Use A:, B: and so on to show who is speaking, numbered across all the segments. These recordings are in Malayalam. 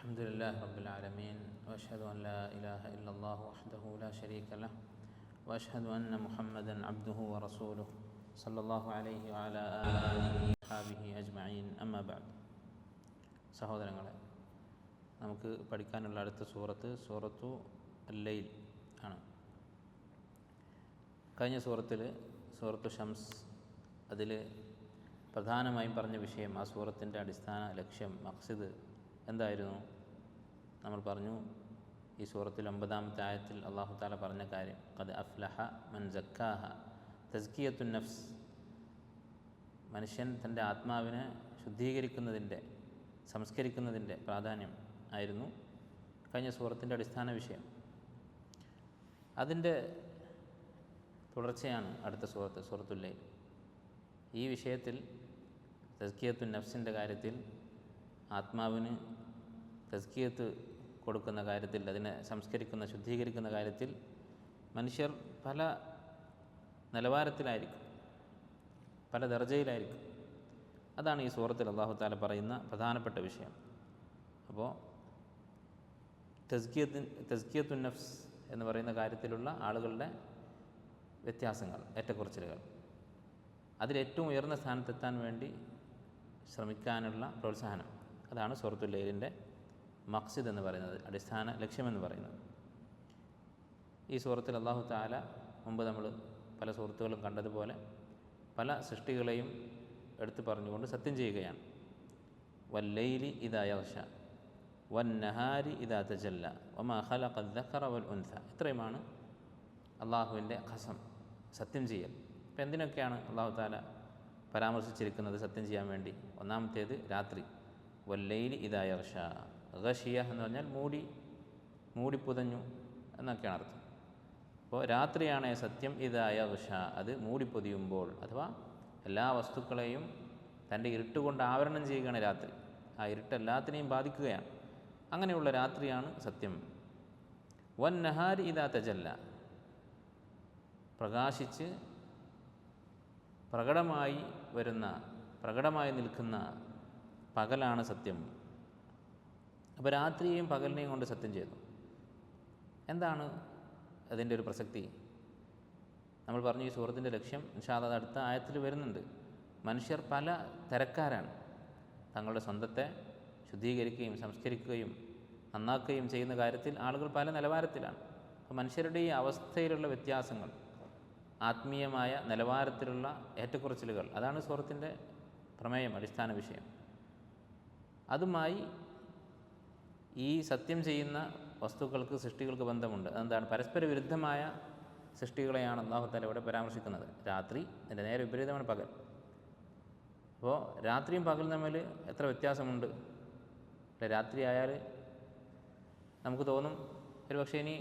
A: الحمد لله رب العالمين وأشهد أن لا إله إلا الله وحده لا شريك له وأشهد أن محمدا عبده ورسوله صلى الله عليه وعلى آله وصحبه أجمعين أما بعد. സഹോദരങ്ങളെ, നമുക്ക് പഠിക്കാനുള്ള അടുത്ത സൂറത്തു അൽ-ലൈൽ ആണ്. കഴിഞ്ഞ സൂറത്തു ഷംസ്, അതിൽ പ്രധാനമായും പറഞ്ഞ വിഷയം, ആ സൂറത്തിൻ്റെ അടിസ്ഥാന ലക്ഷ്യം, മഖ്സിദ് എന്തായിരുന്നു? നമ്മൾ പറഞ്ഞു, ഈ സൂറത്തിൽ 9-ാമത്തെ ആയത്തിൽ അല്ലാഹു തആല പറഞ്ഞ കാര്യം, ഖദ് അഫ്ലഹ മൻ സക്കാഹ, തസ്കിയത്തുൻ നഫ്സ്, മനുഷ്യൻ തൻ്റെ ആത്മാവിനെ ശുദ്ധീകരിക്കുന്നതിൻ്റെ, സംസ്കരിക്കുന്നതിൻ്റെ പ്രാധാന്യം ആയിരുന്നു കഴിഞ്ഞ സൂറത്തിൻ്റെ അടിസ്ഥാന വിഷയം. അതിൻ്റെ തുടർച്ചയാണ് അടുത്ത സൂറത്തുൽ ലൈൽ. ഈ വിഷയത്തിൽ തസ്കിയത്തുൻ നഫ്സിൻ്റെ കാര്യത്തിൽ, ആത്മാവിന് തസ്കിയത്ത് കൊടുക്കുന്ന കാര്യത്തിൽ, അതിനെ സംസ്കരിക്കുന്ന, ശുദ്ധീകരിക്കുന്ന കാര്യത്തിൽ മനുഷ്യർ പല നിലവാരത്തിലായിരിക്കും, പല ദർജയിലായിരിക്കും. അതാണ് ഈ സൂറത്തിൽ അല്ലാഹു തആല പറയുന്ന പ്രധാനപ്പെട്ട വിഷയം. അപ്പോൾ തസ്കിയത്തുൻ നഫ്സ് എന്ന് പറയുന്ന കാര്യത്തിലുള്ള ആളുകളുടെ വ്യത്യാസങ്ങൾ, ഏറ്റക്കുറച്ചിലുകൾ, അതിലേറ്റവും ഉയർന്ന സ്ഥാനത്തെത്താൻ വേണ്ടി ശ്രമിക്കാനുള്ള പ്രോത്സാഹനം, അതാണ് സൂറത്തുൽ ലൈലിൻ്റെ മഖ്സിദ് എന്ന് പറയുന്നത്, അടിസ്ഥാന ലക്ഷ്യമെന്ന് പറയുന്നത്. ഈ സൂറത്തിൽ അല്ലാഹു തആല മുമ്പ് നമ്മൾ പല സൂറത്തുകളും കണ്ടതുപോലെ പല സൃഷ്ടികളെയും എടുത്തു പറഞ്ഞുകൊണ്ട് സത്യം ചെയ്യുകയാണ്. വല്ലൈലി ഇദാ യഗ്ഷ വന്നഹാരി ഇദാ തജല്ല വമാ ഖലഖ അദ്ദക്കറ വൽ ഉൻസ. ഇത്രയുമാണ് അള്ളാഹുവിൻ്റെ ഖസം, സത്യം ചെയ്യൽ. ഇപ്പം എന്തിനൊക്കെയാണ് അല്ലാഹു തആല പരാമർശിച്ചിരിക്കുന്നത് സത്യം ചെയ്യാൻ വേണ്ടി? ഒന്നാമത്തേത് രാത്രി, വല്ലൈലി ഇദാ യഗ്ഷ. ഗശിയ എന്ന് പറഞ്ഞാൽ മൂടിപ്പുതഞ്ഞു എന്നൊക്കെയാണ് അർത്ഥം. അപ്പോൾ രാത്രിയാണ് സത്യം, ഇദാ യഗ്ഷ, അത് മൂടിപ്പൊതിയുമ്പോൾ, അഥവാ എല്ലാ വസ്തുക്കളെയും തൻ്റെ ഇരുട്ട് കൊണ്ട് ആവരണം ചെയ്യുകയാണ് രാത്രി. ആ ഇരുട്ട് എല്ലാത്തിനെയും ബാധിക്കുകയാണ്. അങ്ങനെയുള്ള രാത്രിയാണ് സത്യം. വൻ നഹാരി ഇദാ തജല്ല, പ്രകാശിച്ച് പ്രകടമായി നിൽക്കുന്ന പകലാണ് സത്യം. അപ്പോൾ രാത്രിയെയും പകലിനെയും കൊണ്ട് സത്യം ചെയ്തു. എന്താണ് അതിൻ്റെ ഒരു പ്രസക്തി? നമ്മൾ പറഞ്ഞു, ഈ സൂറത്തിൻ്റെ ലക്ഷ്യം ഇൻഷാ അല്ലാഹ് അടുത്ത ആയത്തിൽ വരുന്നുണ്ട്. മനുഷ്യർ പല തരക്കാരാണ്. തങ്ങളുടെ സ്വന്തത്തെ ശുദ്ധീകരിക്കുകയും സംസ്കരിക്കുകയും നന്നാക്കുകയും ചെയ്യുന്ന കാര്യത്തിൽ ആളുകൾ പല നിലവാരത്തിലാണ്. അപ്പോൾ മനുഷ്യരുടെ ഈ അവസ്ഥയിലുള്ള വ്യത്യാസങ്ങൾ, ആത്മീയമായ നിലവാരത്തിലുള്ള ഏറ്റക്കുറച്ചിലുകൾ, അതാണ് സൂറത്തിൻ്റെ പ്രമേയം, അടിസ്ഥാന വിഷയം. അതുമായി ഈ സത്യം ചെയ്യുന്ന വസ്തുക്കൾക്ക്, സൃഷ്ടികൾക്ക് ബന്ധമുണ്ട്. അതെന്താണ്? പരസ്പര വിരുദ്ധമായ സൃഷ്ടികളെയാണ് അല്ലാഹു തആല ഇവിടെ പരാമർശിക്കുന്നത്. രാത്രി, അതിൻ്റെ നേരെ വിപരീതമാണ് പകൽ. അപ്പോൾ രാത്രിയും പകലും തമ്മിൽ എത്ര വ്യത്യാസമുണ്ട്. രാത്രി ആയാൽ നമുക്ക് തോന്നും, ഒരു പക്ഷേ ഇനി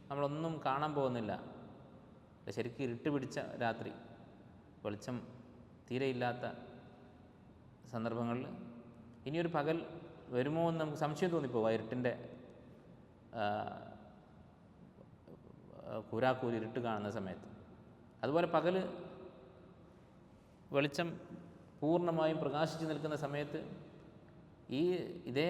A: നമ്മളൊന്നും കാണാൻ പോകുന്നില്ല, ശരിക്കും ഇരുട്ട് പിടിച്ച രാത്രി, വെളിച്ചം തീരെയില്ലാത്ത സന്ദർഭങ്ങളിൽ ഇനിയൊരു പകൽ വരുമോ എന്ന് നമുക്ക് സംശയം തോന്നിപ്പോകും. ഇരുട്ടിൻ്റെ കൂരാക്കൂരി ഇരുട്ട് കാണുന്ന സമയത്ത്. അതുപോലെ പകൽ വെളിച്ചം പൂർണ്ണമായും പ്രകാശിച്ച് നിൽക്കുന്ന സമയത്ത് ഇതേ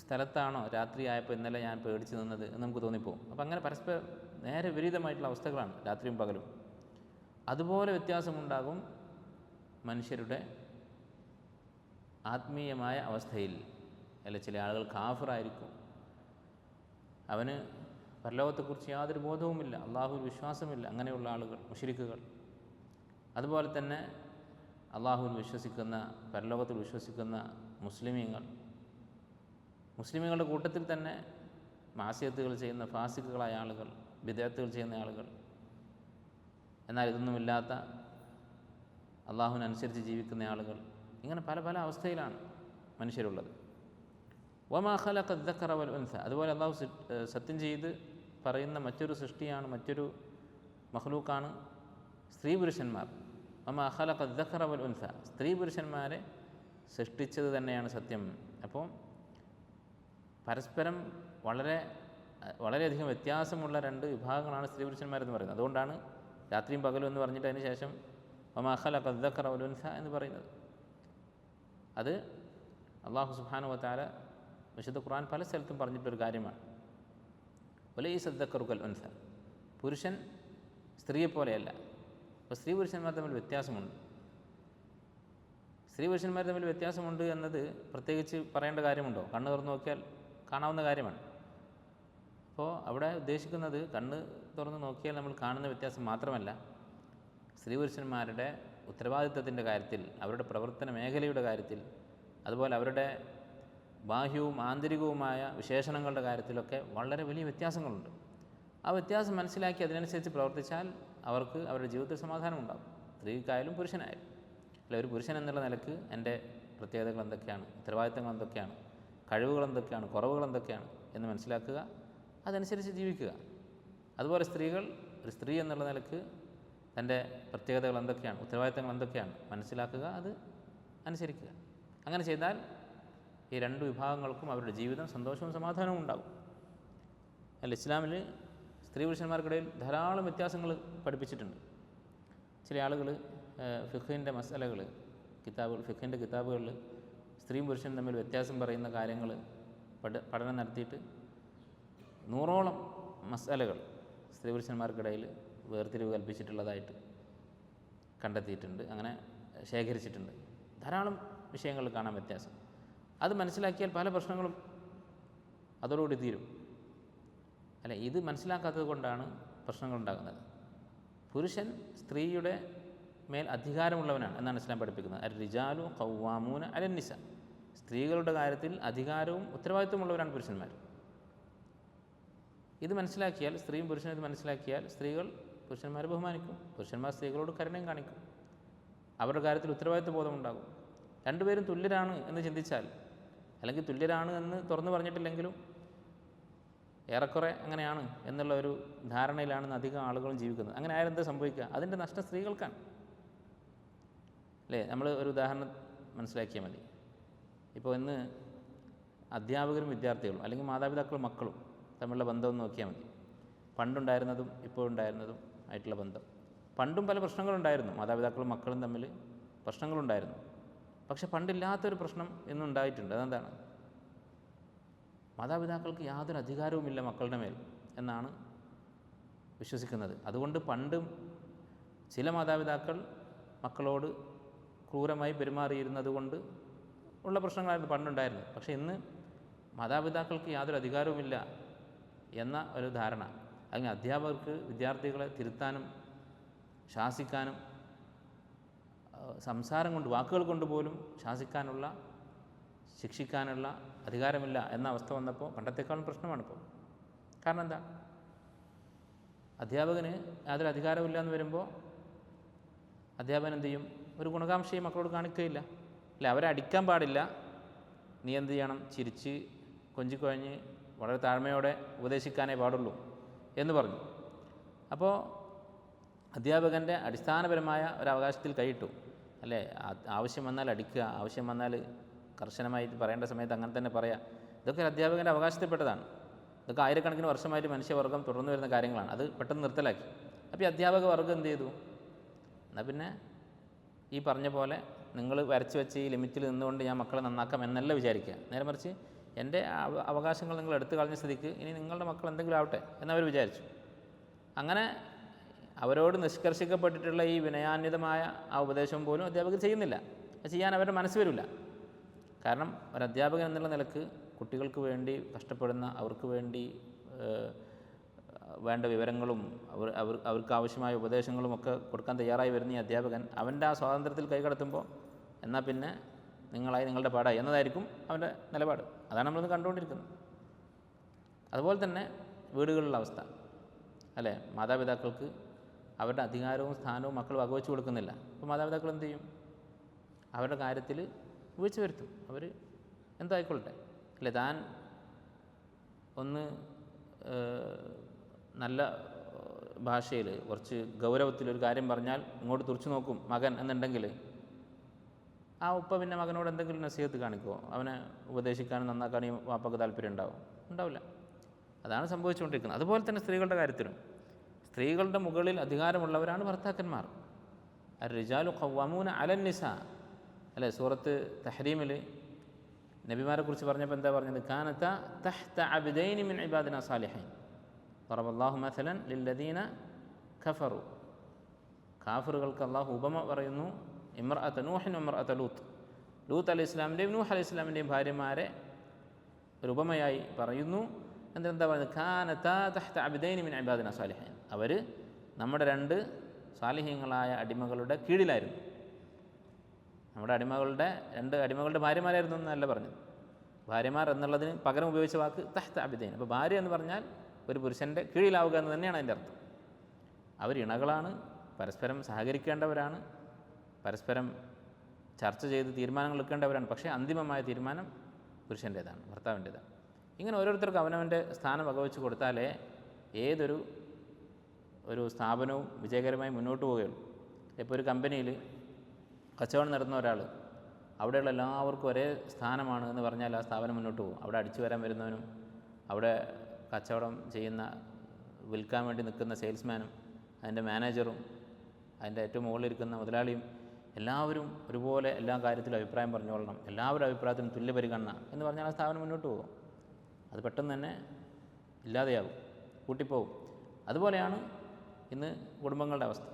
A: സ്ഥലത്താണോ രാത്രിയായപ്പോൾ ഇന്നലെ ഞാൻ പേടിച്ച് നിന്നത് എന്ന് നമുക്ക് തോന്നിപ്പോകും. അപ്പം അങ്ങനെ പരസ്പരം നേരെ വിപരീതമായിട്ടുള്ള അവസ്ഥകളാണ് രാത്രിയും പകലും. അതുപോലെ വ്യത്യാസമുണ്ടാകും മനുഷ്യരുടെ ആത്മീയമായ അവസ്ഥയിൽ. അല്ല, ചില ആളുകൾ കാഫിറായിരിക്കും, അവന് പരലോകത്തെക്കുറിച്ച് യാതൊരു ബോധവുമില്ല, അള്ളാഹുവിൽ വിശ്വാസമില്ല. അങ്ങനെയുള്ള ആളുകൾ, മുശ്രിക്കുകൾ. അതുപോലെ തന്നെ അള്ളാഹുവിൽ വിശ്വസിക്കുന്ന, പരലോകത്തിൽ വിശ്വസിക്കുന്ന മുസ്ലിമീങ്ങളുടെ കൂട്ടത്തിൽ തന്നെ മാസിയത്തുകൾ ചെയ്യുന്ന ഫാസിക്കുകളായ ആളുകൾ, ബിദ്അത്തുകൾ ചെയ്യുന്ന ആളുകൾ, എന്നാൽ ഇതൊന്നുമില്ലാത്ത അള്ളാഹുവിനനുസരിച്ച് ജീവിക്കുന്ന ആളുകൾ. ഇങ്ങനെ പല പല അവസ്ഥയിലാണ് മനുഷ്യരുള്ളത്. വമാ ഖലഖ അദ്ദക്കറ വൽ ഉൻസ. അതുപോലെ അള്ളാഹു സത്യം ചെയ്ത് പറയുന്ന മറ്റൊരു സൃഷ്ടിയാണ്, മറ്റൊരു മഖ്ലൂക്കാണ് സ്ത്രീ പുരുഷന്മാർ. വമാ ഖലഖ അദ്ദക്കറ വൽ ഉൻസ, സ്ത്രീ പുരുഷന്മാരെ സൃഷ്ടിച്ചത് തന്നെയാണ് സത്യം. അപ്പോൾ പരസ്പരം വളരെയധികം വ്യത്യാസമുള്ള രണ്ട് വിഭാഗങ്ങളാണ് സ്ത്രീ പുരുഷന്മാരെന്ന് പറയുന്നത്. അതുകൊണ്ടാണ് രാത്രിയും പകലും എന്ന് പറഞ്ഞിട്ട് അതിന് ശേഷം വമാ ഖലഖ അദ്ദക്കറ വൽ ഉൻസ എന്ന് പറയുന്നത്. അത് അല്ലാഹു സുബ്ഹാനഹു വ തആല വിശുദ്ധ ഖുർആൻ പല സ്ഥലത്തും പറഞ്ഞിട്ടൊരു കാര്യമാണ്. വലൈസ ദക്കറു കൽ ഉൻസ, പുരുഷൻ സ്ത്രീയെ പോലെയല്ല. അപ്പോൾ സ്ത്രീ പുരുഷന്മാർ തമ്മിൽ വ്യത്യാസമുണ്ട്. സ്ത്രീ പുരുഷന്മാർ തമ്മിൽ വ്യത്യാസമുണ്ട് എന്നത് പ്രത്യേകിച്ച് പറയേണ്ട കാര്യമുണ്ടോ? കണ്ണ് തുറന്ന് നോക്കിയാൽ കാണാവുന്ന കാര്യമാണ്. അപ്പോൾ അവിടെ ഉദ്ദേശിക്കുന്നത് കണ്ണ് തുറന്ന് നോക്കിയാൽ നമ്മൾ കാണുന്ന വ്യത്യാസം മാത്രമല്ല, സ്ത്രീ പുരുഷന്മാരുടെ ഉത്തരവാദിത്വത്തിൻ്റെ കാര്യത്തിൽ, അവരുടെ പ്രവർത്തന മേഖലയുടെ കാര്യത്തിൽ, അതുപോലെ അവരുടെ ബാഹ്യവും ആന്തരികവുമായ വിശേഷണങ്ങളുടെ കാര്യത്തിലൊക്കെ വളരെ വലിയ വ്യത്യാസങ്ങളുണ്ട്. ആ വ്യത്യാസം മനസ്സിലാക്കി അതിനനുസരിച്ച് പ്രവർത്തിച്ചാൽ അവർക്ക് അവരുടെ ജീവിതത്തിൽ സമാധാനം ഉണ്ടാകും, സ്ത്രീക്കായാലും പുരുഷനായാലും. അല്ല, ഒരു പുരുഷൻ എന്നുള്ള നിലക്ക് എൻ്റെ പ്രത്യേകതകൾ എന്തൊക്കെയാണ്, ഉത്തരവാദിത്തങ്ങൾ എന്തൊക്കെയാണ്, കഴിവുകൾ എന്തൊക്കെയാണ്, കുറവുകൾ എന്തൊക്കെയാണ് എന്ന് മനസ്സിലാക്കുക, അതനുസരിച്ച് ജീവിക്കുക. അതുപോലെ സ്ത്രീകൾ, ഒരു സ്ത്രീ എന്നുള്ള നിലക്ക് തൻ്റെ പ്രത്യേകതകൾ എന്തൊക്കെയാണ്, ഉത്തരവാദിത്തങ്ങൾ എന്തൊക്കെയാണ് മനസ്സിലാക്കുക, അത് അനുസരിക്കുക. അങ്ങനെ ചെയ്താൽ ഈ രണ്ട് വിഭാഗങ്ങൾക്കും അവരുടെ ജീവിതം സന്തോഷവും സമാധാനവും ഉണ്ടാകും. അല്ല, ഇസ്ലാമിൽ സ്ത്രീ പുരുഷന്മാർക്കിടയിൽ ധാരാളം വ്യത്യാസങ്ങൾ പഠിപ്പിച്ചിട്ടുണ്ട്. ചില ആളുകൾ ഫിഖിൻ്റെ മസലകൾ, ഫിഖിൻ്റെ കിതാബുകളിൽ സ്ത്രീയും പുരുഷനും തമ്മിൽ വ്യത്യാസം പറയുന്ന കാര്യങ്ങൾ പഠനം നടത്തിയിട്ട് 100ഓളം മസലകൾ സ്ത്രീ പുരുഷന്മാർക്കിടയിൽ വേർതിരിവ് കൽപ്പിച്ചിട്ടുള്ളതായിട്ട് കണ്ടെത്തിയിട്ടുണ്ട്, അങ്ങനെ ശേഖരിച്ചിട്ടുണ്ട്. ധാരാളം വിഷയങ്ങൾ കാണാൻ വ്യത്യാസം. അത് മനസ്സിലാക്കിയാൽ പല പ്രശ്നങ്ങളും അതോടുകൂടി തീരും. അല്ല, ഇത് മനസ്സിലാക്കാത്തത് കൊണ്ടാണ് പ്രശ്നങ്ങൾ ഉണ്ടാകുന്നത്. പുരുഷൻ സ്ത്രീയുടെ മേൽ അധികാരമുള്ളവനാണ് എന്നാണ് ഇസ്ലാം പഠിപ്പിക്കുന്നത്. അർ-റിജാലു ഖവ്വാമൂന അലൻ-നിസ, സ്ത്രീകളുടെ കാര്യത്തിൽ അധികാരവും ഉത്തരവാദിത്വമുള്ളവരാണ് പുരുഷന്മാർ. ഇത് മനസ്സിലാക്കിയാൽ, സ്ത്രീയും പുരുഷനും ഇത് മനസ്സിലാക്കിയാൽ, സ്ത്രീകൾ പുരുഷന്മാരെ ബഹുമാനിക്കും, പുരുഷന്മാർ സ്ത്രീകളോട് കരുണയും കാണിക്കും, അവരുടെ കാര്യത്തിൽ ഉത്തരവാദിത്വ ബോധമുണ്ടാകും. രണ്ടുപേരും തുല്യരാണ് എന്ന് ചിന്തിച്ചാൽ, അല്ലെങ്കിൽ തുല്യരാണ് എന്ന് തുറന്നു പറഞ്ഞിട്ടില്ലെങ്കിലും ഏറെക്കുറെ അങ്ങനെയാണ് എന്നുള്ള ഒരു ധാരണയിലാണ് അധികം ആളുകളും ജീവിക്കുന്നത്. അങ്ങനെ ആരെന്താ സംഭവിക്കുക? അതിൻ്റെ നഷ്ടം സ്ത്രീകൾക്കാണ്. അല്ലേ? നമ്മൾ ഒരു ഉദാഹരണം മനസ്സിലാക്കിയാൽ മതി. ഇപ്പോൾ ഇന്ന് അധ്യാപകരും വിദ്യാർത്ഥികളും, അല്ലെങ്കിൽ മാതാപിതാക്കളും മക്കളും തമ്മിലുള്ള ബന്ധം നോക്കിയാൽ മതി. പണ്ടുണ്ടായിരുന്നതും ഇപ്പോഴുണ്ടായിരുന്നതും ആയിട്ടുള്ള ബന്ധം. പണ്ടും പല പ്രശ്നങ്ങളുണ്ടായിരുന്നു, മാതാപിതാക്കളും മക്കളും തമ്മിൽ പ്രശ്നങ്ങളുണ്ടായിരുന്നു. പക്ഷെ പണ്ടില്ലാത്തൊരു പ്രശ്നം ഇന്നുണ്ടായിട്ടുണ്ട്. അതെന്താണ്? മാതാപിതാക്കൾക്ക് യാതൊരു അധികാരവുമില്ല മക്കളുടെ മേൽ എന്നാണ് വിശ്വസിക്കുന്നത്. അതുകൊണ്ട് പണ്ടും ചില മാതാപിതാക്കൾ മക്കളോട് ക്രൂരമായി പെരുമാറിയിരുന്നത് കൊണ്ട് ഉള്ള പ്രശ്നങ്ങളായിരുന്നു പണ്ടുണ്ടായിരുന്നത്. പക്ഷേ ഇന്ന് മാതാപിതാക്കൾക്ക് യാതൊരു അധികാരവുമില്ല എന്ന ഒരു ധാരണ, അല്ലെങ്കിൽ അധ്യാപകർക്ക് വിദ്യാർത്ഥികളെ തിരുത്താനും ശാസിക്കാനും സംസാരം കൊണ്ട്, വാക്കുകൾ കൊണ്ട് പോലും ശാസിക്കാനുള്ള, ശിക്ഷിക്കാനുള്ള അധികാരമില്ല എന്ന അവസ്ഥ വന്നപ്പോൾ പണ്ടത്തെക്കാളും പ്രശ്നമാണിപ്പോൾ. കാരണം എന്താ? അധ്യാപകന് യാതൊരു അധികാരമില്ല എന്ന് വരുമ്പോൾ അധ്യാപകൻ എന്ത് ചെയ്യും? ഒരു ഗുണകാംക്ഷയും മക്കളോട് കാണിക്കുകയില്ല. അല്ല, അവരെ അടിക്കാൻ പാടില്ല, നീ എന്ത് ചെയ്യണം? ചിരിച്ച് കൊഞ്ചിക്കുഴഞ്ഞ് വളരെ താഴ്മയോടെ ഉപദേശിക്കാനേ പാടുള്ളൂ എന്ന് പറഞ്ഞു. അപ്പോൾ അധ്യാപകൻ്റെ അടിസ്ഥാനപരമായ ഒരു അവകാശത്തിൽ കൈയിട്ടു. അല്ലേ? ആവശ്യം വന്നാൽ അടിക്കുക, ആവശ്യം വന്നാൽ കർശനമായിട്ട് പറയേണ്ട സമയത്ത് അങ്ങനെ തന്നെ പറയാം. ഇതൊക്കെ അധ്യാപകൻ്റെ അവകാശത്തിൽപ്പെട്ടതാണ്. ഇതൊക്കെ ആയിരക്കണക്കിന് വർഷമായിട്ട് മനുഷ്യവർഗം തുടർന്നു വരുന്ന കാര്യങ്ങളാണ്. അത് പെട്ടെന്ന് നിർത്തലാക്കി. അപ്പോൾ ഈ അധ്യാപക വർഗം എന്ത് ചെയ്തു? എന്നാൽ പിന്നെ ഈ പറഞ്ഞ പോലെ നിങ്ങൾ വരച്ച് വെച്ച് ഈ ലിമിറ്റിൽ നിന്നുകൊണ്ട് ഞാൻ മക്കളെ നന്നാക്കാം എന്നല്ല വിചാരിക്കുക. നേരെ മറിച്ച് എൻ്റെ അവകാശങ്ങൾ നിങ്ങൾ എടുത്തു കളഞ്ഞ സ്ഥിതിക്ക് ഇനി നിങ്ങളുടെ മക്കൾ എന്തെങ്കിലും ആവട്ടെ എന്നവർ വിചാരിച്ചു. അങ്ങനെ അവരോട് നിഷ്കർഷിക്കപ്പെട്ടിട്ടുള്ള ഈ വിനയാന്വിതമായ ആ ഉപദേശം പോലും അധ്യാപകർ ചെയ്യുന്നില്ല. അത് ചെയ്യാൻ അവരുടെ മനസ്സ് വരില്ല. കാരണം ഒരു അധ്യാപകൻ എന്നുള്ള നിലക്ക് കുട്ടികൾക്ക് വേണ്ടി കഷ്ടപ്പെടുന്ന, അവർക്ക് വേണ്ടി വേണ്ട വിവരങ്ങളും അവർക്ക് ആവശ്യമായ ഉപദേശങ്ങളും ഒക്കെ കൊടുക്കാൻ തയ്യാറായി വരുന്ന ഈ അധ്യാപകൻ അവൻ്റെ ആ സ്വാതന്ത്ര്യത്തിൽ കൈകടത്തുമ്പോൾ എന്നാൽ പിന്നെ നിങ്ങളുടെ പാടായി എന്നതായിരിക്കും അവൻ്റെ നിലപാട്. അതാണ് നമ്മളിന്ന് കണ്ടുകൊണ്ടിരിക്കുന്നത്. അതുപോലെ തന്നെ വീടുകളിലുള്ള അവസ്ഥ, അല്ലേ? മാതാപിതാക്കൾക്ക് അവരുടെ അധികാരവും സ്ഥാനവും മക്കൾ വകവെച്ച് കൊടുക്കുന്നില്ല. അപ്പോൾ മാതാപിതാക്കൾ എന്ത് ചെയ്യും? അവരുടെ കാര്യത്തിൽ വീഴ്ച വരുത്തും. അവർ എന്തായിക്കൊള്ളട്ടെ, അല്ലേ? താൻ ഒന്ന് നല്ല ഭാഷയിൽ കുറച്ച് ഗൗരവത്തിലൊരു കാര്യം പറഞ്ഞാൽ ഇങ്ങോട്ട് തുറച്ചു നോക്കും മകൻ എന്നുണ്ടെങ്കിൽ ആ ഉപ്പ പിന്നെ മകനോട് എന്തെങ്കിലും നസീഹത്ത് കാണിക്കുമോ? അവനെ ഉപദേശിക്കാനും നന്നാക്കാനും വാപ്പക്ക് താല്പര്യം ഉണ്ടാവില്ല. അതാണ് സംഭവിച്ചുകൊണ്ടിരിക്കുന്നത്. അതുപോലെ തന്നെ സ്ത്രീകളുടെ കാര്യത്തിലും സ്ത്രീകളുടെ മുകളിൽ അധികാരമുള്ളവരാണ് ഭർത്താക്കന്മാർ. അർ-റിജാലു ഖവ്വാമൂന അലൻ-നിസാ, അല്ലേ? സൂറത്ത് തഹ്രീമിൽ നബിമാരെ കുറിച്ച് പറഞ്ഞപ്പോൾ എന്താ പറഞ്ഞത്? കാനത തഹ്ത അബ്ദൈനി മിൻ ഇബാദിന സാലിഹൈൻ ളറബല്ലാഹു മസലൻ ലില്ലദീന കഫറു. കാഫിറുകൾക്ക് അള്ളാഹു ഉപമ പറയുന്നു. ഇമ്രഅത നൂഹിൻ ഇമ്രഅത ലൂത്ത്, ലൂത്ത് അലൈഹി ഇസ്ലാമിൻ്റെയും നൂഹ് അലൈഹി ഇസ്ലാമിൻ്റെയും ഭാര്യമാരെ ഒരു ഉപമയായി പറയുന്നു. എന്താ പറയുന്നത്? കാനത തഹ്ത അബ്ദൈനി മിൻ ഇബാദിന സാലിഹൈൻ, അവർ നമ്മുടെ 2 സാലിഹ്യങ്ങളായ അടിമകളുടെ കീഴിലായിരുന്നു. നമ്മുടെ അടിമകളുടെ 2 അടിമകളുടെ ഭാര്യമാരായിരുന്നു എന്നല്ല പറഞ്ഞത്. ഭാര്യമാർ എന്നുള്ളതിന് പകരം ഉപയോഗിച്ച വാക്ക് തഹ്ത അബ്ദൈൻ. അപ്പോൾ ഭാര്യ എന്ന് പറഞ്ഞാൽ ഒരു പുരുഷൻ്റെ കീഴിലാവുക എന്ന് തന്നെയാണ് അതിൻ്റെ അർത്ഥം. അവർ ഇണകളാണ്, പരസ്പരം സഹകരിക്കേണ്ടവരാണ്, പരസ്പരം ചർച്ച ചെയ്ത് തീരുമാനങ്ങൾ എടുക്കേണ്ടവരാണ്. പക്ഷേ അന്തിമമായ തീരുമാനം പുരുഷൻ്റേതാണ്, ഭർത്താവിൻ്റേതാണ്. ഇങ്ങനെ ഓരോരുത്തർക്കും അവനവൻ്റെ സ്ഥാനം വകവെച്ച് കൊടുത്താലേ ഒരു സ്ഥാപനവും വിജയകരമായി മുന്നോട്ട് പോവുകയുള്ളൂ. ഇപ്പോൾ ഒരു കമ്പനിയിൽ കച്ചവടം നടത്തുന്ന ഒരാൾ അവിടെയുള്ള എല്ലാവർക്കും ഒരേ സ്ഥാനമാണ് എന്ന് പറഞ്ഞാൽ ആ സ്ഥാപനം മുന്നോട്ട് പോകും. അവിടെ അടിച്ചു വരാൻ വരുന്നവനും അവിടെ കച്ചവടം ചെയ്യുന്ന വിൽക്കാൻ വേണ്ടി നിൽക്കുന്ന സെയിൽസ്മാനും അതിൻ്റെ മാനേജറും അതിൻ്റെ ഏറ്റവും മുകളിലിരിക്കുന്ന മുതലാളിയും എല്ലാവരും ഒരുപോലെ എല്ലാ കാര്യത്തിലും അഭിപ്രായം പറഞ്ഞുകൊള്ളണം, എല്ലാവരുടെ അഭിപ്രായത്തിനും തുല്യ പരിഗണന എന്ന് പറഞ്ഞാൽ ആ സ്ഥാപനം മുന്നോട്ട് പോകും. അത് പെട്ടെന്ന് തന്നെ ഇല്ലാതെയാകും, കൂട്ടിപ്പോകും. അതുപോലെയാണ് ഇന്ന് കുടുംബങ്ങളുടെ അവസ്ഥ.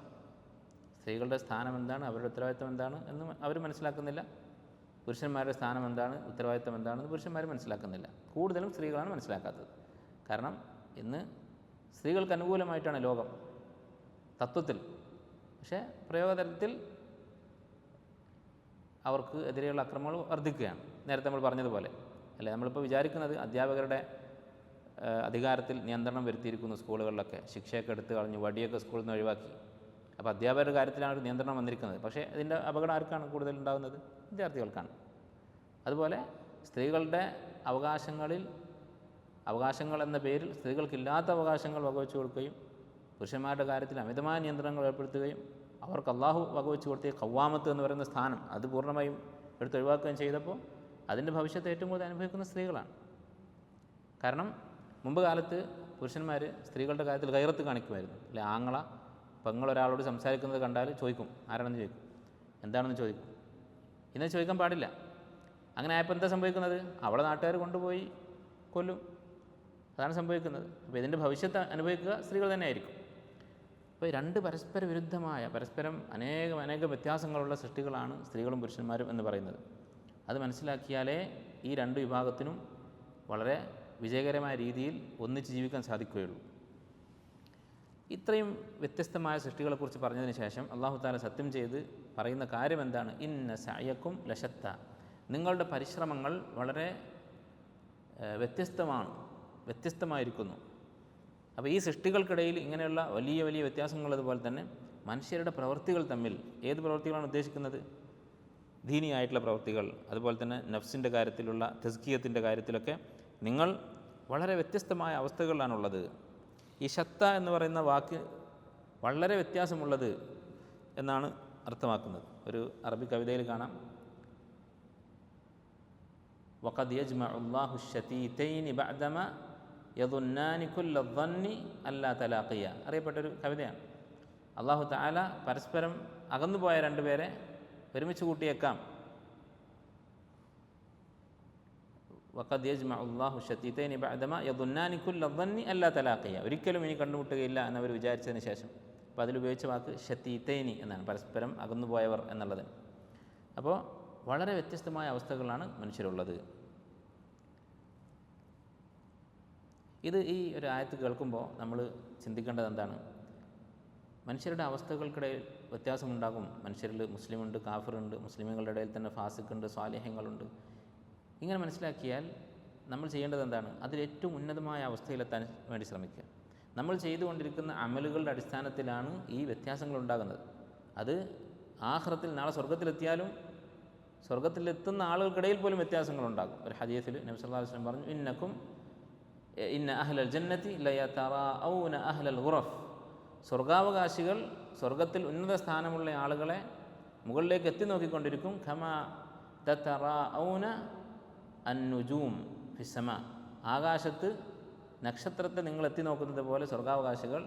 A: സ്ത്രീകളുടെ സ്ഥാനം എന്താണ്, അവരുടെ ഉത്തരവാദിത്വം എന്താണ് എന്ന് അവർ മനസ്സിലാക്കുന്നില്ല. പുരുഷന്മാരുടെ സ്ഥാനം എന്താണ്, ഉത്തരവാദിത്വം എന്താണെന്ന് പുരുഷന്മാർ മനസ്സിലാക്കുന്നില്ല. കൂടുതലും സ്ത്രീകളാണ് മനസ്സിലാക്കാത്തത്. കാരണം ഇന്ന് സ്ത്രീകൾക്ക് അനുകൂലമായിട്ടാണ് ലോകം തത്വത്തിൽ, പക്ഷേ പ്രയോഗതലത്തിൽ അവർക്ക് എതിരെയുള്ള അക്രമങ്ങൾ വർദ്ധിക്കുകയാണ്. നേരത്തെ നമ്മൾ പറഞ്ഞതുപോലെ അല്ലേ, നമ്മളിപ്പോൾ വിചാരിക്കുന്നത് അധ്യാപകരുടെ അധികാരത്തിൽ നിയന്ത്രണം വരുത്തിയിരിക്കുന്നു സ്കൂളുകളിലൊക്കെ, ശിക്ഷയൊക്കെ എടുത്തു കളഞ്ഞു, വടിയൊക്കെ സ്കൂളിൽ നിന്ന് ഒഴിവാക്കി. അപ്പോൾ അധ്യാപകരുടെ കാര്യത്തിലാണ് ഒരു നിയന്ത്രണം വന്നിരിക്കുന്നത്. പക്ഷേ ഇതിൻ്റെ അപകടം ആർക്കാണ് കൂടുതൽ ഉണ്ടാകുന്നത്? വിദ്യാർത്ഥികൾക്കാണ്. അതുപോലെ സ്ത്രീകളുടെ അവകാശങ്ങൾ എന്ന പേരിൽ സ്ത്രീകൾക്കില്ലാത്ത അവകാശങ്ങൾ വകവെച്ചു കൊടുക്കുകയും പുരുഷന്മാരുടെ കാര്യത്തിൽ അമിതമായ നിയന്ത്രണങ്ങൾ ഏർപ്പെടുത്തുകയും അവർക്ക് അള്ളാഹു വകവെച്ചു കൊടുത്ത ഖവ്വാമത്ത് എന്ന് പറയുന്ന സ്ഥാനം അത് പൂർണ്ണമായും എടുത്തൊഴിവാക്കുകയും ചെയ്തപ്പോൾ അതിൻ്റെ ഭവിഷ്യത്ത് ഏറ്റവും കൂടുതൽ അനുഭവിക്കുന്ന സ്ത്രീകളാണ്. കാരണം മുമ്പ് കാലത്ത് പുരുഷന്മാർ സ്ത്രീകളുടെ കാര്യത്തിൽ ഗൈറത്ത് കാണിക്കുമായിരുന്നു. അല്ലെ, ആങ്ങള പെങ്ങളൊരാളോട് സംസാരിക്കുന്നത് കണ്ടാൽ ചോദിക്കും, ആരാണെന്ന് ചോദിക്കും, എന്താണെന്ന് ചോദിക്കും. ഇന്ന് ചോദിക്കാൻ പാടില്ല. അങ്ങനെ ആയപ്പോൾ എന്താ സംഭവിക്കുന്നത്? അവളെ നാട്ടുകാർ കൊണ്ടുപോയി കൊല്ലും. അതാണ് സംഭവിക്കുന്നത്. അപ്പോൾ ഇതിൻ്റെ ഭവിഷ്യത്ത് അനുഭവിക്കുക സ്ത്രീകൾ തന്നെയായിരിക്കും. അപ്പോൾ 2 പരസ്പര വിരുദ്ധമായ, പരസ്പരം അനേകം വ്യത്യാസങ്ങളുള്ള സൃഷ്ടികളാണ് സ്ത്രീകളും പുരുഷന്മാരും എന്ന് പറയുന്നത്. അത് മനസ്സിലാക്കിയാലേ ഈ 2 വിഭാഗത്തിനും വളരെ വിജയകരമായ രീതിയിൽ ഒന്നിച്ച് ജീവിക്കാൻ സാധിക്കുകയുള്ളൂ. ഇത്രയും വ്യത്യസ്തമായ സൃഷ്ടികളെക്കുറിച്ച് പറഞ്ഞതിന് ശേഷം അല്ലാഹു തആല സത്യം ചെയ്ത് പറയുന്ന കാര്യം എന്താണ്? ഇന്ന സഅയക്കും ലശത്ത, നിങ്ങളുടെ പരിശ്രമങ്ങൾ വളരെ വ്യത്യസ്തമായിരിക്കുന്നു. അപ്പോൾ ഈ സൃഷ്ടികൾക്കിടയിൽ ഇങ്ങനെയുള്ള വലിയ വ്യത്യാസങ്ങളുള്ളതുപോലെ തന്നെ മനുഷ്യരുടെ പ്രവൃത്തികൾ തമ്മിൽ, ഏത് പ്രവൃത്തികളാണ് ഉദ്ദേശിക്കുന്നത്? ദീനിയായിട്ടുള്ള പ്രവൃത്തികൾ, അതുപോലെ തന്നെ നഫ്സിൻ്റെ കാര്യത്തിലുള്ള തസ്കിയത്തിൻ്റെ കാര്യത്തിലൊക്കെ നിങ്ങൾ വളരെ വ്യത്യസ്തമായ അവസ്ഥകളിലാണുള്ളത്. ഈ ഷത്ത എന്ന് പറയുന്ന വാക്ക് വളരെ വ്യത്യാസമുള്ളത് എന്നാണ് അർത്ഥമാക്കുന്നത്. ഒരു അറബി കവിതയിൽ കാണാം, വഖദ് യജ്മഉ അല്ലാഹു അശ്ശതീതൈനി ബഅദമ യദുന്നാനി കുല്ല ദന്നി അല്ലാ തലാഖിയ. അറിയപ്പെട്ടൊരു കവിതയാണ്. അല്ലാഹു തആല പരസ്പരം അകന്നുപോയ 2 പേരെ ഒരുമിച്ച് കൂട്ടിയേക്കാം. വഖദ് യജ്മഉ അല്ലാഹു അശ്ശതീതൈനി ബഅദമ യദുന്നാനി കുല്ല ദന്നി അല്ലാ തലാഖിയ. ഒരിക്കലും ഇനി കണ്ടുമുട്ടുകയില്ല എന്നവർ വിചാരിച്ചതിന് ശേഷം. അപ്പോൾ അതിലുപയോഗിച്ച വാക്ക് ഷതീതൈനി എന്നാണ്, പരസ്പരം അകന്നുപോയവർ എന്നുള്ളത്. അപ്പോൾ വളരെ വ്യത്യസ്തമായ അവസ്ഥകളാണ് മനുഷ്യരുള്ളത്. ഇത് ഈ ഒരു ആയത്ത് കേൾക്കുമ്പോൾ നമ്മൾ ചിന്തിക്കേണ്ടത് എന്താണ്? മനുഷ്യരുടെ അവസ്ഥകൾക്കിടയിൽ വ്യത്യാസമുണ്ടാകും. മനുഷ്യരിൽ മുസ്ലിമുണ്ട്, കാഫിറുണ്ട്, മുസ്ലിമുകളുടെ ഇടയിൽ തന്നെ ഫാസിഖുണ്ട്, സ്വാലിഹ്യങ്ങളുണ്ട്. ഇങ്ങനെ മനസ്സിലാക്കിയാൽ നമ്മൾ ചെയ്യേണ്ടത് എന്താണ്? അതിലേറ്റവും ഉന്നതമായ അവസ്ഥയിലെത്താൻ വേണ്ടി ശ്രമിക്കുക. നമ്മൾ ചെയ്തുകൊണ്ടിരിക്കുന്ന അമലുകളുടെ അടിസ്ഥാനത്തിലാണ് ഈ വ്യത്യാസങ്ങൾ ഉണ്ടാകുന്നത്. അത് ആഖിറത്തിൽ നാളെ സ്വർഗത്തിലെത്തിയാലും സ്വർഗത്തിലെത്തുന്ന ആളുകൾക്കിടയിൽ പോലും വ്യത്യാസങ്ങളുണ്ടാകും. ഒരു ഹദീസിൽ നബി സല്ലല്ലാഹു അലൈഹി വസല്ലം പറഞ്ഞു, ഇന്ന അഹ്ലൽ ജന്നതി ലയതറാഊന അഹ്ലൽ ഗുറഫ്. സ്വർഗാവകാശികൾ സ്വർഗത്തിൽ ഉന്നത സ്ഥാനമുള്ള ആളുകളെ മുകളിലേക്ക് എത്തി നോക്കിക്കൊണ്ടിരിക്കും. ഖമാ തതറാഊന അന്നുജൂം ഫിസ്സമ. ആകാശത്ത് നക്ഷത്രത്തെ നിങ്ങൾ എത്തി നോക്കുന്നത് പോലെ സ്വർഗാവകാശികൾ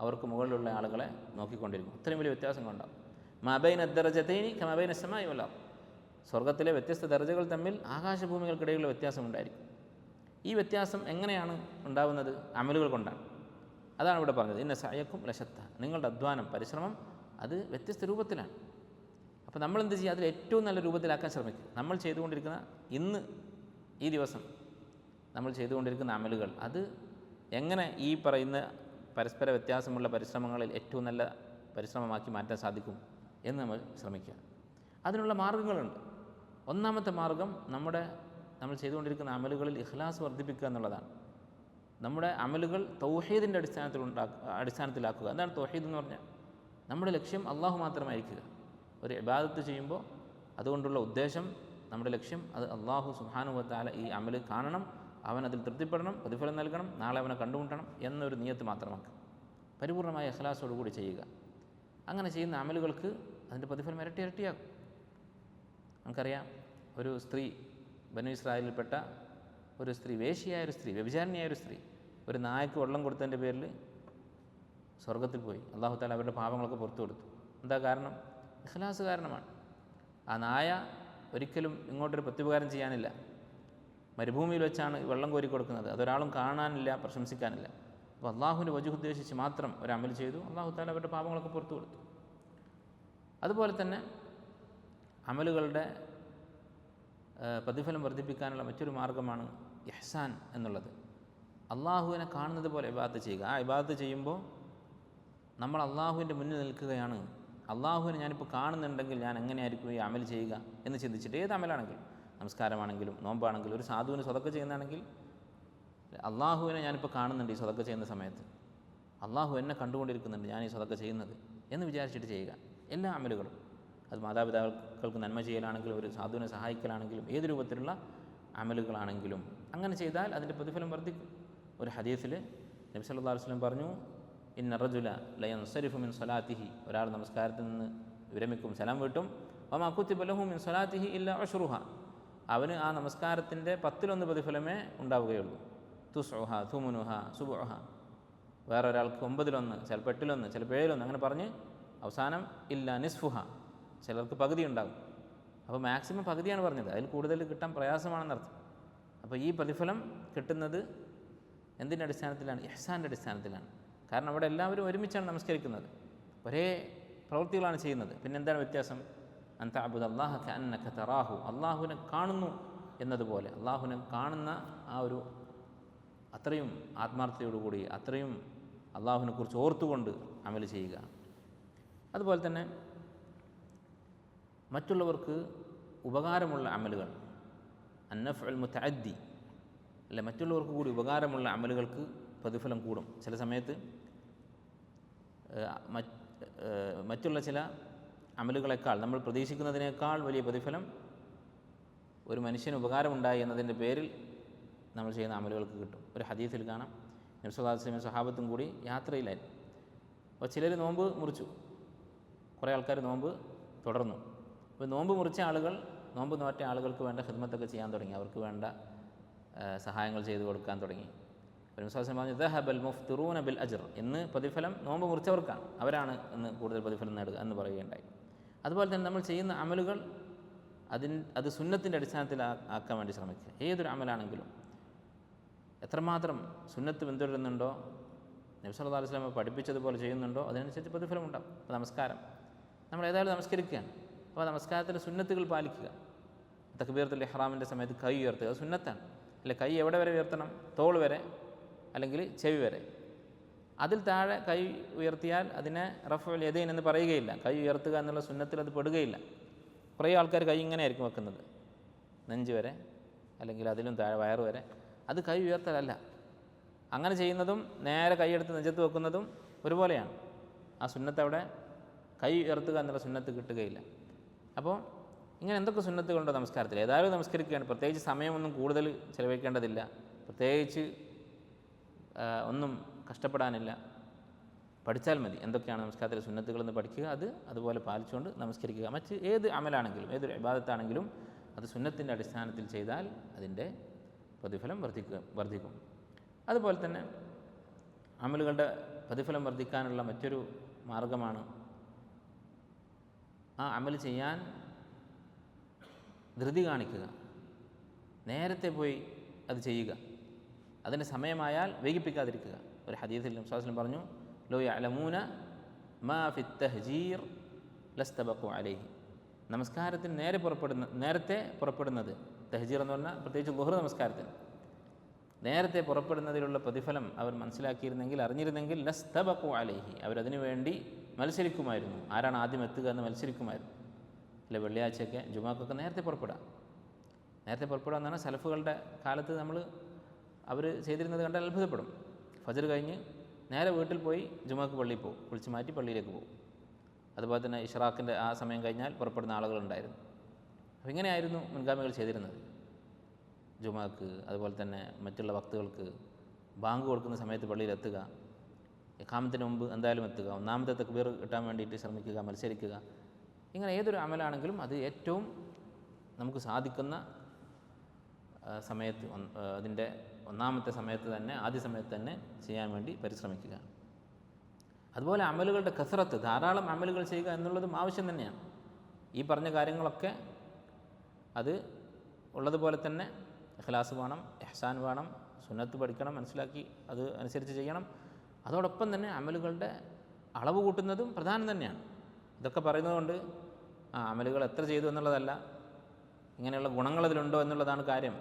A: അവർക്ക് മുകളിലുള്ള ആളുകളെ നോക്കിക്കൊണ്ടിരിക്കും. ഇത്രയും വലിയ വ്യത്യാസങ്ങളുണ്ടാകും. മാ ബൈന അദ്ദറജതൈനി കമാ ബൈന അസ്സമാഇ വൽ അർദ്. സ്വർഗത്തിലെ വ്യത്യസ്ത ദർജകൾ തമ്മിൽ ആകാശഭൂമികൾക്കിടയിലുള്ള വ്യത്യാസമുണ്ടായിരിക്കും. ഈ വ്യത്യാസം എങ്ങനെയാണ് ഉണ്ടാകുന്നത്? അമലുകൾ കൊണ്ടാണ്. അതാണ് ഇവിടെ പറഞ്ഞത്, ഇന്ന സഅയക്കും ലശത്ത, നിങ്ങളുടെ അധ്വാനം, പരിശ്രമം അത് വ്യത്യസ്ത രൂപത്തിലാണ്. അപ്പോൾ നമ്മൾ എന്ത് ചെയ്യുക? അതിൽ ഏറ്റവും നല്ല രൂപത്തിലാക്കാൻ ശ്രമിക്കുക. നമ്മൾ ചെയ്തുകൊണ്ടിരിക്കുന്ന ഈ ദിവസം നമ്മൾ ചെയ്തുകൊണ്ടിരിക്കുന്ന അമലുകൾ അത് എങ്ങനെ ഈ പറയുന്ന പരസ്പര വ്യത്യാസമുള്ള പരിശ്രമങ്ങളിൽ ഏറ്റവും നല്ല പരിശ്രമമാക്കി മാറ്റാൻ സാധിക്കും എന്ന് നമ്മൾ ശ്രമിക്കുക. അതിനുള്ള മാർഗ്ഗങ്ങളുണ്ട്. ഒന്നാമത്തെ മാർഗ്ഗം നമ്മൾ ചെയ്തുകൊണ്ടിരിക്കുന്ന അമലുകളിൽ ഇഖ്ലാസ് വർദ്ധിപ്പിക്കുക എന്നുള്ളതാണ്. നമ്മുടെ അമലുകൾ തൗഹീദിൻ്റെ അടിസ്ഥാനത്തിലാക്കുക. എന്താണ് തൗഹീദ് എന്ന് പറഞ്ഞാൽ? നമ്മുടെ ലക്ഷ്യം അള്ളാഹു മാത്രമായിരിക്കുക. ഒരു ഇബാദത്ത് ചെയ്യുമ്പോൾ അതുകൊണ്ടുള്ള ഉദ്ദേശം, നമ്മുടെ ലക്ഷ്യം അത് അള്ളാഹു സുബ്ഹാനഹു വ തആല ഈ അമൽ കാണണം, അവൻ അതിൽ തൃപ്തിപ്പെടണം, പ്രതിഫലം നൽകണം, നാളെ അവനെ കണ്ടുമുട്ടണം എന്നൊരു നിയത്ത് മാത്രമാക്കുക. പരിപൂർണമായ ഇഖ്ലാസോടുകൂടി ചെയ്യുക. അങ്ങനെ ചെയ്യുന്ന അമലുകൾക്ക് അതിൻ്റെ പ്രതിഫലം ഇരട്ടിയാകും. നമുക്കറിയാം, ഒരു സ്ത്രീ, ബനു ഇസ്രായേലിൽപ്പെട്ട ഒരു സ്ത്രീ, വേശ്യയായൊരു സ്ത്രീ, വ്യഭിചാരിണിയായൊരു സ്ത്രീ, ഒരു നായക്ക് വെള്ളം കൊടുത്തതിൻ്റെ പേരിൽ സ്വർഗത്തിൽ പോയി. അല്ലാഹു തആല അവരുടെ പാപങ്ങളൊക്കെ പുറത്തു കൊടുത്തു. എന്താ കാരണം? ഇഖ്ലാസ് കാരണമാണ്. ആ നായ ഒരിക്കലും ഇങ്ങോട്ടൊരു പ്രത്യുപകാരം ചെയ്യാനില്ല. മരുഭൂമിയിൽ വെച്ചാണ് വെള്ളം കോരി കൊടുക്കുന്നത്. അതൊരാളും കാണാനില്ല, പ്രശംസിക്കാനില്ല. അപ്പോൾ അള്ളാഹുവിൻ്റെ വജൂഹ് ഉദ്ദേശിച്ച് മാത്രം ഒരു അമൽ ചെയ്തു. അല്ലാഹു തആല അവരുടെ പാപങ്ങളൊക്കെ പുറത്തു കൊടുത്തു. അതുപോലെ തന്നെ അമലുകളുടെ പ്രതിഫലം വർദ്ധിപ്പിക്കാനുള്ള മറ്റൊരു മാർഗ്ഗമാണ് ഇഹ്സാൻ എന്നുള്ളത്. അള്ളാഹുവിനെ കാണുന്നത് പോലെ ഇബാദത്ത് ചെയ്യുക. ആ ഇബാദത്ത് ചെയ്യുമ്പോൾ നമ്മൾ അള്ളാഹുവിൻ്റെ മുന്നിൽ നിൽക്കുകയാണ്. അള്ളാഹുവിനെ ഞാനിപ്പോൾ കാണുന്നുണ്ടെങ്കിൽ ഞാൻ എങ്ങനെയായിരിക്കും ഈ അമൽ ചെയ്യുക എന്ന് ചിന്തിച്ചിട്ട്, ഏത് അമലാണെങ്കിലും, നമസ്കാരമാണെങ്കിലും നോമ്പാണെങ്കിലും, ഒരു സാധുവിന് സ്വതക്ക ചെയ്യുന്നതാണെങ്കിൽ, അള്ളാഹുവിനെ ഞാനിപ്പോൾ കാണുന്നുണ്ട് ഈ സ്വതക്ക ചെയ്യുന്ന സമയത്ത്, അള്ളാഹു എന്നെ കണ്ടുകൊണ്ടിരിക്കുന്നുണ്ട് ഞാൻ ഈ സ്വതക്ക ചെയ്യുന്നത് എന്ന് വിചാരിച്ചിട്ട് ചെയ്യുക. എല്ലാ അമലുകളും, അത് മാതാപിതാക്കൾക്ക് നന്മ ചെയ്യലാണെങ്കിലും, ഒരു സാധുവിനെ സഹായിക്കലാണെങ്കിലും, ഏത് രൂപത്തിലുള്ള അമലുകളാണെങ്കിലും അങ്ങനെ ചെയ്താൽ അതിൻ്റെ പ്രതിഫലം വർദ്ധിക്കും. ഒരു ഹദീസിൽ നബി സല്ലല്ലാഹു അലൈഹി വസല്ലം പറഞ്ഞു, ഇന്ന റജുല ലയൻസരിഫു മിൻ സ്വലാത്തിഹി, ഒരാൾ നമസ്കാരത്തിൽ നിന്ന് വിരമിക്കും, സലാം വീട്ടും, വമാ കുതിബ ലഹു മിൻ സ്വലാത്തിഹി ഇല്ലാ അശ്റുഹ, അവന് ആ നമസ്കാരത്തിൻ്റെ 10-1 പ്രതിഫലമേ ഉണ്ടാവുകയുള്ളൂ. തുസ്ഉഹ തുമുനുഹ സുബുഹ, വേറൊരാൾക്ക് 9-1, ചിലപ്പോൾ 8-1, ചിലപ്പോൾ 7-1, അങ്ങനെ പറഞ്ഞ് അവസാനം ഇല്ല നിസ്ഫുഹ, ചിലർക്ക് പകുതി ഉണ്ടാകും. അപ്പോൾ മാക്സിമം പകുതിയാണ് പറഞ്ഞത്, അതിൽ കൂടുതൽ കിട്ടാൻ പ്രയാസമാണെന്നർത്ഥം. അപ്പോൾ ഈ പ്രതിഫലം കിട്ടുന്നത് എന്തിൻ്റെ അടിസ്ഥാനത്തിലാണ്? ഇഹ്സാൻ്റെ അടിസ്ഥാനത്തിലാണ്. കാരണം അവിടെ എല്ലാവരും ഒരുമിച്ചാണ് നമസ്കരിക്കുന്നത്, ഒരേ പ്രവൃത്തികളാണ് ചെയ്യുന്നത്. പിന്നെ എന്താണ് വ്യത്യാസം? അൻ തഅബുദല്ലാഹ കഅന്നക തറാഹു, അള്ളാഹുവിനെ കാണുന്നു എന്നതുപോലെ, അള്ളാഹുവിനെ കാണുന്ന ആ ഒരു അത്രയും ആത്മാർത്ഥതയോടുകൂടി, അത്രയും അള്ളാഹുവിനെക്കുറിച്ച് ഓർത്തുകൊണ്ട് അമൽ ചെയ്യുക. അതുപോലെ തന്നെ മറ്റുള്ളവർക്ക് ഉപകാരമുള്ള അമലുകൾ, അന്നഫ്ഉൽ മുതഅദ്ദി, അല്ലെ, മറ്റുള്ളവർക്ക് കൂടി ഉപകാരമുള്ള അമലുകൾക്ക് പ്രതിഫലം കൂടും. ചില സമയത്ത് മറ്റുള്ള ചില അമലുകളെക്കാൾ, നമ്മൾ പ്രതീക്ഷിക്കുന്നതിനേക്കാൾ വലിയ പ്രതിഫലം ഒരു മനുഷ്യന് ഉപകാരമുണ്ടായി എന്നതിൻ്റെ പേരിൽ നമ്മൾ ചെയ്യുന്ന അമലുകൾക്ക് കിട്ടും. ഒരു ഹദീസിൽ കാണാം, നബി സല്ലല്ലാഹു അലൈഹി വസല്ലം സ്വഹാബത്തും കൂടി യാത്രയിലായിരുന്നു. അപ്പോൾ ചിലർ നോമ്പ് മുറിച്ചു, കുറേ ആൾക്കാർ നോമ്പ് തുടർന്നു. അപ്പോൾ നോമ്പ് മുറിച്ച ആളുകൾ, നോമ്പ് നോറ്റ ആളുകൾക്ക് വേണ്ട ഖിദ്മത്തൊക്കെ ചെയ്യാൻ തുടങ്ങി, അവർക്ക് വേണ്ട സഹായങ്ങൾ ചെയ്തു കൊടുക്കാൻ തുടങ്ങി. നബി സല്ലല്ലാഹു അലൈഹി വസല്ലം പറഞ്ഞു, ദഹബൽ മുഫ്തിറൂന ബിൽ അജ്ർ, ഇന്ന് പ്രതിഫലം നോമ്പ് മുറിച്ചവർക്കാണ്, അവരാണ് ഇന്ന് കൂടുതൽ പ്രതിഫലം നേടുക എന്ന് പറയുകയുണ്ടായി. അതുപോലെ തന്നെ നമ്മൾ ചെയ്യുന്ന അമലുകൾ അത് സുന്നത്തിൻ്റെ അടിസ്ഥാനത്തിൽ ആക്കാൻ വേണ്ടി ശ്രമിക്കുക. ഏതൊരു അമലാണെങ്കിലും എത്രമാത്രം സുന്നത്ത് പിന്തുടരുന്നുണ്ടോ, നബി സല്ലല്ലാഹു അലൈഹി വസല്ലം പഠിപ്പിച്ചതുപോലെ ചെയ്യുന്നുണ്ടോ, അതിനനുസരിച്ച് പ്രതിഫലം ഉണ്ടാകും. അപ്പോൾ നമസ്കാരം, നമ്മൾ ഏതായാലും നമസ്കരിക്കുകയാണ്, അപ്പോൾ നമസ്കാരത്തിൻ്റെ സുന്നത്തുകൾ പാലിക്കുക. തക്ബീറത്തുൽ ഇഹ്റാമിൻ്റെ സമയത്ത് കൈ ഉയർത്തുക, അത് സുന്നത്താണ്. അല്ലെ, കൈ എവിടെ വരെ ഉയർത്തണം? തോൾ വരെ, അല്ലെങ്കിൽ ചെവി വരെ. അതിൽ താഴെ കൈ ഉയർത്തിയാൽ അതിനെ റഫ്ഉൽ യദൈൻ എന്ന് പറയുകയില്ല. കൈ ഉയർത്തുക എന്നുള്ള സുന്നത്തിൽ അത് പെടുകയില്ല. കുറേ ആൾക്കാർ കൈ ഇങ്ങനെ ആയിരിക്കും വെക്കുന്നത്, നെഞ്ച് വരെ, അല്ലെങ്കിൽ അതിലും താഴെ വയറ് വരെ. അത് കൈ ഉയർത്തലല്ല. അങ്ങനെ ചെയ്യുന്നതും നേരെ കൈയെടുത്ത് നെഞ്ചത്ത് വെക്കുന്നതും ഒരുപോലെയാണ്. ആ സുന്നത്ത് അവിടെ കൈ ഉയർത്തുക എന്നുള്ള സുന്നത്ത് കിട്ടുകയില്ല. അപ്പോൾ ഇങ്ങനെ എന്തൊക്കെ സുന്നത്തുകളുണ്ടോ നമസ്കാരത്തിൽ, ഏതായാലും നമസ്കരിക്കുകയാണ്, പ്രത്യേകിച്ച് സമയമൊന്നും കൂടുതൽ ചിലവഴിക്കേണ്ടതില്ല, പ്രത്യേകിച്ച് ഒന്നും കഷ്ടപ്പെടാനില്ല, പഠിച്ചാൽ മതി എന്തൊക്കെയാണ് നമസ്കാരത്തിലെ സുന്നത്തുകളെന്ന് പഠിക്കുക, അതുപോലെ പാലിച്ചുകൊണ്ട് നമസ്കരിക്കുക. മറ്റ് ഏത് അമലാണെങ്കിലും, ഏതൊരു ഇബാദത്താണെങ്കിലും അത് സുന്നത്തിൻ്റെ അടിസ്ഥാനത്തിൽ ചെയ്താൽ അതിൻ്റെ പ്രതിഫലം വർദ്ധിക്കും. അതുപോലെ തന്നെ അമലുകളുടെ പ്രതിഫലം വർദ്ധിക്കാനുള്ള മറ്റൊരു മാർഗമാണ് ആ അമൽ ചെയ്യാൻ ധൃതി കാണിക്കുക, നേരത്തെ പോയി അത് ചെയ്യുക, അതിൻ്റെ സമയമായാൽ വൈകിപ്പിക്കാതിരിക്കുക. ഒരു ഹദീസിൽ നബി സ്വല്ലല്ലാഹു അലൈഹി വസല്ലം പറഞ്ഞു, ലോ യഅലമൂന മാ ഫി തഹ്ജീർ ലസ്തബഖു അലൈഹി. നമസ്കാരത്തിന് നേരത്തെ പുറപ്പെടുന്നത്, തഹ്ജീർ എന്ന് പറഞ്ഞാൽ പ്രത്യേകിച്ച് ളുഹർ നമസ്കാരത്തിന് നേരത്തെ പുറപ്പെടുന്നതിലുള്ള പ്രതിഫലം അവർ മനസ്സിലാക്കിയിരുന്നെങ്കിൽ, അറിഞ്ഞിരുന്നെങ്കിൽ ലസ്തബഖു അലൈഹി, അവരതിനു വേണ്ടി മത്സരിക്കുമായിരുന്നു. ആരാണ് ആദ്യം എത്തുക എന്ന് മത്സരിക്കുമായിരുന്നു. അല്ലെ, വെള്ളിയാഴ്ചയൊക്കെ ജുമാക്കൊക്കെ നേരത്തെ പുറപ്പെടാം. നേരത്തെ പുറപ്പെടുക എന്നാണ് സലഫുകളുടെ കാലത്ത് അവർ ചെയ്തിരുന്നത് കണ്ടാൽ അത്ഭുതപ്പെടും. ഫജ്ർ കഴിഞ്ഞ് നേരെ വീട്ടിൽ പോയി ജുമാക്ക് പള്ളിയിൽ പോകും, കുളിച്ച് മാറ്റി പള്ളിയിലേക്ക് പോകും. അതുപോലെ തന്നെ ഇഷ്റാഖിൻ്റെ ആ സമയം കഴിഞ്ഞാൽ പുറപ്പെടുന്ന ആളുകളുണ്ടായിരുന്നു. അപ്പോൾ ഇങ്ങനെയായിരുന്നു മുൻഗാമികൾ ചെയ്തിരുന്നത്. ജുമാക്ക്, അതുപോലെ തന്നെ മറ്റുള്ള വക്തുകൾക്ക് ബാങ്ക് കൊടുക്കുന്ന സമയത്ത് പള്ളിയിലെത്തുക, ഇഖാമത്തിന് മുമ്പ് എന്തായാലും എത്തുക, ഒന്നാമത്തെ തക്ബീർ കിട്ടാൻ വേണ്ടിയിട്ട് ശ്രമിക്കുക, മത്സരിക്കുക. ഇങ്ങനെ ഏതൊരു അമലാണെങ്കിലും അത് ഏറ്റവും നമുക്ക് സാധിക്കുന്ന സമയത്ത്, അതിൻ്റെ ഒന്നാമത്തെ സമയത്ത് തന്നെ, ആദ്യ സമയത്ത് തന്നെ ചെയ്യാൻ വേണ്ടി പരിശ്രമിക്കുക. അതുപോലെ അമലുകളുടെ കസറത്ത്, ധാരാളം അമലുകൾ ചെയ്യുക എന്നുള്ളതും ആവശ്യം തന്നെയാണ്. ഈ പറഞ്ഞ കാര്യങ്ങളൊക്കെ അത് ഉള്ളതുപോലെ തന്നെ ഇഖ്ലാസ് വേണം, ഇഹ്സാൻ വേണം, സുന്നത്ത് പഠിക്കണം, മനസ്സിലാക്കി അത് അനുസരിച്ച് ചെയ്യണം. അതോടൊപ്പം തന്നെ അമലുകളുടെ അളവ് കൂട്ടുന്നതും പ്രധാനം തന്നെയാണ്. ഇതൊക്കെ പറയുന്നതുകൊണ്ട് അമലുകൾ എത്ര ചെയ്തു എന്നുള്ളതല്ല, ഇങ്ങനെയുള്ള ഗുണങ്ങൾ അതിലുണ്ടോ എന്നുള്ളതാണ് കാര്യം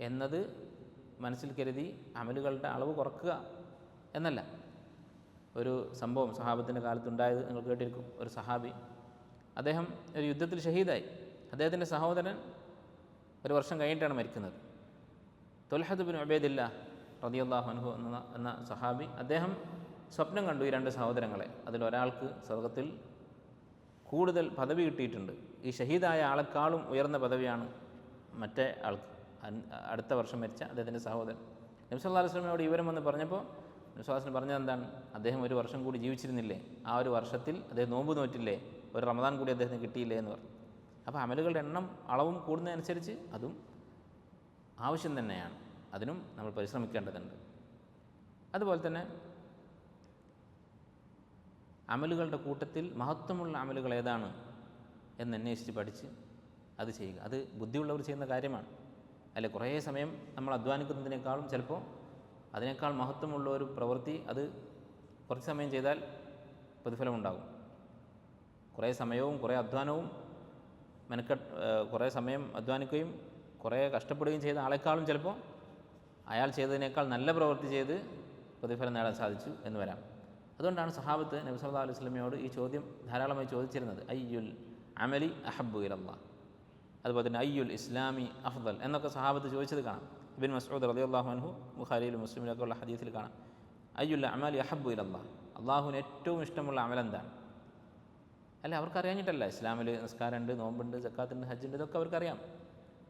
A: എന്നത് മനസ്സിൽ കരുതി അമലുകളുടെ അളവ് കുറക്കുക എന്നല്ല. ഒരു സംഭവം സഹാബത്തിൻ്റെ കാലത്തുണ്ടായത് നിങ്ങൾ കേട്ടിരിക്കും. ഒരു സഹാബി, അദ്ദേഹം ഒരു യുദ്ധത്തിൽ ഷഹീദായി. അദ്ദേഹത്തിൻ്റെ സഹോദരൻ ഒരു വർഷം കഴിഞ്ഞിട്ടാണ് മരിക്കുന്നത്. ത്വൽഹത്ത് ബിൻ ഉബൈദില്ലാ റളിയല്ലാഹു അൻഹു എന്ന സഹാബി, അദ്ദേഹം സ്വപ്നം കണ്ടു ഈ രണ്ട് സഹോദരങ്ങളെ. അതിലൊരാൾക്ക് സ്വർഗത്തിൽ കൂടുതൽ പദവി കിട്ടിയിട്ടുണ്ട്. ഈ ഷഹീദായ ആളെക്കാളും ഉയർന്ന പദവിയാണ് മറ്റേ ആൾക്ക്, അടുത്ത വർഷം മരിച്ച അദ്ദേഹത്തിൻ്റെ സഹോദരൻ. നബി സല്ലല്ലാഹു അലൈഹി വസല്ലമയോട് വിവരം വന്ന് പറഞ്ഞപ്പോൾ നബി സല്ലല്ലാഹു അലൈഹി വസല്ലം പറഞ്ഞത് എന്താണ്? അദ്ദേഹം ഒരു വർഷം കൂടി ജീവിച്ചിരുന്നില്ലേ, ആ ഒരു വർഷത്തിൽ അദ്ദേഹം നോമ്പ് നോറ്റില്ലേ, ഒരു റമദാൻ കൂടി അദ്ദേഹത്തിന് കിട്ടിയില്ലേ എന്ന് പറഞ്ഞു. അപ്പോൾ അമലുകളുടെ എണ്ണം അളവും കൂടുന്നതനുസരിച്ച് അതും ആവശ്യം തന്നെയാണ്, അതിനും നമ്മൾ പരിശ്രമിക്കേണ്ടതുണ്ട്. അതുപോലെ തന്നെ അമലുകളുടെ കൂട്ടത്തിൽ മഹത്വമുള്ള അമലുകൾ ഏതാണ് എന്ന് അന്വേഷിച്ച് പഠിച്ച് അത് ചെയ്യുക. അത് ബുദ്ധിയുള്ളവർ ചെയ്യുന്ന കാര്യമാണ്. അല്ലെ, കുറേ സമയം നമ്മൾ അധ്വാനിക്കുന്നതിനേക്കാളും ചിലപ്പോൾ അതിനേക്കാൾ മഹത്വമുള്ള ഒരു പ്രവൃത്തി അത് കുറച്ച് സമയം ചെയ്താൽ പ്രതിഫലമുണ്ടാകും. കുറേ സമയവും കുറേ അധ്വാനവും കുറേ സമയം അധ്വാനിക്കുകയും കുറേ കഷ്ടപ്പെടുകയും ചെയ്ത ആളെക്കാളും ചിലപ്പോൾ അയാൾ ചെയ്തതിനേക്കാൾ നല്ല പ്രവൃത്തി ചെയ്ത് പ്രതിഫലം നേടാൻ സാധിച്ചു എന്ന് വരാം. അതുകൊണ്ടാണ് സഹാബത്ത് നബി സല്ലല്ലാഹു അലൈഹി വസല്ലമയോട് ഈ ചോദ്യം ധാരാളമായി ചോദിച്ചിരുന്നത്. അയ്യുൽ അമലി അഹബ്ബു ഇലല്ലാഹ്, അതുപോലെ തന്നെ അയ്യുൽ ഇസ്ലാമി അഫ്ദൽ എന്നൊക്കെ സഹാബത്ത് ചോദിച്ചത് കാണാം. ഇബ്നു മസ്ഊദ് റളിയല്ലാഹു അൻഹു ബുഖാരിയിലും മുസ്ലിമിലൊക്കെ ഉള്ള ഹദീസിൽ കാണാം, അയ്യുൽ അമലി അഹബ്ബു ഇലല്ലാഹ്, അള്ളാഹുവിന് ഏറ്റവും ഇഷ്ടമുള്ള അമലെന്താണ്? അല്ല, അവർക്കറിയാഞ്ഞിട്ടല്ല. ഇസ്ലാമിൽ നിസ്കാരമുണ്ട്, നോമ്പുണ്ട്, സക്കാത്തുണ്ട്, ഹജ്ജുണ്ട്, ഇതൊക്കെ അവർക്കറിയാം.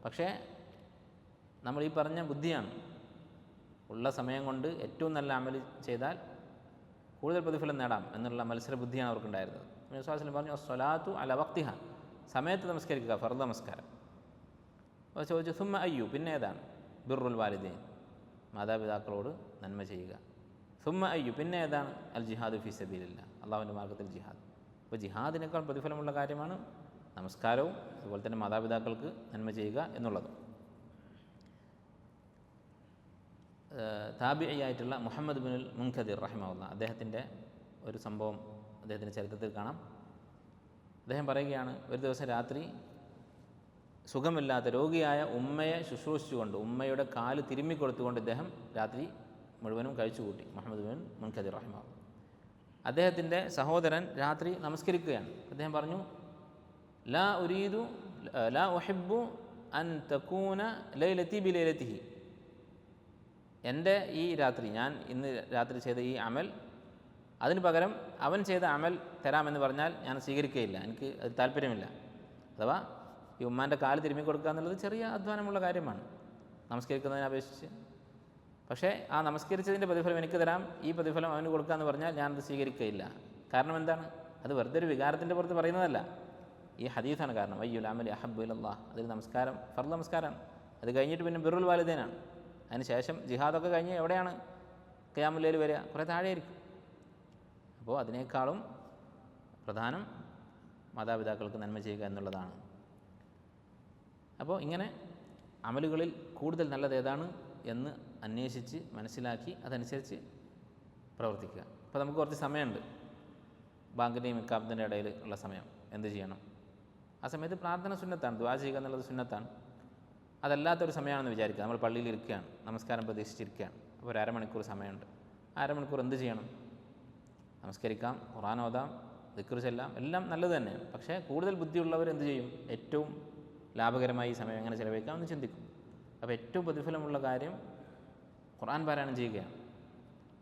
A: പക്ഷേ നമ്മൾ ഈ പറഞ്ഞ ബുദ്ധിയാണ്. ഉള്ള സമയം കൊണ്ട് ഏറ്റവും നല്ല അമൽ ചെയ്താൽ കൂടുതൽ പ്രതിഫലം നേടാം എന്നുള്ള മത്സര ബുദ്ധിയാണ് അവർക്കുണ്ടായിരുന്നത്. നബി സല്ലല്ലാഹു അലൈഹി വസല്ലം പറഞ്ഞു, സ്വലാത്തു അല വഖ്തിഹ, സമയത്ത് നമസ്കരിക്കുക, ഫർദ് നമസ്കാരം. അപ്പോൾ ചോദിച്ചു, സുമ്മ അയ്യു, പിന്നെ ഏതാണ്? ബിർറുൽ വാലിദൈൻ, മാതാപിതാക്കളോട് നന്മ ചെയ്യുക. സുമ്മ അയ്യു, പിന്നെ ഏതാണ്? അൽ ജിഹാദു ഫീ സബീലില്ലാഹ്, അള്ളാഹുവിൻ്റെ മാർഗ്ഗത്തിൽ ജിഹാദ്. അപ്പോൾ ജിഹാദിനേക്കാൾ പ്രതിഫലമുള്ള കാര്യമാണ് നമസ്കാരവും അതുപോലെ തന്നെ മാതാപിതാക്കൾക്ക് നന്മ ചെയ്യുക എന്നുള്ളത്. താബിഈയായിട്ടുള്ള മുഹമ്മദ് ബിനുൽ മുൻകദിർ റഹിമഹുല്ലാഹ്, അദ്ദേഹത്തിൻ്റെ ഒരു സംഭവം അദ്ദേഹത്തിൻ്റെ ചരിത്രത്തിൽ കാണാം. അദ്ദേഹം പറയുകയാണ്, ഒരു ദിവസം രാത്രി സുഖമില്ലാത്ത രോഗിയായ ഉമ്മയെ ശുശ്രൂഷിച്ചുകൊണ്ട്, ഉമ്മയുടെ കാല് തിരുമ്മിക്കൊടുത്തുകൊണ്ട് ഇദ്ദേഹം രാത്രി മുഴുവനും കഴിച്ചുകൂട്ടി. മുഹമ്മദ് ബിൻ മുൻകദിർ റഹിമഹുല്ലാഹ്, അദ്ദേഹത്തിൻ്റെ സഹോദരൻ രാത്രി നമസ്കരിക്കുകയാണ്. അദ്ദേഹം പറഞ്ഞു, ലാ ഉഹിബ്ബു അൻ തകൂന ലൈലതി ബിലൈലതിഹി, എൻ്റെ ഈ രാത്രി, ഞാൻ ഇന്ന് രാത്രി ചെയ്ത ഈ അമൽ, അതിന് പകരം അവൻ ചെയ്ത അമൽ തരാമെന്ന് പറഞ്ഞാൽ ഞാൻ സ്വീകരിക്കുകയില്ല, എനിക്ക് അത് താല്പര്യമില്ല. അഥവാ ഈ ഉമ്മാൻ്റെ കാല് തിരുമ്മി കൊടുക്കുക എന്നുള്ളത് ചെറിയ അധ്വാനമുള്ള കാര്യമാണ് നമസ്കരിക്കുന്നതിനെ അപേക്ഷിച്ച്. പക്ഷേ ആ നമസ്കരിച്ചതിൻ്റെ പ്രതിഫലം എനിക്ക് തരാം, ഈ പ്രതിഫലം അവന് കൊടുക്കുക എന്ന് പറഞ്ഞാൽ ഞാനത് സ്വീകരിക്കുകയില്ല. കാരണം എന്താണ്? അത് വെറുതെ ഒരു വികാരത്തിൻ്റെ പുറത്ത് പറയുന്നതല്ല, ഈ ഹദീസാണ് കാരണം. അയ്യുൽ അമലി അഹബ്ബു ഇലല്ലാഹ്, അതിൽ നമസ്കാരം ഫർദ് നമസ്കാരമാണ്. അത് കഴിഞ്ഞിട്ട് പിന്നെ ബിർറുൽ വാലിദൈനാണ്. അതിന് ശേഷം ജിഹാദൊക്കെ കഴിഞ്ഞ് എവിടെയാണ് ഖിയാമുൽ ലൈൽ വരിക? കുറേ താഴെയായിരിക്കും. അപ്പോൾ അതിനേക്കാളും പ്രധാനം മാതാപിതാക്കൾക്ക് നന്മ ചെയ്യുക എന്നുള്ളതാണ്. അപ്പോൾ ഇങ്ങനെ അമലുകളിൽ കൂടുതൽ നല്ലത് ഏതാണ് എന്ന് അന്വേഷിച്ച് മനസ്സിലാക്കി അതനുസരിച്ച് പ്രവർത്തിക്കുക. അപ്പോൾ നമുക്ക് കുറച്ച് സമയമുണ്ട്, ബാങ്കിൻ്റെയും ഇക്കാമത്തിൻ്റെ ഇടയിൽ ഉള്ള സമയം. എന്ത് ചെയ്യണം? ആ സമയത്ത് പ്രാർത്ഥന സുന്നത്താണ്, ദുആ ചെയ്യുക എന്നുള്ളത് സുന്നത്താണ്. അതല്ലാത്തൊരു സമയമാണെന്ന് വിചാരിക്കുക. നമ്മൾ പള്ളിയിൽ ഇരിക്കുകയാണ്, നമസ്കാരം പ്രതീക്ഷിച്ചിരിക്കുകയാണ്. അപ്പോൾ ഒരു അരമണിക്കൂർ സമയമുണ്ട്. അരമണിക്കൂർ എന്ത് ചെയ്യണം? നമസ്കരിക്കാം, ഖുർആൻ ഓതാം, ദിക്ർ ചെല്ലാം, എല്ലാം നല്ലത് തന്നെയാണ്. പക്ഷേ കൂടുതൽ ബുദ്ധിയുള്ളവർ എന്ത് ചെയ്യും? ഏറ്റവും ലാഭകരമായി ഈ സമയം എങ്ങനെ ചിലവഴിക്കാം എന്ന് ചിന്തിക്കും. അപ്പോൾ ഏറ്റവും പ്രതിഫലമുള്ള കാര്യം ഖുർആൻ പാരായണം ചെയ്യുകയാണ്.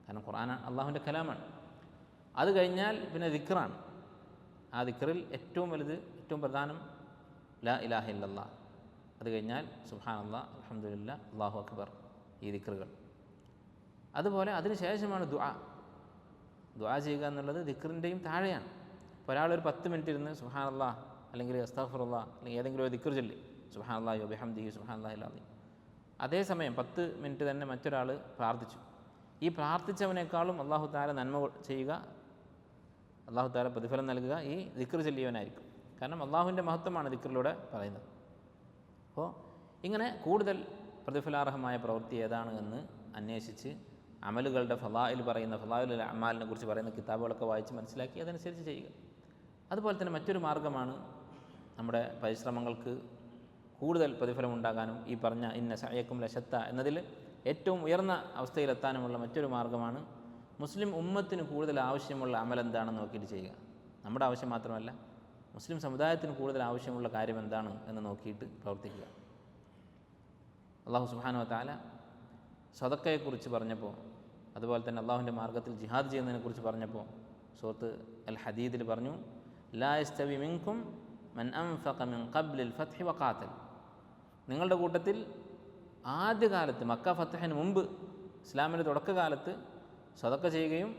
A: കാരണം ഖുർആൻ അള്ളാഹുവിൻ്റെ കലാമാണ്. അത് കഴിഞ്ഞാൽ പിന്നെ ദിക്റാണ്. ആ ദിക്റിൽ ഏറ്റവും വലുത്, ഏറ്റവും പ്രധാനം ലാ ഇലാഹ ഇല്ലല്ലാഹ്. അത് കഴിഞ്ഞാൽ സുബ്ഹാനല്ലാഹ്, അൽഹംദുലില്ലാഹ്, അല്ലാഹു അക്ബർ, ഈ ദിക്റുകൾ. അതുപോലെ അതിന് ശേഷമാണ് ദുആ ചെയ്യുക എന്നുള്ളത് ദിക്റിൻ്റെയും താഴെയാണ്. ഇപ്പോൾ ഒരാളൊരു 10 മിനിറ്റ് ഇരുന്ന് സുബ്ഹാനല്ലാഹ് അല്ലെങ്കിൽ അസ്തഗ്ഫിറുല്ലാഹ് അല്ലെങ്കിൽ ഏതെങ്കിലും ഒരു ദിക്ർ ചൊല്ലി സുബ്ഹാനല്ലാഹി വബിഹംദിഹി സുബ്ഹാനല്ലാഹിൽ അദീം, അതേസമയം 10 മിനിറ്റ് തന്നെ മറ്റൊരാൾ പ്രാർത്ഥിച്ചു. ഈ പ്രാർത്ഥിച്ചവനേക്കാളും അല്ലാഹു തആല നന്മ ചെയ്യുക, അല്ലാഹു തആല പ്രതിഫലം നൽകുക ഈ ദിക്ർ ചൊല്ലിയവനായിരിക്കും. കാരണം അള്ളാഹുവിൻ്റെ മഹത്വമാണ് ദിക്റിലൂടെ പറയുന്നത്. അപ്പോൾ ഇങ്ങനെ കൂടുതൽ പ്രതിഫലാർഹമായ പ്രവൃത്തി ഏതാണ് എന്ന് അന്വേഷിച്ച് അമലുകളുടെ ഫളായിൽ പറയുന്ന ഫളായിലുൽ അമാലിനെ കുറിച്ച് പറയുന്ന കിതാബുകളൊക്കെ വായിച്ച് മനസ്സിലാക്കി അതനുസരിച്ച് ചെയ്യുക. അതുപോലെ തന്നെ മറ്റൊരു മാർഗ്ഗമാണ് നമ്മുടെ പരിശ്രമങ്ങൾക്ക് കൂടുതൽ പ്രതിഫലം ഉണ്ടാകാനും ഈ പറഞ്ഞ ഇന്ന സഅയക്കും ലശത്ത എന്നതിൽ ഏറ്റവും ഉയർന്ന അവസ്ഥയിലെത്താനുമുള്ള മറ്റൊരു മാർഗ്ഗമാണ് മുസ്ലിം ഉമ്മത്തിന് കൂടുതൽ ആവശ്യമുള്ള അമൽ എന്താണെന്ന് നോക്കിയിട്ട് ചെയ്യുക. നമ്മുടെ ആവശ്യം മാത്രമല്ല, മുസ്ലിം സമുദായത്തിന് കൂടുതൽ ആവശ്യമുള്ള കാര്യം എന്താണ് എന്ന് നോക്കിയിട്ട് പ്രവർത്തിക്കുക. അല്ലാഹു സുബ്ഹാനഹു വ തആല സദഖയെക്കുറിച്ച് പറഞ്ഞപ്പോൾ, അതുപോലെ തന്നെ അള്ളാഹുവിൻ്റെ മാർഗ്ഗത്തിൽ ജിഹാദ് ചെയ്യുന്നതിനെക്കുറിച്ച് പറഞ്ഞപ്പോൾ സൂറത്ത് അൽ ഹദീദിൽ പറഞ്ഞു, ലാ യസ്തവി മിൻകും മൻ അൻഫഖ മിൻ ഖബ്ലിൽ ഫത്ഹി വഖാതൽ. നിങ്ങളുടെ കൂട്ടത്തിൽ ആദ്യകാലത്ത് മക്ക ഫത്ഹിന് മുമ്പ് ഇസ്ലാമിൻ്റെ തുടക്കകാലത്ത് സദഖ ചെയ്യുകയും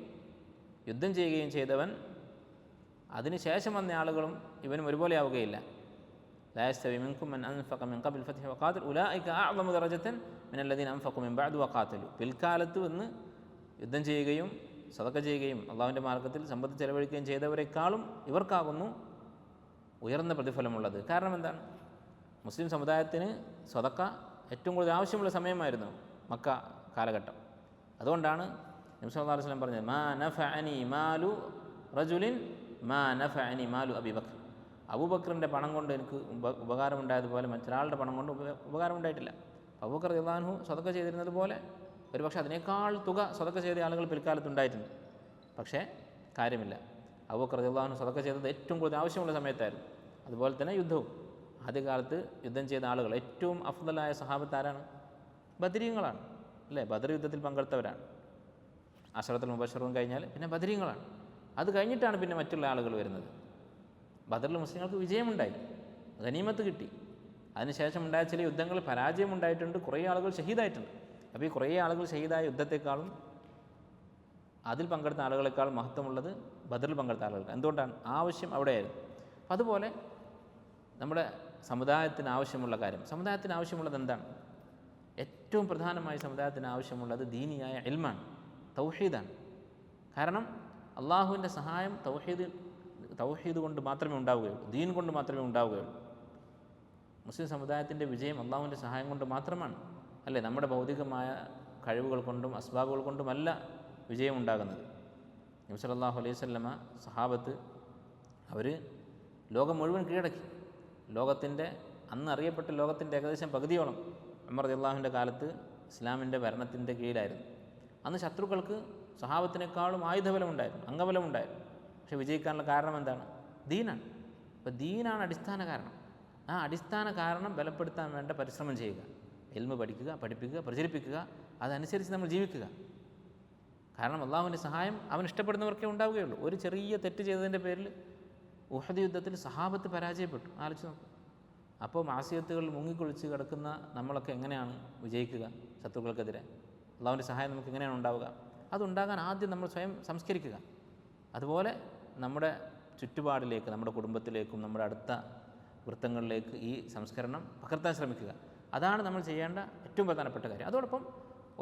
A: യുദ്ധം ചെയ്യുകയും ചെയ്തവൻ അതിനുശേഷം വന്ന ആളുകളും ഇവനും ഒരുപോലെ ആവുകയില്ല. ലാ യസ്തവി മിൻകും മൻ അൻഫഖ മിൻ ഖബ്ലിൽ ഫത്ഹി വഖാതൽ ഉലൈക അഅ്ളമു ദറജതൻ മിനല്ലദീന അൻഫഖു മിൻ ബഅദ് വഖാതലു. പിൽക്കാലത്ത് വന്ന് യുദ്ധം ചെയ്യുകയും സദഖ ചെയ്യുകയും അള്ളാഹുവിൻ്റെ മാർഗ്ഗത്തിൽ സമ്പത്ത് ചെലവഴിക്കുകയും ചെയ്തവരെക്കാളും ഇവർക്കാകുന്നു ഉയർന്ന പ്രതിഫലമുള്ളത്. കാരണം എന്താണ്? മുസ്ലിം സമുദായത്തിന് സദഖ ഏറ്റവും കൂടുതൽ ആവശ്യമുള്ള സമയമായിരുന്നു മക്ക കാലഘട്ടം. അതുകൊണ്ടാണ് നബി സല്ലല്ലാഹു അലൈഹി വസല്ലം പറഞ്ഞത്, മാ നഫഅനി മാലു റജുലിൻ മാ നഫഅനി മാലു അബീബക്കർ. അബൂബക്കറിൻ്റെ പണം കൊണ്ട് എനിക്ക് ഉപകാരമുണ്ടായതുപോലെ മറ്റൊരാളുടെ പണം കൊണ്ട് ഉപകാരമുണ്ടായിട്ടില്ല. അബൂബക്കർ റളിയല്ലാഹു അൻഹു സദഖ ചെയ്തിരുന്നത് പോലെ ഒരുപക്ഷെ അതിനേക്കാൾ തുക സദഖ ചെയ്ത ആളുകൾ പിൽക്കാലത്തുണ്ടായിട്ടുണ്ട്. പക്ഷേ കാര്യമില്ല, അബൂബക്കർ റളിയല്ലാഹു അൻഹു സദഖ ചെയ്തത് ഏറ്റവും കൂടുതൽ ആവശ്യമുള്ള സമയത്തായിരുന്നു. അതുപോലെ തന്നെ യുദ്ധവും, ആദ്യകാലത്ത് യുദ്ധം ചെയ്ത ആളുകൾ ഏറ്റവും അഫ്ദലായ സഹാബത്ത് ആരാണ്? ബദരീങ്ങളാണ്, അല്ലേ? ബദർ യുദ്ധത്തിൽ പങ്കെടുത്തവരാണ്. അശറത്തുൽ മുബശ്ശറൂൻ കഴിഞ്ഞാൽ പിന്നെ ബദരീങ്ങളാണ്. അത് കഴിഞ്ഞിട്ടാണ് പിന്നെ മറ്റുള്ള ആളുകൾ വരുന്നത്. ബദറിൽ മുസ്ലിങ്ങൾക്ക് വിജയമുണ്ടായി, ഗനീമത്ത് കിട്ടി. അതിനുശേഷം ഉണ്ടായ ചില യുദ്ധങ്ങളിൽ പരാജയമുണ്ടായിട്ടുണ്ട്, കുറേ ആളുകൾ ഷഹീദായിട്ടുണ്ട്. അപ്പോൾ ഈ കുറേ ആളുകൾ ഷഹീദായ യുദ്ധത്തെക്കാളും അതിൽ പങ്കെടുത്ത ആളുകളെക്കാൾ മഹത്വമുള്ളത് ബദറിൽ പങ്കെടുത്ത ആളുകൾ. എന്തുകൊണ്ടാണ്? ആവശ്യം അവിടെയായിരുന്നു. അപ്പം അതുപോലെ നമ്മുടെ സമുദായത്തിന് ആവശ്യമുള്ള കാര്യം, സമുദായത്തിന് ആവശ്യമുള്ളത് എന്താണ്? ഏറ്റവും പ്രധാനമായി സമുദായത്തിന് ആവശ്യമുള്ളത് ദീനിയായ ഇൽമാണ്, തൗഹീദാണ്. കാരണം അള്ളാഹുവിൻ്റെ സഹായം തൗഹീദ് കൊണ്ട് മാത്രമേ ഉണ്ടാവുകയുള്ളൂ, ദീൻ കൊണ്ട് മാത്രമേ ഉണ്ടാവുകയുള്ളൂ. മുസ്ലിം സമുദായത്തിൻ്റെ വിജയം അള്ളാഹുവിൻ്റെ സഹായം കൊണ്ട് മാത്രമാണ്, അല്ലേ? നമ്മുടെ ഭൗതികമായ കഴിവുകൾ കൊണ്ടും അസ്ബാബുകൾ കൊണ്ടുമല്ല വിജയം ഉണ്ടാകുന്നത്. നബി സല്ലല്ലാഹു അലൈഹി വസല്ലമ സഹാബത്ത് അവർ ലോകം മുഴുവൻ കീഴടക്കി. ലോകത്തിൻ്റെ അന്ന് അറിയപ്പെട്ട ലോകത്തിൻ്റെ ഏകദേശം പകുതിയോളം ഉമർ റളിയല്ലാഹുവിൻ്റെ കാലത്ത് ഇസ്ലാമിൻ്റെ ഭരണത്തിൻ്റെ കീഴിലായിരുന്നു. അന്ന് ശത്രുക്കൾക്ക് സഹാബത്തിനേക്കാളും ആയുധബലമുണ്ടായിരുന്നു, അംഗബലമുണ്ടായിരുന്നു. പക്ഷേ വിജയിക്കാനുള്ള കാരണം എന്താണ്? ദീനാണ്. അപ്പോൾ ദീനാണ് അടിസ്ഥാന കാരണം. ആ അടിസ്ഥാന കാരണം ബലപ്പെടുത്താൻ വേണ്ട പരിശ്രമം ചെയ്യുക, ഇൽമ് പഠിക്കുക, പഠിപ്പിക്കുക, പ്രചരിപ്പിക്കുക, അതനുസരിച്ച് നമ്മൾ ജീവിക്കുക. കാരണം അള്ളാഹുവിൻ്റെ സഹായം അവൻ ഇഷ്ടപ്പെടുന്നവർക്കേ ഉണ്ടാവുകയുള്ളൂ. ഒരു ചെറിയ തെറ്റ് ചെയ്തതിൻ്റെ പേരിൽ ഉഹദ് യുദ്ധത്തിൽ സഹാബത്ത് പരാജയപ്പെട്ടു. ആലോചിച്ച് നോക്കും. അപ്പോൾ മാസിയത്തുകളിൽ മുങ്ങിക്കുളിച്ച് കിടക്കുന്ന നമ്മളൊക്കെ എങ്ങനെയാണ് വിജയിക്കുക ശത്രുക്കൾക്കെതിരെ? അള്ളാഹുവിൻ്റെ സഹായം നമുക്ക് എങ്ങനെയാണ് ഉണ്ടാവുക? അതുണ്ടാകാൻ ആദ്യം നമ്മൾ സ്വയം സംസ്കരിക്കുക. അതുപോലെ നമ്മുടെ ചുറ്റുപാടിലേക്ക്, നമ്മുടെ കുടുംബത്തിലേക്കും നമ്മുടെ അടുത്ത വൃത്തങ്ങളിലേക്ക് ഈ സംസ്കരണം പകർത്താൻ ശ്രമിക്കുക. അതാണ് നമ്മൾ ചെയ്യേണ്ട ഏറ്റവും പ്രധാനപ്പെട്ട കാര്യം. അതോടൊപ്പം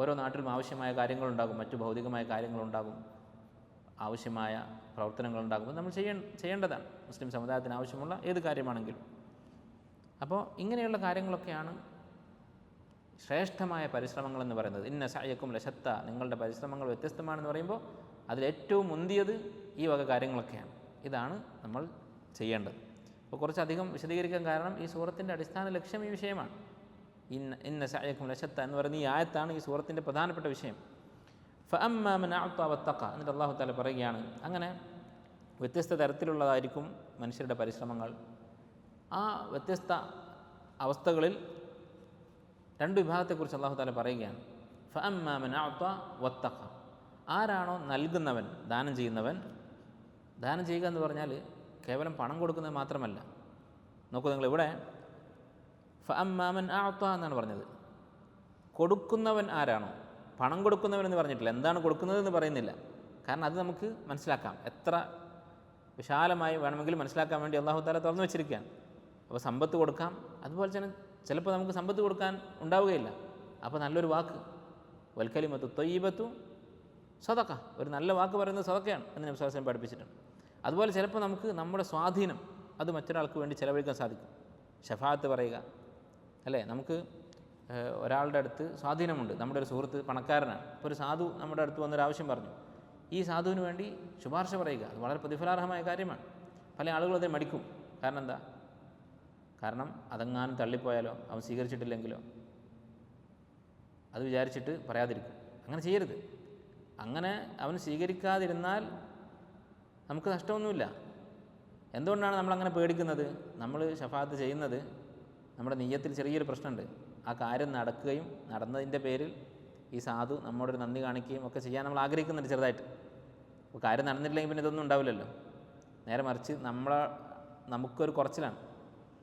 A: ഓരോ നാട്ടിലും ആവശ്യമായ കാര്യങ്ങളുണ്ടാകും, മറ്റു ഭൗതികമായ കാര്യങ്ങളുണ്ടാകും, ആവശ്യമായ പ്രവർത്തനങ്ങളുണ്ടാകുമ്പോൾ നമ്മൾ ചെയ്യേണ്ടതാണ്. മുസ്ലിം സമുദായത്തിന് ആവശ്യമുള്ള ഏത് കാര്യമാണെങ്കിലും അപ്പോൾ ഇങ്ങനെയുള്ള കാര്യങ്ങളൊക്കെയാണ് ശ്രേഷ്ഠമായ പരിശ്രമങ്ങളെന്ന് പറയുന്നത്. ഇന്ന സഅയക്കും ലശത്ത, നിങ്ങളുടെ പരിശ്രമങ്ങൾ വ്യത്യസ്തമാണെന്ന് പറയുമ്പോൾ അതിലേറ്റവും മുന്തിയത് ഈ വക കാര്യങ്ങളൊക്കെയാണ്. ഇതാണ് നമ്മൾ ചെയ്യേണ്ടത്. അപ്പോൾ കുറച്ചധികം വിശദീകരിക്കാൻ കാരണം ഈ സൂറത്തിൻ്റെ അടിസ്ഥാന ലക്ഷ്യം ഈ വിഷയമാണ്. ഇന്ന സഅയക്കും ലശത്ത എന്ന് പറയുന്ന ഈ ആയത്താണ് ഈ സൂറത്തിൻ്റെ പ്രധാനപ്പെട്ട വിഷയം. ഫഅമ്മാ മൻ അഅത വത്തഖ, എന്നിട്ട് അല്ലാഹു തആല പറയുകയാണ്, അങ്ങനെ വ്യത്യസ്ത തരത്തിലുള്ളതായിരിക്കും മനുഷ്യരുടെ പരിശ്രമങ്ങൾ. ആ വ്യത്യസ്ത അവസ്ഥകളിൽ രണ്ട് വിഭാഗത്തെക്കുറിച്ച് അല്ലാഹു തആല പറയുകയാണ്. ഫഅമ്മാ മൻ അഅത വത്തഖ, ആരാണോ നൽകുന്നവൻ, ദാനം ചെയ്യുന്നവൻ. ദാനം ചെയ്യുക എന്ന് പറഞ്ഞാൽ കേവലം പണം കൊടുക്കുന്നത് മാത്രമല്ല. നോക്കൂ നിങ്ങളിവിടെ ഫഅമ്മാ മൻ അഅത എന്നാണ് പറഞ്ഞത്. കൊടുക്കുന്നവൻ ആരാണോ, പണം കൊടുക്കുന്നവൻ എന്ന് പറഞ്ഞിട്ടില്ല. എന്താണ് കൊടുക്കുന്നതെന്ന് പറയുന്നില്ല. കാരണം അത് നമുക്ക് മനസ്സിലാക്കാം, എത്ര വിശാലമായി വേണമെങ്കിലും മനസ്സിലാക്കാൻ വേണ്ടി അല്ലാഹു തആല തുറന്നു വെച്ചിരിക്കുകയാണ്. അപ്പോൾ സമ്പത്ത് കൊടുക്കാം, അതുപോലെ തന്നെ ചിലപ്പോൾ നമുക്ക് സമ്പത്ത് കൊടുക്കാൻ ഉണ്ടാവുകയില്ല. അപ്പോൾ നല്ലൊരു വാക്ക്, വൽക്കലിമത്തു ത്വയ്യിബത്തു സദഖ, ഒരു നല്ല വാക്ക് പറയുന്നത് സദഖയാണ് എന്ന് നബി സല്ലല്ലാഹു അലൈഹി വസല്ലം പഠിപ്പിച്ചിട്ടുണ്ട്. അതുപോലെ ചിലപ്പോൾ നമുക്ക് നമ്മുടെ സ്വാധീനം അത് മറ്റൊരാൾക്ക് വേണ്ടി ചിലവഴിക്കാൻ സാധിക്കും. ഷഫാഅത്ത് പറയുക, അല്ലേ? നമുക്ക് ഒരാളുടെ അടുത്ത് സ്വാധീനമുണ്ട്, നമ്മുടെ ഒരു സുഹൃത്ത് പണക്കാരനാണ്. ഇപ്പോൾ ഒരു സാധു നമ്മുടെ അടുത്ത് വന്നൊരാവശ്യം പറഞ്ഞു, ഈ സാധുവിന് വേണ്ടി ശുപാർശ പറയുക, അത് വളരെ പ്രതിഫലാർഹമായ കാര്യമാണ്. പല ആളുകളും അതിനെ മടിക്കും. കാരണം എന്താ? കാരണം അതെങ്ങാനും തള്ളിപ്പോയാലോ, അവൻ സ്വീകരിച്ചിട്ടില്ലെങ്കിലോ, അത് വിചാരിച്ചിട്ട് പറയാതിരിക്കും. അങ്ങനെ ചെയ്യരുത്. അങ്ങനെ അവൻ സ്വീകരിക്കാതിരുന്നാൽ നമുക്ക് നഷ്ടമൊന്നുമില്ല. എന്തുകൊണ്ടാണ് നമ്മളങ്ങനെ പേടിക്കുന്നത്? നമ്മൾ ശഫാഅത്ത് ചെയ്യുന്നത് നമ്മുടെ നിയ്യത്തിൽ ചെറിയൊരു പ്രശ്നമുണ്ട്. ആ കാര്യം നടക്കുകയും നടന്നതിൻ്റെ പേരിൽ ഈ സാധു നമ്മോടൊരു നന്ദി കാണിക്കുകയും ഒക്കെ ചെയ്യാൻ നമ്മൾ ആഗ്രഹിക്കുന്നുണ്ട് ചെറുതായിട്ട്. അപ്പോൾ കാര്യം നടന്നിട്ടില്ലെങ്കിൽ പിന്നെ ഇതൊന്നും ഉണ്ടാവില്ലല്ലോ. നേരെ മറിച്ച് നമുക്കൊരു കുറച്ചിലാണ്.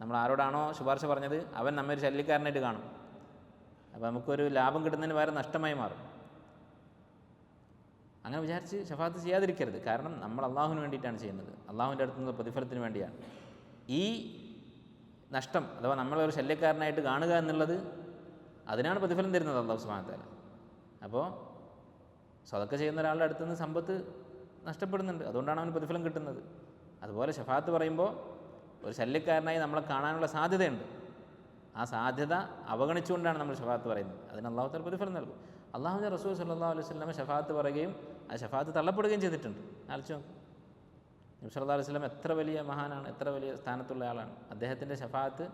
A: നമ്മൾ ആരോടാണോ ശുപാർശ പറഞ്ഞത് അവൻ നമ്മെ ഒരു ശല്യക്കാരനായിട്ട് കാണും. അപ്പോൾ നമുക്കൊരു ലാഭം കിട്ടുന്നതിന് പകരം നഷ്ടമായി മാറും. അങ്ങനെ വിചാരിച്ച് ശഫാഅത്ത് ചെയ്യാതിരിക്കരുത്. കാരണം നമ്മൾ അള്ളാഹുവിന് വേണ്ടിയിട്ടാണ് ചെയ്യുന്നത്, അള്ളാഹുവിൻ്റെ അടുത്ത് നിന്ന് പ്രതിഫലത്തിന് വേണ്ടിയാണ്. ഈ നഷ്ടം അഥവാ നമ്മളൊരു ശല്യക്കാരനായിട്ട് കാണുക എന്നുള്ളത്, അതിനാണ് പ്രതിഫലം തരുന്നത് അല്ലാഹു സുബ്ഹാനഹു വ തആല. അപ്പോൾ സദഖ ചെയ്യുന്ന ഒരാളുടെ അടുത്ത് നിന്ന് സമ്പത്ത് നഷ്ടപ്പെടുന്നുണ്ട്, അതുകൊണ്ടാണ് അവന് പ്രതിഫലം കിട്ടുന്നത്. അതുപോലെ ശഫാഅത്ത് പറയുമ്പോൾ ഒരു ശല്യക്കാരനായി നമ്മളെ കാണാനുള്ള സാധ്യതയുണ്ട്. ആ സാധ്യത അവഗണിച്ചുകൊണ്ടാണ് നമ്മൾ ശഫാഅത്ത് പറയുന്നത്. അതിന് അല്ലാഹു തആല പ്രതിഫലം നൽകും. അല്ലാഹുവിൻ്റെ റസൂൽ സല്ലല്ലാഹു അലൈഹി വസല്ലം ശഫാഅത്ത് പറയുകയും ആ ശഫാഅത്ത് തള്ളപ്പെടുകയും ചെയ്തിട്ടുണ്ട്. ആലോചിച്ച് നോക്ക്, നബി സല്ലല്ലാഹു അലൈഹി വസല്ലം എത്ര വലിയ മഹാനാണ്, എത്ര വലിയ സ്ഥാനത്തുള്ള ആളാണ്. അദ്ദേഹത്തിൻ്റെ ശഫാഅത്ത്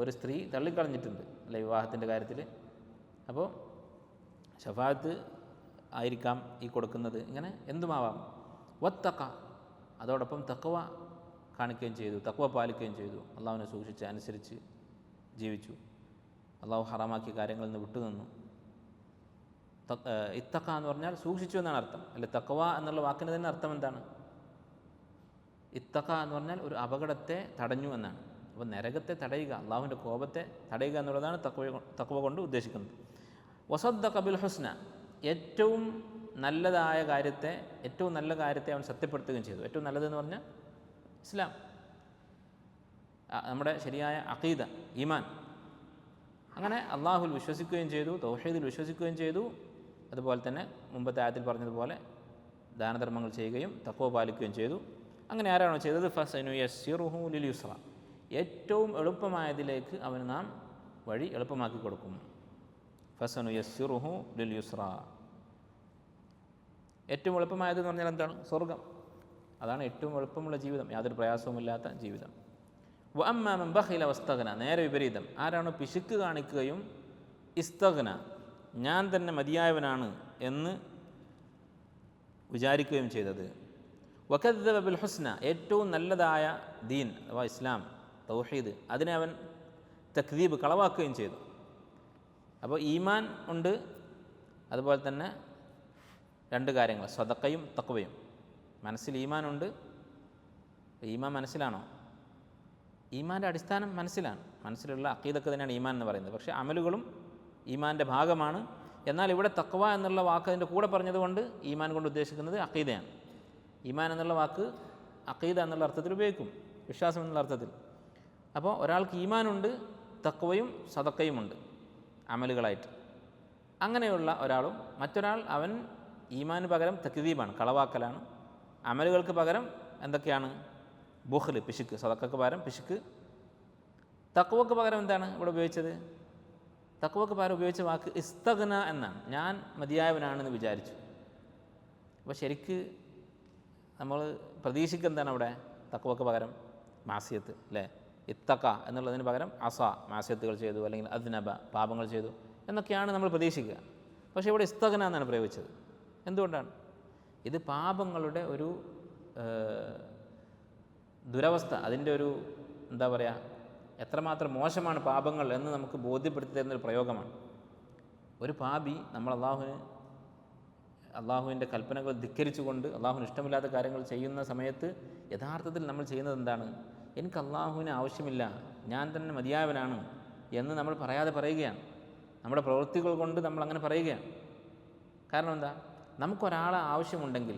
A: ഒരു സ്ത്രീ തള്ളിക്കളഞ്ഞിട്ടുണ്ട്, അല്ലെ, വിവാഹത്തിൻ്റെ കാര്യത്തിൽ. അപ്പോൾ ശഫാഅത്ത് ആയിരിക്കാം ഈ കൊടുക്കുന്നത്, ഇങ്ങനെ എന്തുമാവാം. വത്തഖ, അതോടൊപ്പം തഖ്വ കാണിക്കുകയും ചെയ്തു, തഖ്വ പാലിക്കുകയും ചെയ്തു. അള്ളാഹുവിനെ സൂക്ഷിച്ച് അനുസരിച്ച് ജീവിച്ചു, അള്ളാഹു ഹറാമാക്കിയ കാര്യങ്ങളിൽ നിന്ന് വിട്ടുനിന്നു. ഇത്തഖ എന്ന് പറഞ്ഞാൽ സൂക്ഷിച്ചു എന്നാണ് അർത്ഥം, അല്ലെ? തഖ്വ എന്നുള്ള വാക്കിന് തന്നെ അർത്ഥം എന്താണ്? ഇത്തഖ എന്ന് പറഞ്ഞാൽ ഒരു അപകടത്തെ തടഞ്ഞു എന്നാണ്. അപ്പോൾ നരകത്തെ തടയുക, അള്ളാഹുവിൻ്റെ കോപത്തെ തടയുക എന്നുള്ളതാണ് തഖ്വ കൊണ്ട് ഉദ്ദേശിക്കുന്നത്. വസദ്ദഖ ബിൽ ഹുസ്ന, ഏറ്റവും നല്ലതായ കാര്യത്തെ, ഏറ്റവും നല്ല കാര്യത്തെ അവൻ സത്യപ്പെടുത്തുകയും ചെയ്തു. ഏറ്റവും നല്ലതെന്ന് പറഞ്ഞാൽ ഇസ്ലാം, നമ്മുടെ ശരിയായ അഖീദ, ഈമാൻ. അങ്ങനെ അള്ളാഹുൽ വിശ്വസിക്കുകയും ചെയ്തു, തൗഹീദിൽ വിശ്വസിക്കുകയും ചെയ്തു. അതുപോലെ തന്നെ മുമ്പത്തെ ആയത്തിൽ പറഞ്ഞതുപോലെ ദാനധർമ്മങ്ങൾ ചെയ്യുകയും തഖ്വ പാലിക്കുകയും ചെയ്തു. അങ്ങനെ ആരാണോ ചെയ്തത്, ഫസനുയസ്സിറുഹു ലിൽ യുസ്ര, ഏറ്റവും എളുപ്പമായതിലേക്ക് അവന് നാം വഴി എളുപ്പമാക്കി കൊടുക്കും. ഫസനുയസ്സിറുഹു ലിൽ യുസ്ര, ഏറ്റവും എളുപ്പമായതെന്ന് പറഞ്ഞാൽ എന്താണ്? സ്വർഗം. അതാണ് ഏറ്റവും എളുപ്പമുള്ള ജീവിതം, യാതൊരു പ്രയാസവുമില്ലാത്ത ജീവിതം. വഅമ്മാ മൻ ബഖില വസ്തഗ്ന, നേരെ വിപരീതം, ആരാണോ പിശുക്ക് കാണിക്കുകയും ഇസ്തഗ്ന, ഞാൻ തന്നെ മതിയായവനാണ് എന്ന് വിചാരിക്കുകയും ചെയ്തത്. വകദ്ദബ ബിൽ ഹുസ്ന, ഏറ്റവും നല്ലതായ ദീൻ അഥവാ ഇസ്ലാം, തൗഹീദ്, അതിനെ അവൻ തക്ദീബ്, കളവാക്കുകയും ചെയ്തു. അപ്പോൾ ഈമാൻ ഉണ്ട്, അതുപോലെ തന്നെ രണ്ട് കാര്യങ്ങൾ, സദഖയും തഖ്വയും. മനസ്സിൽ ഈമാനുണ്ട്. ഈമാൻ മനസ്സിലാണോ? ഈമാൻ്റെ അടിസ്ഥാനം മനസ്സിലാണ്. മനസ്സിലുള്ള അഖീദക്ക് തന്നെയാണ് ഈമാൻ എന്ന് പറയുന്നത്. പക്ഷേ അമലുകളും ഈമാൻ്റെ ഭാഗമാണ്. എന്നാൽ ഇവിടെ തഖ്വ എന്നുള്ള വാക്ക് അതിൻ്റെ കൂടെ പറഞ്ഞതുകൊണ്ട് ഈമാൻ കൊണ്ട് ഉദ്ദേശിക്കുന്നത് അഖീദയാണ്. ഈമാൻ എന്നുള്ള വാക്ക് അഖീദ എന്നുള്ള അർത്ഥത്തിൽ ഉപയോഗിക്കും, വിശ്വാസം എന്നുള്ള അർത്ഥത്തിൽ. അപ്പോൾ ഒരാൾക്ക് ഈമാനുണ്ട്, തഖ്വയും സദഖയുമുണ്ട് അമലുകളായിട്ട്. അങ്ങനെയുള്ള ഒരാളും മറ്റൊരാൾ, അവൻ ഈമാന് പകരം തക്ദീബാണ്, കളവാക്കലാണ്. അമലുകൾക്ക് പകരം എന്തൊക്കെയാണ്? ബുഖ്ല്, പിശുക്ക്. സദഖക്ക് പകരം പിശുക്ക്, തഖ്വക്ക് പകരം എന്താണ് ഇവിടെ ഉപയോഗിച്ചത്? തഖ്വക്ക് പകരം ഉപയോഗിച്ച വാക്ക് ഇസ്തഗ്ന എന്നാണ്. ഞാൻ മതിയായവനാണെന്ന് വിചാരിച്ചു. അപ്പോൾ ശരിക്ക് നമ്മൾ പ്രതീക്ഷിക്കുക എന്താണ് അവിടെ? തഖ്വക്ക് പകരം മാസിയത്ത് അല്ലേ? ഇത്തക്ക എന്നുള്ളതിന് പകരം അസ, മാസിയത്തുകൾ ചെയ്തു, അല്ലെങ്കിൽ അദ്നബ, പാപങ്ങൾ ചെയ്തു എന്നൊക്കെയാണ് നമ്മൾ പ്രതീക്ഷിക്കുക. പക്ഷേ ഇവിടെ ഇസ്തഗ്ന എന്നാണ് പ്രയോഗിച്ചത്. എന്തുകൊണ്ടാണ്? ഇത് പാപങ്ങളുടെ ഒരു ദുരവസ്ഥ, അതിൻ്റെ ഒരു എന്താ പറയുക, എത്രമാത്രം മോശമാണ് പാപങ്ങൾ എന്ന് നമുക്ക് ബോധ്യപ്പെടുത്തി തരുന്നൊരു പ്രയോഗമാണ്. ഒരു പാപി നമ്മൾ അള്ളാഹുവിൻ്റെ കൽപ്പനകൾ ധിക്കരിച്ചുകൊണ്ട് അള്ളാഹുവിന് ഇഷ്ടമില്ലാത്ത കാര്യങ്ങൾ ചെയ്യുന്ന സമയത്ത് യഥാർത്ഥത്തിൽ നമ്മൾ ചെയ്യുന്നത് എന്താണ്? എനിക്ക് അള്ളാഹുവിന് ആവശ്യമില്ല, ഞാൻ തന്നെ മതിയായവനാണ് എന്ന് നമ്മൾ പറയാതെ പറയുകയാണ്. നമ്മുടെ പ്രവൃത്തികൾ കൊണ്ട് നമ്മൾ അങ്ങനെ പറയുകയാണ്. കാരണം എന്താ? നമുക്കൊരാളെ ആവശ്യമുണ്ടെങ്കിൽ,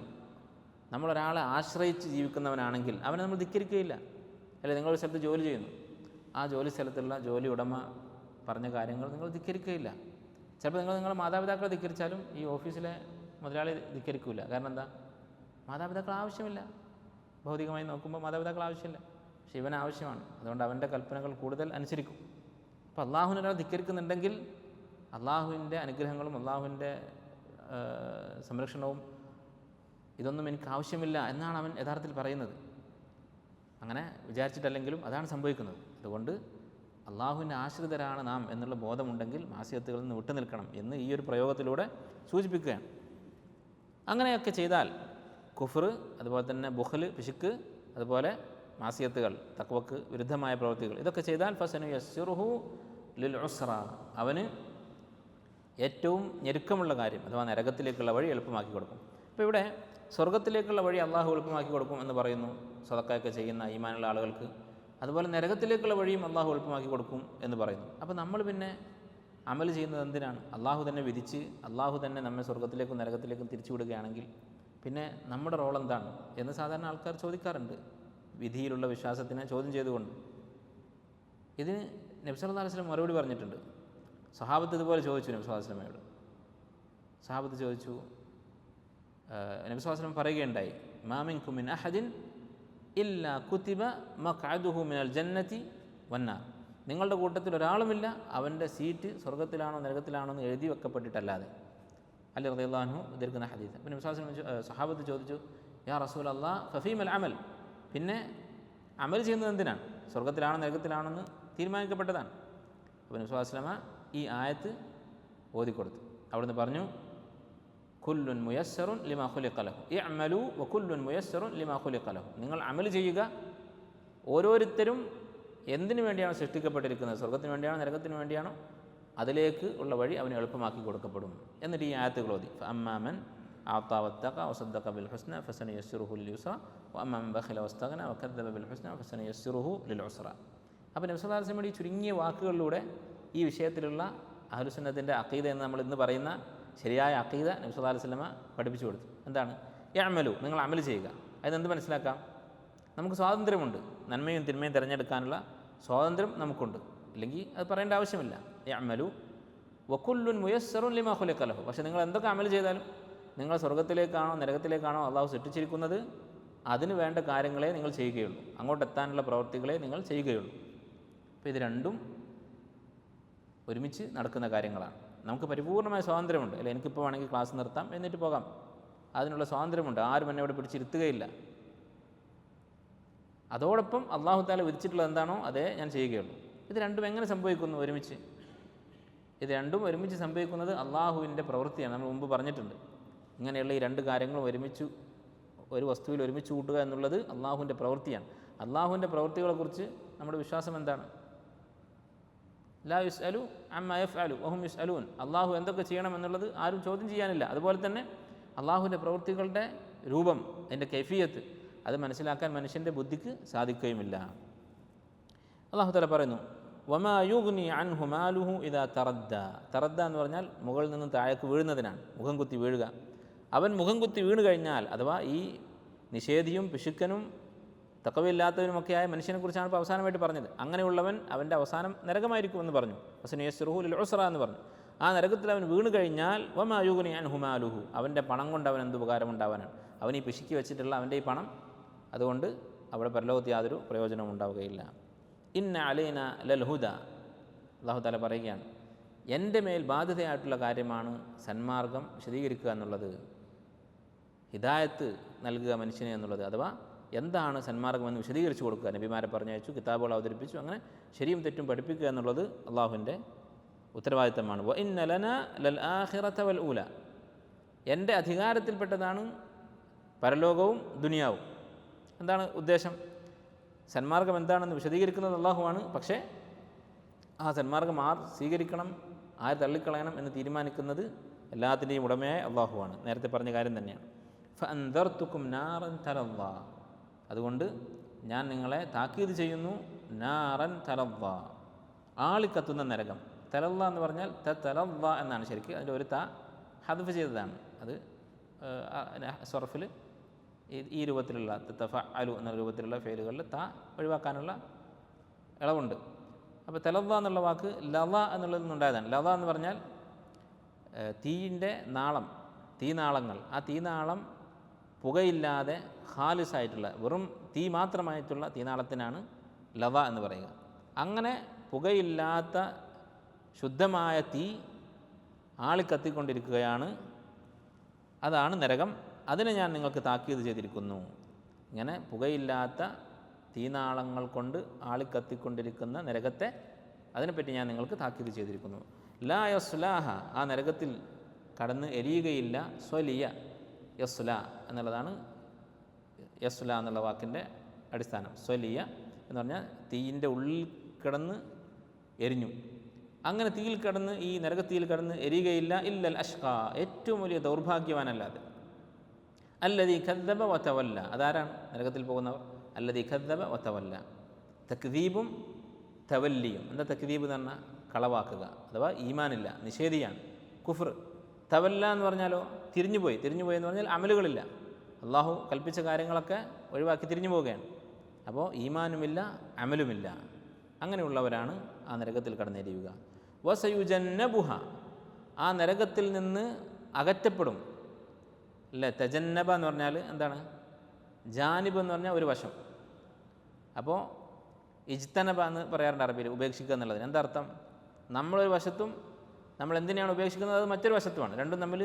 A: നമ്മളൊരാളെ ആശ്രയിച്ച് ജീവിക്കുന്നവനാണെങ്കിൽ അവനെ നമ്മൾ ധിക്കരിക്കുകയില്ല. അല്ലെ, നിങ്ങളൊരു സ്ഥലത്ത് ജോലി ചെയ്യുന്നു, ആ ജോലി സ്ഥലത്തുള്ള ജോലി ഉടമ പറഞ്ഞ കാര്യങ്ങൾ നിങ്ങൾ ധിക്കരിക്കുകയില്ല. ചിലപ്പോൾ നിങ്ങളുടെ മാതാപിതാക്കളെ ധിക്കരിച്ചാലും ഈ ഓഫീസിലെ മുതലാളി ധിക്കരിക്കില്ല. കാരണം എന്താ? മാതാപിതാക്കൾ ആവശ്യമില്ല. ഭൗതികമായി നോക്കുമ്പോൾ മാതാപിതാക്കൾ ആവശ്യമില്ല, പക്ഷേ ഇവൻ ആവശ്യമാണ്. അതുകൊണ്ട് അവൻ്റെ കൽപ്പനകൾ കൂടുതൽ അനുസരിക്കും. അപ്പോൾ അള്ളാഹുവിനെ ഒരാൾ ധിക്കരിക്കുന്നുണ്ടെങ്കിൽ അള്ളാഹുവിൻ്റെ അനുഗ്രഹങ്ങളും അള്ളാഹുവിൻ്റെ സംരക്ഷണവും ഇതൊന്നും എനിക്ക് ആവശ്യമില്ല എന്നാണ് അവൻ യഥാർത്ഥത്തിൽ പറയുന്നത്. അങ്ങനെ വിചാരിച്ചിട്ടല്ലെങ്കിലും അതാണ് സംഭവിക്കുന്നത്. അതുകൊണ്ട് അള്ളാഹുവിൻ്റെ ആശ്രിതരാണ് നാം എന്നുള്ള ബോധമുണ്ടെങ്കിൽ മാസിയത്തുകളിൽ നിന്ന് വിട്ടു നിൽക്കണം എന്ന് ഈ ഒരു പ്രയോഗത്തിലൂടെ സൂചിപ്പിക്കുകയാണ്. അങ്ങനെയൊക്കെ ചെയ്താൽ കുഫ്ർ, അതുപോലെ തന്നെ ബുഖ്ല്, പിശുക്ക്, അതുപോലെ മാസിയത്തുകൾ, തഖ്വക്ക് വിരുദ്ധമായ പ്രവൃത്തികൾ, ഇതൊക്കെ ചെയ്താൽ ഫസനു യസ്സിറുഹു ലിൽ ഉസ്ര, അവന് ഏറ്റവും ഞെരുക്കമുള്ള കാര്യം അഥവാ നരകത്തിലേക്കുള്ള വഴി എളുപ്പമാക്കി കൊടുക്കും. അപ്പോൾ ഇവിടെ സ്വർഗത്തിലേക്കുള്ള വഴി അള്ളാഹു എളുപ്പമാക്കി കൊടുക്കും എന്ന് പറയുന്നു സദഖയൊക്കെ ചെയ്യുന്ന ഈമാനുള്ള ആളുകൾക്ക്. അതുപോലെ നരകത്തിലേക്കുള്ള വഴിയും അള്ളാഹു എളുപ്പമാക്കി കൊടുക്കും എന്ന് പറയുന്നു. അപ്പോൾ നമ്മൾ പിന്നെ അമൽ ചെയ്യുന്നത് എന്തിനാണ്? അള്ളാഹു തന്നെ വിധിച്ച് അള്ളാഹു തന്നെ നമ്മെ സ്വർഗത്തിലേക്കും നരകത്തിലേക്കും തിരിച്ചുവിടുകയാണെങ്കിൽ പിന്നെ നമ്മുടെ റോൾ എന്താണ് എന്ന് സാധാരണ ആൾക്കാർ ചോദിക്കാറുണ്ട്, വിധിയിലുള്ള വിശ്വാസത്തിനെ ചോദ്യം ചെയ്തുകൊണ്ട്. ഇതിന് നബി സല്ലല്ലാഹു അലൈഹി വസല്ലം മറുപടി പറഞ്ഞിട്ടുണ്ട്. സഹാബത്ത് ഇതുപോലെ ചോദിച്ചു നബി സല്ലല്ലാഹു അലൈഹി വസല്ലമയോട്. സഹാബത്ത് ചോദിച്ചു, നബി സല്ലല്ലാഹു അലൈഹി വസല്ലം പറയുകയുണ്ടായി, മാ മിൻകും മിൻ അഹദിൻ ഇല്ലാ കുതിബ മഖ്അദുഹു മിനൽ ജന്നതി വന്നാർ, നിങ്ങളുടെ കൂട്ടത്തിൽ ഒരാളുമില്ല അവൻ്റെ സീറ്റ് സ്വർഗത്തിലാണോ നരകത്തിലാണോ എന്ന് എഴുതി വെക്കപ്പെട്ടിട്ടല്ലാതെ. അലി റളിയല്ലാഹു അൻഹു ഉദ്ധരിക്കുന്ന ഹദീസ്. അപ്പോൾ നബി സല്ലല്ലാഹു അലൈഹി വസല്ലം സഹാബത്ത് ചോദിച്ചു, യാ റസൂലല്ലാഹ് ഫഫീമൽ അമൽ, പിന്നെ അമൽ ചെയ്യുന്നത് എന്തിനാണ്? സ്വർഗത്തിലാണോ നരകത്തിലാണോ എന്ന് തീരുമാനിക്കപ്പെട്ടതാണ്. അപ്പോൾ നബി സല്ലല്ലാഹു അലൈഹി വസല്ലം ഈ ആയത്ത് ഓതിക്കൊടുത്തു. അവിടുന്ന് പറഞ്ഞു, കുല്ലുൻ മുയസ്സറുൻ ലിമാ ഖുലിഖ ലഹു ഇഅ്മലു വകുല്ലുൻ മുയസ്സറുൻ ലിമാ ഖുലിഖ ലഹു, നിങ്ങൾ അമൽ ചെയ്യുക, ഓരോരുത്തരും എന്തിനു വേണ്ടിയാണോ സൃഷ്ടിക്കപ്പെട്ടിരിക്കുന്നത്, സ്വർഗത്തിന് വേണ്ടിയാണോ നരകത്തിന് വേണ്ടിയാണോ, അതിലേക്ക് ഉള്ള വഴി അവന് എളുപ്പമാക്കി കൊടുക്കപ്പെടും. എന്നിട്ട് ഈ ആയത്തുകൾ ഓതി, ഫഅമ്മാമൻ അഅ്താ വത്തഖ വസദ്ദഖ ബിൽ ഹുസ്ന ഫസനയസ്സിറുഹു ലിൽ യുസ്ര വഅമ്മാമൻ ബഖില വസ്തഗ്ന വകദ്ദബ ബിൽ ഹുസ്ന ഫസനയസ്സിറുഹു ലിൽ ഉസ്ര. അപ്പോൾ നബി സല്ലല്ലാഹു അലൈഹി വസല്ലം ഈ ചുരുങ്ങിയ വാക്കുകളിലൂടെ ഈ വിഷയത്തിലുള്ള അഹ്ലുസുന്നത്തിൻ്റെ അഖീദ എന്ന് നമ്മൾ ഇന്ന് പറയുന്ന ശരിയായ അഖീദ നബി സല്ലല്ലാഹു അലൈഹി വസല്ലം പഠിപ്പിച്ചു കൊടുത്തു. എന്താണ്? ഇഅ്മലു, നിങ്ങൾ അമൽ ചെയ്യുക. അതിനെന്ത് മനസ്സിലാക്കാം? നമുക്ക് സ്വാതന്ത്ര്യമുണ്ട്, നന്മയും തിന്മയും തിരഞ്ഞെടുക്കാനുള്ള സ്വാതന്ത്ര്യം നമുക്കുണ്ട്, ഇല്ലെങ്കിൽ അത് പറയേണ്ട ആവശ്യമില്ല. ഇഅ്മലു വകുല്ലുൻ മുയസ്സറുൻ ലിമാ ഖുലിഖ ലഹു, പക്ഷേ നിങ്ങൾ എന്തൊക്കെ അമൽ ചെയ്താലും നിങ്ങൾ സ്വർഗത്തിലേക്കാണോ നരകത്തിലേക്കാണോ അള്ളാഹു സൃഷ്ടിച്ചിരിക്കുന്നത് അതിന് വേണ്ട കാര്യങ്ങളെ നിങ്ങൾ ചെയ്യുകയുള്ളൂ, അങ്ങോട്ടെത്താനുള്ള പ്രവൃത്തികളെ നിങ്ങൾ ചെയ്യുകയുള്ളൂ. അപ്പോൾ ഇത് രണ്ടും ഒരുമിച്ച് നടക്കുന്ന കാര്യങ്ങളാണ്. നമുക്ക് പരിപൂർണമായ സ്വാതന്ത്ര്യമുണ്ട്, അല്ലെ, എനിക്കിപ്പോൾ വേണമെങ്കിൽ ക്ലാസ് നിർത്താം എന്നിട്ട് പോകാം, അതിനുള്ള സ്വാതന്ത്ര്യമുണ്ട്, ആരും എന്നെ ഇവിടെ പിടിച്ചിരുത്തുകയില്ല. അതോടൊപ്പം അള്ളാഹു തആല വിധിച്ചിട്ടുള്ളത് എന്താണോ അതേ ഞാൻ ചെയ്യുകയുള്ളൂ. ഇത് രണ്ടും എങ്ങനെ സംഭവിക്കുന്നു ഒരുമിച്ച്? ഇത് രണ്ടും ഒരുമിച്ച് സംഭവിക്കുന്നത് അള്ളാഹുവിൻ്റെ പ്രവൃത്തിയാണ്. നമ്മൾ മുമ്പ് പറഞ്ഞിട്ടുണ്ട്, ഇങ്ങനെയുള്ള ഈ രണ്ട് കാര്യങ്ങളും ഒരുമിച്ച് ഒരു വസ്തുവിൽ ഒരുമിച്ച് കൂട്ടുക എന്നുള്ളത് അള്ളാഹുവിൻ്റെ പ്രവൃത്തിയാണ്. അള്ളാഹുവിൻ്റെ പ്രവൃത്തികളെക്കുറിച്ച് നമ്മുടെ വിശ്വാസം എന്താണ്? ലാ യുസ്അലു അമ്മാ യഫ്അലു വഹും യുസ്അലൂൻ, അള്ളാഹു എന്തൊക്കെ ചെയ്യണം എന്നുള്ളത് ആരും ചോദ്യം ചെയ്യാനില്ല. അതുപോലെ തന്നെ അള്ളാഹുവിൻ്റെ പ്രവൃത്തികളുടെ രൂപം, അതിൻ്റെ കൈഫിയത്ത്, അത് മനസ്സിലാക്കാൻ മനുഷ്യൻ്റെ ബുദ്ധിക്ക് സാധിക്കുകയുമില്ല. അള്ളാഹു തആല പറയുന്നു, വമാ യുഗ്നി അൻഹു മാലുഹു ഇദാ തറദ്ദ. തറദ്ദ എന്ന് പറഞ്ഞാൽ മുകളിൽ നിന്നും താഴേക്ക് വീഴുന്നതിനാണ്, മുഖം കുത്തി വീഴുക. അവൻ മുഖം കുത്തി വീണ് കഴിഞ്ഞാൽ, അഥവാ ഈ നിഷേധിയും പിശുക്കനും തഖ്വയില്ലാത്തവനുമൊക്കെയായ മനുഷ്യനെക്കുറിച്ചാണ് ഇപ്പോൾ അവസാനമായിട്ട് പറഞ്ഞത്. അങ്ങനെയുള്ളവൻ അവൻ്റെ അവസാനം നരകമായിരിക്കുമെന്ന് പറഞ്ഞു. ഫസനയസ്സിറുഹു ലിൽ ഉസ്ര എന്ന് പറഞ്ഞു. ആ നരകത്തിൽ അവൻ വീണ് കഴിഞ്ഞാൽ വമാ യുഗ്നി അൻഹു മാലുഹു, അവൻ്റെ പണം കൊണ്ട് അവൻ എന്ത് ഉപകാരം ഉണ്ടാവാനാണ്? അവൻ ഈ പിശുക്കി വെച്ചിട്ടുള്ള അവൻ്റെ ഈ പണം അതുകൊണ്ട് അവിടെ പരലോകത്ത് യാതൊരു പ്രയോജനവും ഉണ്ടാവുകയില്ല. ഇന്ന അലൈന ലൽ ഹുദ, അല്ലാഹു തആല പറയുകയാണ്, എൻ്റെ മേൽ ബാധ്യതയായിട്ടുള്ള കാര്യമാണ് സന്മാർഗം വിശദീകരിക്കുക എന്നുള്ളത്, ഹിദായത്ത് നൽകുക മനുഷ്യനെ എന്നുള്ളത്. അഥവാ എന്താണ് സന്മാർഗമെന്ന് വിശദീകരിച്ചു കൊടുക്കുക. നബിമാരെ പറഞ്ഞയച്ചു, കിതാബുകൾ അവതരിപ്പിച്ചു, അങ്ങനെ ശരിയും തെറ്റും പഠിപ്പിക്കുക എന്നുള്ളത് അള്ളാഹുവിൻ്റെ ഉത്തരവാദിത്തമാണ്. വ ഇന്ന ലന ലൽ ആഖിറത വൽ ഊല, എൻ്റെ അധികാരത്തിൽപ്പെട്ടതാണ് പരലോകവും ദുനിയാവും. എന്താണ് ഉദ്ദേശം? സന്മാർഗം എന്താണെന്ന് വിശദീകരിക്കുന്നത് അള്ളാഹുവാണ്. പക്ഷേ ആ സന്മാർഗം ആർ സ്വീകരിക്കണം, ആര് തള്ളിക്കളയണം എന്ന് തീരുമാനിക്കുന്നത് എല്ലാത്തിൻ്റെയും ഉടമയായ അള്ളാഹുവാണ്. നേരത്തെ പറഞ്ഞ കാര്യം തന്നെയാണ്. ഫഅൻദർതുക്കും നാറൻ തലവ്വാ, അതുകൊണ്ട് ഞാൻ നിങ്ങളെ താക്കീത് ചെയ്യുന്നു. നാറൻ തലവ്വാ, ആളിക്കത്തുന്ന നരകം. തലവ്വ എന്ന് പറഞ്ഞാൽ തലവ്വ എന്നാണ് ശരിക്ക്. അതിൻ്റെ ഒരു ഹദ്ഫ് ചെയ്തതാണ്. അത് സർഫിൽ ഈ രൂപത്തിലുള്ള തഫഅലു എന്ന രൂപത്തിലുള്ള ഫേലുകളിൽ ഒഴിവാക്കാനുള്ള ഇളവുണ്ട്. അപ്പോൾ തലവ്വ എന്നുള്ള വാക്ക് ലവ എന്നുള്ളതിൽ നിന്നുണ്ടായതാണ്. ലവ എന്ന് പറഞ്ഞാൽ തീയിൻ്റെ നാളം, തീനാളങ്ങൾ. ആ തീനാളം പുകയില്ലാതെ ഖാലിസായിട്ടുള്ള വെറും തീ മാത്രമായിട്ടുള്ള തീനാളത്തിനാണ് ലവ എന്ന് പറയുക. അങ്ങനെ പുകയില്ലാത്ത ശുദ്ധമായ തീ ആളിക്കത്തിക്കൊണ്ടിരിക്കുകയാണ്, അതാണ് നരകം. അതിനെ ഞാൻ നിങ്ങൾക്ക് താക്കീത് ചെയ്തിരിക്കുന്നു. ഇങ്ങനെ പുകയില്ലാത്ത തീനാളങ്ങൾ കൊണ്ട് ആളിക്കത്തിക്കൊണ്ടിരിക്കുന്ന നരകത്തെ, അതിനെപ്പറ്റി ഞാൻ നിങ്ങൾക്ക് താക്കീത് ചെയ്തിരിക്കുന്നു. ലാ യസ്ലാഹ, ആ നരകത്തിൽ കടന്ന് എരിയുകയില്ല. സ്വലിയ യസ്ല എന്നുള്ളതാണ് യസ്ല എന്നുള്ള വാക്കിൻ്റെ അടിസ്ഥാനം. സ്വലിയ എന്ന് പറഞ്ഞാൽ തീയിൻ്റെ ഉള്ളിൽ കിടന്ന് എരിഞ്ഞു. അങ്ങനെ തീയിൽ കിടന്ന്, ഈ നരകത്തീയിൽ കിടന്ന് എരിയുകയില്ല. ഇല്ലൽ അഷ്ഖ, ഏറ്റവും വലിയ ദൗർഭാഗ്യവാനല്ലാതെ. അല്ലദീ കദ്ദബ വതവല്ല, അതാരാണ് നരകത്തിൽ പോകുന്നവർ? അല്ലദീ കദ്ദബ വതവല്ല. തക്ദീബും തവല്ലിയും. എന്താ തക്ദീബ് എന്ന് പറഞ്ഞാൽ കളവാക്കുക, അഥവാ ഈമാനില്ല, നിഷേധിയാണ്, കുഫ്ർ. തവല്ല എന്ന് പറഞ്ഞാലോ തിരിഞ്ഞുപോയി. തിരിഞ്ഞുപോയി എന്ന് പറഞ്ഞാൽ അമലുകളില്ല, അള്ളാഹു കൽപ്പിച്ച കാര്യങ്ങളൊക്കെ ഒഴിവാക്കി തിരിഞ്ഞു പോവുകയാണ്. അപ്പോൾ ഈമാനുമില്ല, അമലുമില്ല. അങ്ങനെയുള്ളവരാണ് ആ നരകത്തിൽ കടന്നെരിയുക. വസയുജന്നബുഹ, ആ നരകത്തിൽ നിന്ന് അകറ്റപ്പെടും. അല്ലേ, തജന്നബ എന്ന് പറഞ്ഞാൽ എന്താണ്? ജാനിബ് എന്ന് പറഞ്ഞാൽ ഒരു വശം. അപ്പോൾ ഇജ്തനബ എന്ന് പറയാറുണ്ട് അറബിയിൽ, ഉപേക്ഷിക്കുക എന്നുള്ളതിന്. എന്താ അർത്ഥം? നമ്മളൊരു വശത്തും നമ്മൾ എന്തിനാണ് ഉപേക്ഷിക്കുന്നത് അത് മറ്റൊരു വശത്തുമാണ്. രണ്ടും തമ്മിൽ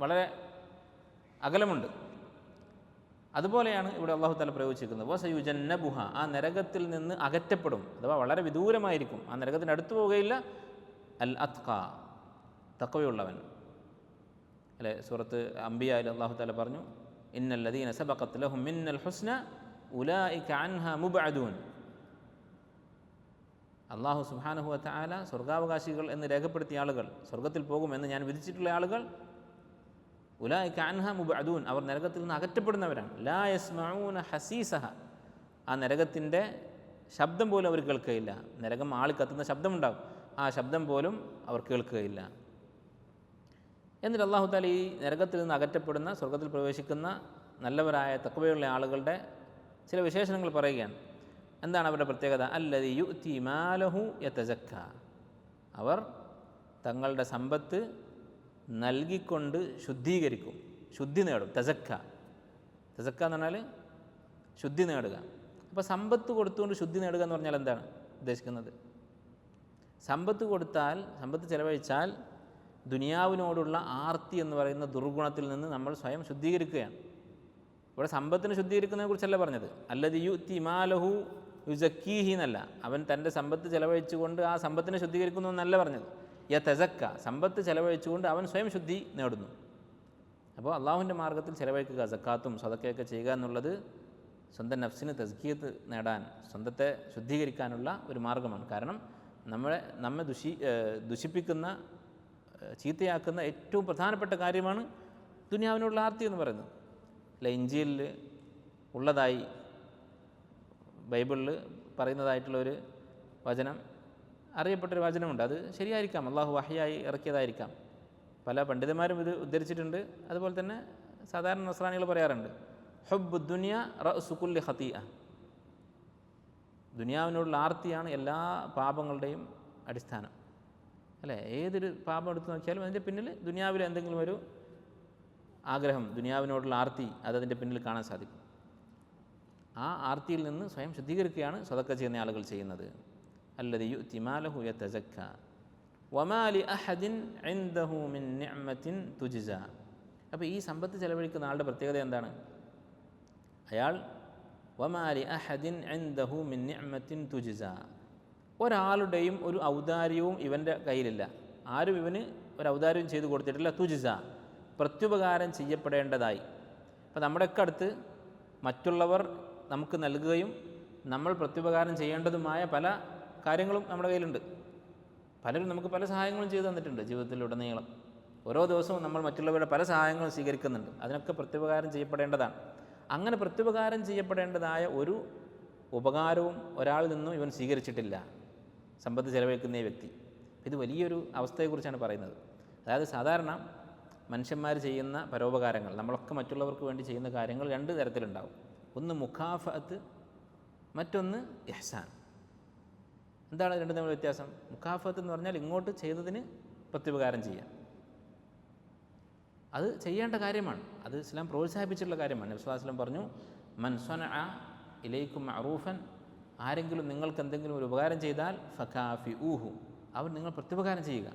A: വളരെ അകലമുണ്ട്. അതുപോലെയാണ് ഇവിടെ അള്ളാഹു തആല പ്രയോഗിച്ചിരിക്കുന്നത്. വസയുജന്നബുഹ, ആ നരകത്തിൽ നിന്ന് അകറ്റപ്പെടും, അഥവാ വളരെ വിദൂരമായിരിക്കും, ആ നരകത്തിന് അടുത്തു പോവുകയില്ല. അൽ അത്ഖ, തഖ്വയുള്ളവൻ. അല്ലേ, സൂറത്ത് അംബിയായിൽ അള്ളാഹു തആല പറഞ്ഞു, ഇന്നല്ലദീന സബഖത് ലഹും മിന്നൽ ഹുസ്ന ഉലൈക അൻഹാ മുബ്അദൂൻ. അള്ളാഹു സുബ്ഹാനഹു വ തആല സ്വർഗാവകാശികൾ എന്ന് രേഖപ്പെടുത്തിയ ആളുകൾ, സ്വർഗത്തിൽ പോകുമെന്ന് ഞാൻ വിധിച്ചിട്ടുള്ള ആളുകൾ, ഉലൈക അൻഹാ മുബ്അദൂൻ, അവർ നരകത്തിൽ നിന്ന് അകറ്റപ്പെടുന്നവരാണ്. ലാ യസ്മഊന ഹസീസഹ, ആ നരകത്തിൻ്റെ ശബ്ദം പോലും അവർ കേൾക്കുകയില്ല. നരകം ആളി കത്തുന്ന ശബ്ദമുണ്ടാകും, ആ ശബ്ദം പോലും അവർ കേൾക്കുകയില്ല. എന്നിട്ട് അള്ളാഹു തആല ഈ നരകത്തിൽ നിന്ന് അകറ്റപ്പെടുന്ന, സ്വർഗത്തിൽ പ്രവേശിക്കുന്ന നല്ലവരായ തഖ്വയുള്ള ആളുകളുടെ ചില വിശേഷണങ്ങൾ പറയുകയാണ്. എന്താണ് അവരുടെ പ്രത്യേകത? അല്ലദീ യുഅ്തി മാലഹു യതസക്ക, അവർ തങ്ങളുടെ സമ്പത്ത് നൽകിക്കൊണ്ട് ശുദ്ധീകരിക്കും, ശുദ്ധി നേടും. തസക്ക എന്ന് പറഞ്ഞാൽ ശുദ്ധി നേടുക. അപ്പോൾ സമ്പത്ത് കൊടുത്തുകൊണ്ട് ശുദ്ധി നേടുക എന്ന് പറഞ്ഞാൽ എന്താണ് ഉദ്ദേശിക്കുന്നത്? സമ്പത്ത് കൊടുത്താൽ, സമ്പത്ത് ചെലവഴിച്ചാൽ ദുനിയാവിനോടുള്ള ആർത്തി എന്ന് പറയുന്ന ദുർഗുണത്തിൽ നിന്ന് നമ്മൾ സ്വയം ശുദ്ധീകരിക്കുകയാണ്. ഇവിടെ സമ്പത്തിനെ ശുദ്ധീകരിക്കുന്നതിനെ കുറിച്ചല്ല പറഞ്ഞത്. അല്ലദീ യുഅ്തി മാലഹു യുസക്കീഹി എന്നല്ല, അവൻ തൻ്റെ സമ്പത്ത് ചെലവഴിച്ചുകൊണ്ട് ആ സമ്പത്തിനെ ശുദ്ധീകരിക്കുന്നു എന്നല്ല പറഞ്ഞത്. യതസക്ക, സമ്പത്ത് ചെലവഴിച്ചുകൊണ്ട് അവൻ സ്വയം ശുദ്ധി നേടുന്നു. അപ്പോൾ അള്ളാഹുവിൻ്റെ മാർഗ്ഗത്തിൽ ചെലവഴിക്കുക, സക്കാത്തും സദക്കയൊക്കെ ചെയ്യുക എന്നുള്ളത് സ്വന്തം നഫ്സിന് തസ്കിയത്ത് നേടാൻ, സ്വന്തത്തെ ശുദ്ധീകരിക്കാനുള്ള ഒരു മാർഗ്ഗമാണ്. കാരണം നമ്മെ ദുഷിപ്പിക്കുന്ന, ചീത്തയാക്കുന്ന ഏറ്റവും പ്രധാനപ്പെട്ട കാര്യമാണ് ദുനിയാവിനുള്ള ആർത്തി എന്ന് പറയുന്നത്. അല്ല, ഇഞ്ചീലിൽ ഉള്ളതായി ബൈബിളിൽ പറയുന്നതായിട്ടുള്ളൊരു വചനം, അറിയപ്പെട്ടൊരു വചനമുണ്ട്. അത് ശരിയായിരിക്കാം, അള്ളാഹു വഹ്യായി ഇറക്കിയതായിരിക്കാം. പല പണ്ഡിതന്മാരും ഇത് ഉദ്ധരിച്ചിട്ടുണ്ട്. അതുപോലെ തന്നെ സാധാരണ നസ്രാനികൾ പറയാറുണ്ട്, ഹുബ്ബു ദുനിയ റഅ്സു കുല്ലി ഖതീഅ, ദുനിയാവിനോടുള്ള ആർത്തിയാണ് എല്ലാ പാപങ്ങളുടെയും അടിസ്ഥാനം. അല്ലേ, ഏതൊരു പാപം എടുത്ത് നോക്കിയാലും അതിൻ്റെ പിന്നിൽ ദുനിയാവിലെ എന്തെങ്കിലും ഒരു ആഗ്രഹം, ദുനിയാവിനോടുള്ള ആർത്തി, അതതിൻ്റെ പിന്നിൽ കാണാൻ സാധിക്കും. ആ ആർത്തിയിൽ നിന്ന് സ്വയം ശുദ്ധീകരിക്കുകയാണ് സദക്ക ചെയ്യുന്ന ആളുകൾ ചെയ്യുന്നത്. അല്ലദീ യുഅ്തി മാലഹു യതസക്ക വമാ ലി അഹദിൻ ഇൻദഹു മിൻ നിഅമത്തിൻ തുജ്സ. അപ്പോൾ ഈ സമ്പത്ത് ചെലവഴിക്കുന്ന ആളുടെ പ്രത്യേകത എന്താണ്? അയാൾ വമാ ലി അഹദിൻ ഇൻദഹു മിൻ നിഅമത്തിൻ തുജ്സ, ഒരാളുടെയും ഒരു ഔദാര്യവും ഇവൻ്റെ കയ്യിലില്ല. ആരും ഇവന് ഒരു ഔദാര്യവും ചെയ്തു കൊടുത്തിട്ടില്ല. തുജ്സ, പ്രത്യുപകാരം ചെയ്യപ്പെടേണ്ടതായി. അപ്പോൾ നമ്മുടെയൊക്കെ അടുത്ത് മറ്റുള്ളവർ നമുക്ക് നൽകുകയും നമ്മൾ പ്രത്യുപകാരം ചെയ്യേണ്ടതുമായ പല കാര്യങ്ങളും നമ്മുടെ കയ്യിലുണ്ട്. പലരും നമുക്ക് പല സഹായങ്ങളും ചെയ്തു തന്നിട്ടുണ്ട് ജീവിതത്തിലുടനീളം. ഓരോ ദിവസവും നമ്മൾ മറ്റുള്ളവരുടെ പല സഹായങ്ങളും സ്വീകരിക്കുന്നുണ്ട്. അതിനൊക്കെ പ്രത്യുപകാരം ചെയ്യപ്പെടേണ്ടതാണ്. അങ്ങനെ പ്രത്യുപകാരം ചെയ്യപ്പെടേണ്ടതായ ഒരു ഉപകാരവും ഒരാളിൽ നിന്നും ഇവൻ സ്വീകരിച്ചിട്ടില്ല, സമ്പത്ത് ചെലവഴിക്കുന്ന ഈ വ്യക്തി. ഇത് വലിയൊരു അവസ്ഥയെക്കുറിച്ചാണ് പറയുന്നത്. അതായത് സാധാരണ മനുഷ്യന്മാർ ചെയ്യുന്ന പരോപകാരങ്ങൾ, നമ്മളൊക്കെ മറ്റുള്ളവർക്ക് വേണ്ടി ചെയ്യുന്ന കാര്യങ്ങൾ രണ്ട് തരത്തിലുണ്ടാവും. ഒന്ന് മുഖാഫഅത്ത്, മറ്റൊന്ന് ഇഹ്സാൻ. എന്താണ് രണ്ടും തമ്മിൽ വ്യത്യാസം? മുഖാഫത്ത് എന്ന് പറഞ്ഞാൽ ഇങ്ങോട്ട് ചെയ്തതിന് പ്രത്യുപകാരം ചെയ്യുക. അത് ചെയ്യേണ്ട കാര്യമാണ്, അത് ഇസ്ലാം പ്രോത്സാഹിപ്പിച്ചിട്ടുള്ള കാര്യമാണ്. നബി സ്വല്ലല്ലാഹു അലൈഹി വസല്ലം പറഞ്ഞു, മൻ സ്വനഅ ഇലൈക്കും മഅറൂഫൻ, ആരെങ്കിലും നിങ്ങൾക്ക് എന്തെങ്കിലും ഒരു ഉപകാരം ചെയ്താൽ ഫകാഫിഊഹു, അവൻ നിങ്ങൾ പ്രത്യുപകാരം ചെയ്യുക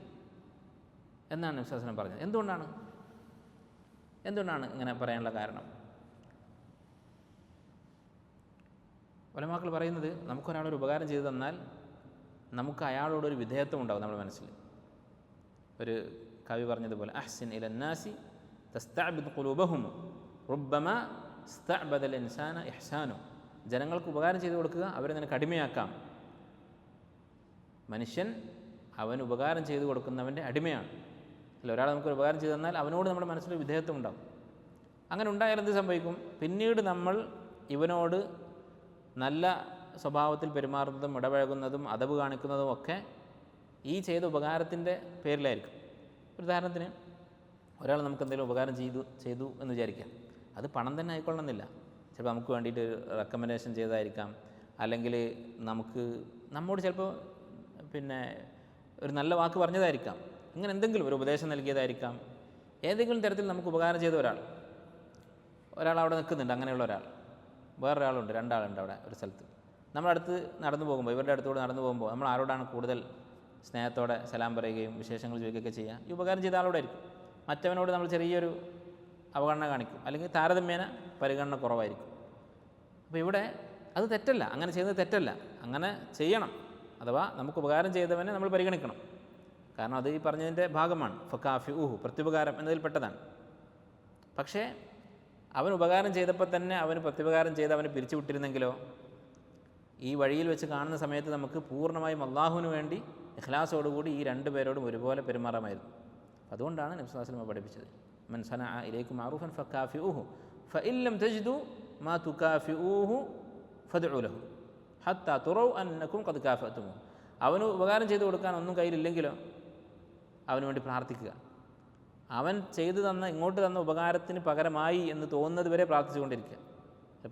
A: എന്നാണ് നബി സ്വല്ലല്ലാഹു അലൈഹി വസല്ലം പറഞ്ഞത്. എന്തുകൊണ്ടാണ് ഇങ്ങനെ പറയാനുള്ള കാരണം? ഉലമാക്കൾ പറയുന്നത്, നമുക്കൊരാളൊരു ഉപകാരം ചെയ്തു തന്നാൽ നമുക്ക് അയാളോടൊരു വിധേയത്വം ഉണ്ടാകും നമ്മുടെ മനസ്സിൽ. ഒരു കവി പറഞ്ഞതുപോലെ, അഹ്സിൻ ഇലന്നാസി തസ്തഅബിദ് ഖുലൂബഹും റുബ്ബമാ ഇസ്തഅബദൽ ഇൻസാന ഇഹ്സാനു. ജനങ്ങൾക്ക് ഉപകാരം ചെയ്തു കൊടുക്കുക, അവരെ നിനക്ക് അടിമയാക്കാം. മനുഷ്യൻ അവന് ഉപകാരം ചെയ്തു കൊടുക്കുന്നവൻ്റെ അടിമയാണ്. അല്ല, ഒരാൾ നമുക്കൊരു ഉപകാരം ചെയ്തു തന്നാൽ അവനോട് നമ്മുടെ മനസ്സിലൊരു വിധേയത്വം ഉണ്ടാകും. അങ്ങനെ ഉണ്ടായാൽ എന്ത് സംഭവിക്കും? പിന്നീട് നമ്മൾ ഇവനോട് നല്ല സ്വഭാവത്തിൽ പെരുമാറുന്നതും ഇടപഴകുന്നതും അദബ് കാണിക്കുന്നതും ഒക്കെ ഈ ചെയ്ത ഉപകാരത്തിൻ്റെ പേരിലായിരിക്കും. ഒരു ഉദാഹരണത്തിന്, ഒരാൾ നമുക്ക് എന്തെങ്കിലും ഉപകാരം ചെയ്തു എന്ന് വിചാരിക്കാം. അത് പണം തന്നെ ആയിക്കൊള്ളണമെന്നില്ല. ചിലപ്പോൾ നമുക്ക് വേണ്ടിയിട്ട് റെക്കമെൻഡേഷൻ ചെയ്തതായിരിക്കാം, അല്ലെങ്കിൽ നമ്മോട് ചിലപ്പോൾ ഒരു നല്ല വാക്ക് പറഞ്ഞതായിരിക്കാം, ഇങ്ങനെ എന്തെങ്കിലും ഒരു ഉപദേശം നൽകിയതായിരിക്കാം. ഏതെങ്കിലും തരത്തിൽ നമുക്ക് ഉപകാരം ചെയ്ത ഒരാൾ അവിടെ നിൽക്കുന്നുണ്ട്. അങ്ങനെയുള്ള ഒരാൾ, വേറൊരാളുണ്ട്, രണ്ടാളുണ്ട് അവിടെ ഒരു സ്ഥലത്ത്. നമ്മളടുത്ത് നടന്നു പോകുമ്പോൾ, ഇവരുടെ അടുത്തൂടെ നടന്നു പോകുമ്പോൾ നമ്മൾ ആരോടാണ് കൂടുതൽ സ്നേഹത്തോടെ സലാം പറയുകയും വിശേഷങ്ങൾ ചോദിക്കുകയൊക്കെ ചെയ്യുക? ഈ ഉപകാരം ചെയ്ത ആളോടായിരിക്കും. മറ്റവനോട് നമ്മൾ ചെറിയൊരു അവഗണന കാണിക്കും, അല്ലെങ്കിൽ താരതമ്യേന പരിഗണന കുറവായിരിക്കും. അപ്പോൾ ഇവിടെ അത് തെറ്റല്ല, അങ്ങനെ ചെയ്യുന്നത് തെറ്റല്ല, അങ്ങനെ ചെയ്യണം. അഥവാ നമുക്ക് ഉപകാരം ചെയ്തവനെ നമ്മൾ പരിഗണിക്കണം. കാരണം അത് ഈ പറഞ്ഞതിൻ്റെ ഭാഗമാണ്. ഫകാഫിഊഹു, പ്രത്യുപകാരം എന്നതിൽപ്പെട്ടതാണ്. പക്ഷേ അവൻ ഉപകാരം ചെയ്തപ്പോൾ തന്നെ അവന് പ്രത്യുപകാരം ചെയ്ത് അവനെ പിരിച്ചു വിട്ടിരുന്നെങ്കിലോ, ഈ വഴിയിൽ വെച്ച് കാണുന്ന സമയത്ത് നമുക്ക് പൂർണ്ണമായും അള്ളാഹുവിന് വേണ്ടി ഇഖ്ലാസോടുകൂടി ഈ രണ്ടു പേരോടും ഒരുപോലെ പെരുമാറാമായിരുന്നു. അതുകൊണ്ടാണ് നബി സ്വല്ലല്ലാഹു അലൈഹി വസല്ലം പഠിപ്പിച്ചത്, മൻ സനഅ ഇലൈക്കും മഅറൂഫൻ ഫകാഫിഊഹു ഫഇൻ ലം തജിദു മാ തുകാഫിഊഹു ഫദ്ഉ ലഹു ഹത്താ തുറൗ അന്നകും ഖദ് കാഫഅതുമു. അവന് ഉപകാരം ചെയ്തു കൊടുക്കാൻ ഒന്നും കയ്യിലില്ലെങ്കിലോ അവന് വേണ്ടി പ്രാർത്ഥിക്കുക. അവൻ ഇങ്ങോട്ട് തന്ന ഉപകാരത്തിന് പകരമായി എന്ന് തോന്നുന്നത് വരെ പ്രാർത്ഥിച്ചുകൊണ്ടിരിക്കുക.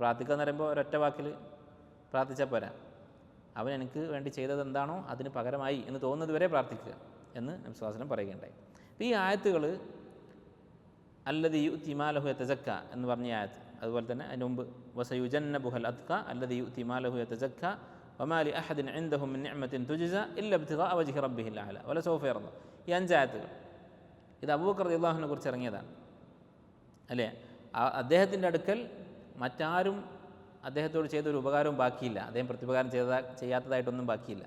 A: പ്രാർത്ഥിക്കുക എന്ന് പറയുമ്പോൾ ഒരൊറ്റ വാക്കിൽ പ്രാർത്ഥിച്ചാൽ പോരാ. അവൻ എനിക്ക് വേണ്ടി ചെയ്തത് എന്താണോ അതിന് പകരമായി എന്ന് തോന്നുന്നത് വരെ പ്രാർത്ഥിക്കുക എന്ന് നബി സ്വല്ലല്ലാഹു അലൈഹി വസല്ലം പറയുകയുണ്ടായി. ഈ ആയത്തുകൾ അല്ലദീ യുഅ്തി മാലഹു യതസക്ക എന്ന് പറഞ്ഞ ആയത്ത്, അതുപോലെ തന്നെ അതിന് മുമ്പ് വസയുജന്നബുഹൽ അത്ഖ അല്ലദീ യുഅ്തി മാലഹു യതസക്ക വമാ ലി അഹദിൻ ഇൻദഹു മിൻ നിഅമത്തിൻ തുജ്സ ഇല്ല ഇബ്തിഗാഅ വജ്ഹി റബ്ബിഹിൽ അഅല വലസൗഫ യർദ. ഈ 5 ആയത്തുകൾ ഇത് അബൂബക്കർ റളിയല്ലാഹുവിനെ കുറിച്ച് ഇറങ്ങിയതാണ്, അല്ലേ? അദ്ദേഹത്തിൻ്റെ അടുക്കൽ മറ്റാരും അദ്ദേഹത്തോട് ചെയ്തൊരു ഉപകാരവും ബാക്കിയില്ല. അദ്ദേഹം പ്രത്യുപകാരം ചെയ്യാത്തതായിട്ടൊന്നും ബാക്കിയില്ല.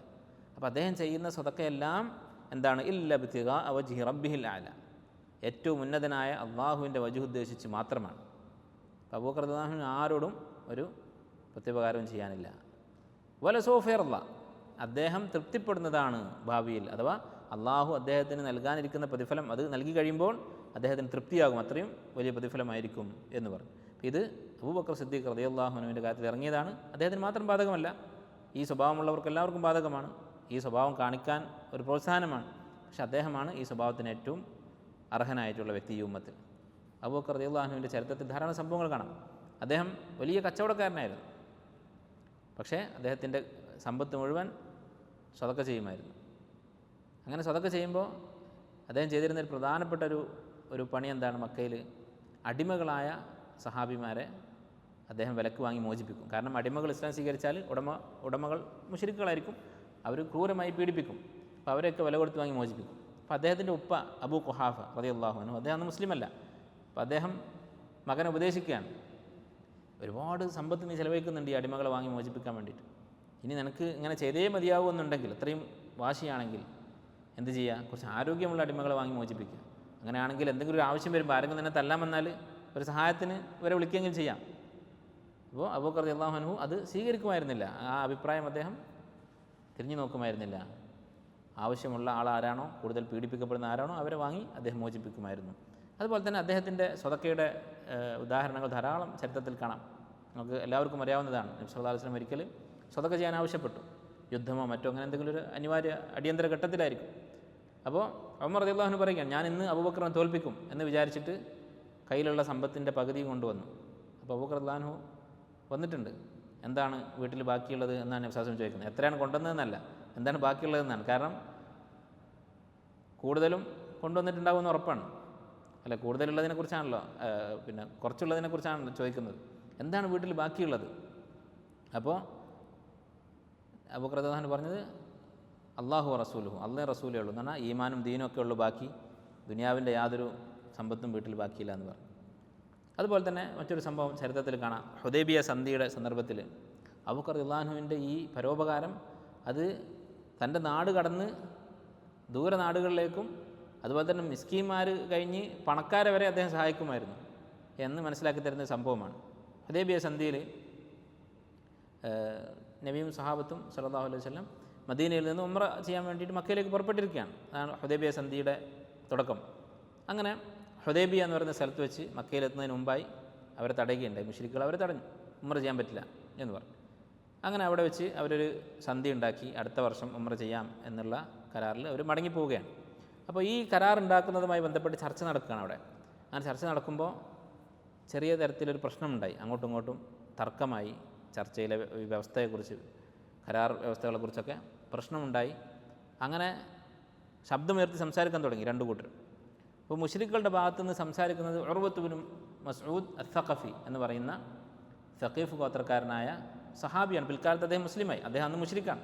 A: അപ്പോൾ അദ്ദേഹം ചെയ്യുന്ന സ്വതക്കയെല്ലാം എന്താണ്? ഇല്ല ഇബ്തിഗാഅ വജ്ഹി റബ്ബിഹിൽ അഅല, ഏറ്റവും ഉന്നതനായ അള്ളാഹുവിൻ്റെ വജ്ഹ് ഉദ്ദേശിച്ച് മാത്രമാണ്. അപ്പോൾ അബൂബക്കർ റളിയല്ലാഹു ആരോടും ഒരു പ്രത്യുപകാരവും ചെയ്യാനില്ല. വലസൗഫ യർദ, അദ്ദേഹം തൃപ്തിപ്പെടുന്നതാണ് ഭാവിയിൽ. അഥവാ അള്ളാഹു അദ്ദേഹത്തിന് നൽകാനിരിക്കുന്ന പ്രതിഫലം അത് നൽകി കഴിയുമ്പോൾ അദ്ദേഹത്തിന് തൃപ്തിയാകും, അത്രയും വലിയ പ്രതിഫലമായിരിക്കും എന്ന് പറഞ്ഞു. ഇത് അബൂബക്കർ സിദ്ദീഖ് റളിയല്ലാഹു അൻഹുവിൻ്റെ കാര്യത്തിൽ ഇറങ്ങിയതാണ്. അദ്ദേഹത്തിന് മാത്രം ബാധകമല്ല, ഈ സ്വഭാവമുള്ളവർക്ക് എല്ലാവർക്കും ബാധകമാണ്. ഈ സ്വഭാവം കാണിക്കാൻ ഒരു പ്രോത്സാഹനമാണ്. പക്ഷെ അദ്ദേഹമാണ് ഈ സ്വഭാവത്തിന് ഏറ്റവും അർഹനായിട്ടുള്ള വ്യക്തി ഈ ഉമ്മത്തിൽ. അബൂബക്കർ റളിയല്ലാഹു അൻഹുവിൻ്റെ ചരിത്രത്തിൽ ധാരാളം സംഭവങ്ങൾ കാണാം. അദ്ദേഹം വലിയ കച്ചവടക്കാരനായിരുന്നു, പക്ഷേ അദ്ദേഹത്തിൻ്റെ സമ്പത്ത് മുഴുവൻ സ്വതക്ക ചെയ്യുമായിരുന്നു. അങ്ങനെ സ്വതക്ക ചെയ്യുമ്പോൾ അദ്ദേഹം ചെയ്തിരുന്ന ഒരു പ്രധാനപ്പെട്ട ഒരു പണി എന്താണ്? മക്കയിൽ അടിമകളായ സഹാബിമാരെ അദ്ദേഹം വിലക്ക് വാങ്ങി മോചിപ്പിക്കും. കാരണം അടിമകൾ ഇസ്ലാം സ്വീകരിച്ചാൽ ഉടമകൾ മുശ്രിക്കുകളായിരിക്കും. അവർ ക്രൂരമായി പീഡിപ്പിക്കും. അപ്പോൾ അവരെയൊക്കെ വില കൊടുത്ത് വാങ്ങി മോചിപ്പിക്കും. അപ്പോൾ അദ്ദേഹത്തിൻ്റെ ഉപ്പ അബൂ ഖുഹാഫ റളിയല്ലാഹു അൻഹു, അദ്ദേഹം അന്ന് മുസ്ലിമല്ല. അപ്പോൾ അദ്ദേഹം മകനെ ഉപദേശിക്കുകയാണ്, ഒരുപാട് സമ്പത്ത് നീ ചിലവഴിക്കുന്നുണ്ട് ഈ അടിമകളെ വാങ്ങി മോചിപ്പിക്കാൻ വേണ്ടിയിട്ട്. ഇനി നിനക്ക് ഇങ്ങനെ ചെയ്തേ മതിയാവുമെന്നുണ്ടെങ്കിൽ, അത്രയും വാശിയാണെങ്കിൽ എന്ത് ചെയ്യുക, കുറച്ച് ആരോഗ്യമുള്ള അടിമകളെ വാങ്ങി മോചിപ്പിക്കുക. അങ്ങനെയാണെങ്കിൽ എന്തെങ്കിലും ഒരു ആവശ്യം വരുമ്പോൾ ആരെങ്കിലും തന്നെ തല്ലാൻ വന്നാൽ ഒരു സഹായത്തിന് ഇവരെ വിളിക്കുകയെങ്കിലും ചെയ്യാം. അപ്പോൾ അബൂബക്കർ റളിയല്ലാഹു അൻഹു അത് സ്വീകരിക്കുമായിരുന്നില്ല. ആ അഭിപ്രായം അദ്ദേഹം തിരിഞ്ഞു നോക്കുമായിരുന്നില്ല. ആവശ്യമുള്ള ആളാരാണോ, കൂടുതൽ പീഡിപ്പിക്കപ്പെടുന്ന ആരാണോ അവരെ വാങ്ങി അദ്ദേഹം മോചിപ്പിക്കുമായിരുന്നു. അതുപോലെ തന്നെ അദ്ദേഹത്തിൻ്റെ സ്വതക്കയുടെ ഉദാഹരണങ്ങൾ ധാരാളം ചരിത്രത്തിൽ കാണാം. നമുക്ക് എല്ലാവർക്കും അറിയാവുന്നതാണ്. നബി സല്ലല്ലാഹു അലൈഹി വസല്ലം ഒരിക്കൽ സ്വതക്ക ചെയ്യാൻ ആവശ്യപ്പെട്ടു. യുദ്ധമോ മറ്റോ അങ്ങനെ എന്തെങ്കിലും ഒരു അടിയന്തര ഘട്ടത്തിലായിരിക്കും. അപ്പോൾ ഉമർ റളിയല്ലാഹു അൻഹു പറയുകയാണ്, ഞാൻ ഇന്ന് അബൂബക്കറിനെ തോൽപ്പിക്കും എന്ന് വിചാരിച്ചിട്ട് കയ്യിലുള്ള സമ്പത്തിൻ്റെ പകുതി കൊണ്ടുവന്നു. അപ്പോൾ അബൂബക്കർ റളിയല്ലാഹു അൻഹു വന്നിട്ടുണ്ട്. എന്താണ് വീട്ടിൽ ബാക്കിയുള്ളത് എന്നാണ് നബി സല്ലല്ലാഹു അലൈഹി വസല്ലം ചോദിക്കുന്നത്. എത്രയാണ് കൊണ്ടുവന്നതെന്നല്ല, എന്താണ് ബാക്കിയുള്ളതെന്നാണ്. കാരണം കൂടുതലും കൊണ്ടുവന്നിട്ടുണ്ടാകുമെന്ന് ഉറപ്പാണ്. അല്ല, കൂടുതലുള്ളതിനെക്കുറിച്ചാണല്ലോ, പിന്നെ കുറച്ചുള്ളതിനെക്കുറിച്ചാണല്ലോ ചോദിക്കുന്നത്. എന്താണ് വീട്ടിൽ ബാക്കിയുള്ളത്? അപ്പോൾ അബൂബക്കർ റളിയല്ലാഹു അൻഹു പറഞ്ഞത് അല്ലാഹു റസൂലുഹു, അള്ളാഹു റസൂലേ ഉള്ളൂ എന്ന് പറഞ്ഞാൽ ഈമാനും ദീനും ഒക്കെ ഉള്ളൂ ബാക്കി, ദുനിയാവിൻ്റെ യാതൊരു സമ്പത്തും വീട്ടിൽ ബാക്കിയില്ല എന്ന് പറഞ്ഞു. അതുപോലെ തന്നെ മറ്റൊരു സംഭവം ചരിത്രത്തിൽ കാണാം. ഹുദൈബിയ സന്ധിയുടെ സന്ദർഭത്തിൽ അബൂബക്കർ റളിയല്ലാഹു അൻഹുവിൻ്റെ ഈ പരോപകാരം അത് തൻ്റെ നാട് കടന്ന് ദൂര നാടുകളിലേക്കും അതുപോലെ തന്നെ മിസ്കീന്മാർ കഴിഞ്ഞ് പണക്കാരെ വരെ അദ്ദേഹം സഹായിക്കുമായിരുന്നു എന്ന് മനസ്സിലാക്കി തരുന്ന സംഭവമാണ്. ഹുദൈബിയ സന്ധിയിൽ നബിയും സഹാബത്തും സല്ലല്ലാഹു അലൈഹി വസല്ലം മദീനയിൽ നിന്ന് ഉംറ ചെയ്യാൻ വേണ്ടിയിട്ട് മക്കയിലേക്ക് പുറപ്പെട്ടിരിക്കുകയാണ്. അതാണ് ഹുദൈബിയ സന്ധിയുടെ തുടക്കം. അങ്ങനെ ഹുദൈബിയ എന്ന് പറയുന്ന സ്ഥലത്ത് വെച്ച് മക്കയിലെത്തുന്നതിന് മുമ്പായി അവരെ തടയുകയുണ്ടായി. മുശ്രിക്കുകൾ അവരെ തടഞ്ഞു, ഉംറ ചെയ്യാൻ പറ്റില്ല എന്ന് പറഞ്ഞു. അങ്ങനെ അവിടെ വെച്ച് അവരൊരു സന്ധി ഉണ്ടാക്കി, അടുത്ത വർഷം ഉംറ ചെയ്യാം എന്നുള്ള കരാറിൽ അവർ മടങ്ങിപ്പോവുകയാണ്. അപ്പോൾ ഈ കരാർ ഉണ്ടാക്കുന്നതുമായി ബന്ധപ്പെട്ട് ചർച്ച നടക്കുകയാണ് അവിടെ. അങ്ങനെ ചർച്ച നടക്കുമ്പോൾ ചെറിയ തരത്തിലൊരു പ്രശ്നമുണ്ടായി. അങ്ങോട്ടും ഇങ്ങോട്ടും തർക്കമായി. ചർച്ചയിലെ വ്യവസ്ഥയെക്കുറിച്ച്, കരാർ വ്യവസ്ഥകളെക്കുറിച്ചൊക്കെ പ്രശ്നമുണ്ടായി. അങ്ങനെ ശബ്ദമുയർത്തി സംസാരിക്കാൻ തുടങ്ങി രണ്ടു കൂട്ടരും. അപ്പോൾ മുശ്രിക്കുകളുടെ ഭാഗത്തു നിന്ന് സംസാരിക്കുന്നത് ഉർവത്ത് ബിൻ മസ്ഊദ് അസ്സഖഫി എന്ന് പറയുന്ന സഖീഫ് ഗോത്രക്കാരനായ സഹാബിയാണ്. പിൽക്കാലത്ത് അദ്ദേഹം മുസ്ലിമായി, അദ്ദേഹം അന്ന് മുശ്രിക്കാണ്.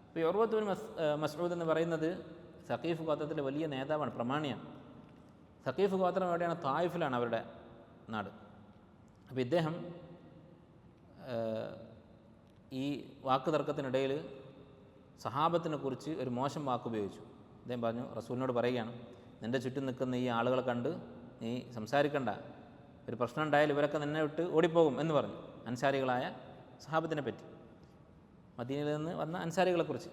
A: അപ്പോൾ ഉർവത്ത് ബിൻ മസ്ഊദ് എന്ന് പറയുന്നത് സഖീഫ് ഗോത്രത്തിലെ വലിയ നേതാവാണ്, പ്രമാണിയാണ്. സഖീഫ് ഗോത്രം എവിടെയാണ്? തായിഫിലാണ് അവരുടെ നാട്. അപ്പോൾ ഇദ്ദേഹം ഈ വാക്ക് തർക്കത്തിനിടയിൽ സഹാബത്തിനെ കുറിച്ച് ഒരു മോശം വാക്ക് ഉപയോഗിച്ചു. അദ്ദേഹം പറഞ്ഞു, റസൂലിനോട് പറയുകയാണ്, നിൻ്റെ ചുറ്റും നിൽക്കുന്ന ഈ ആളുകളെ കണ്ട് നീ സംസാരിക്കണ്ട, ഒരു പ്രശ്നം ഉണ്ടായാൽ ഇവരൊക്കെ നിന്നെ വിട്ട് ഓടിപ്പോകും എന്ന് പറഞ്ഞു. അൻസാരികളായ സഹാബത്തിനെ പറ്റി, മദീനയിൽ നിന്ന് വന്ന അൻസാരികളെക്കുറിച്ച്.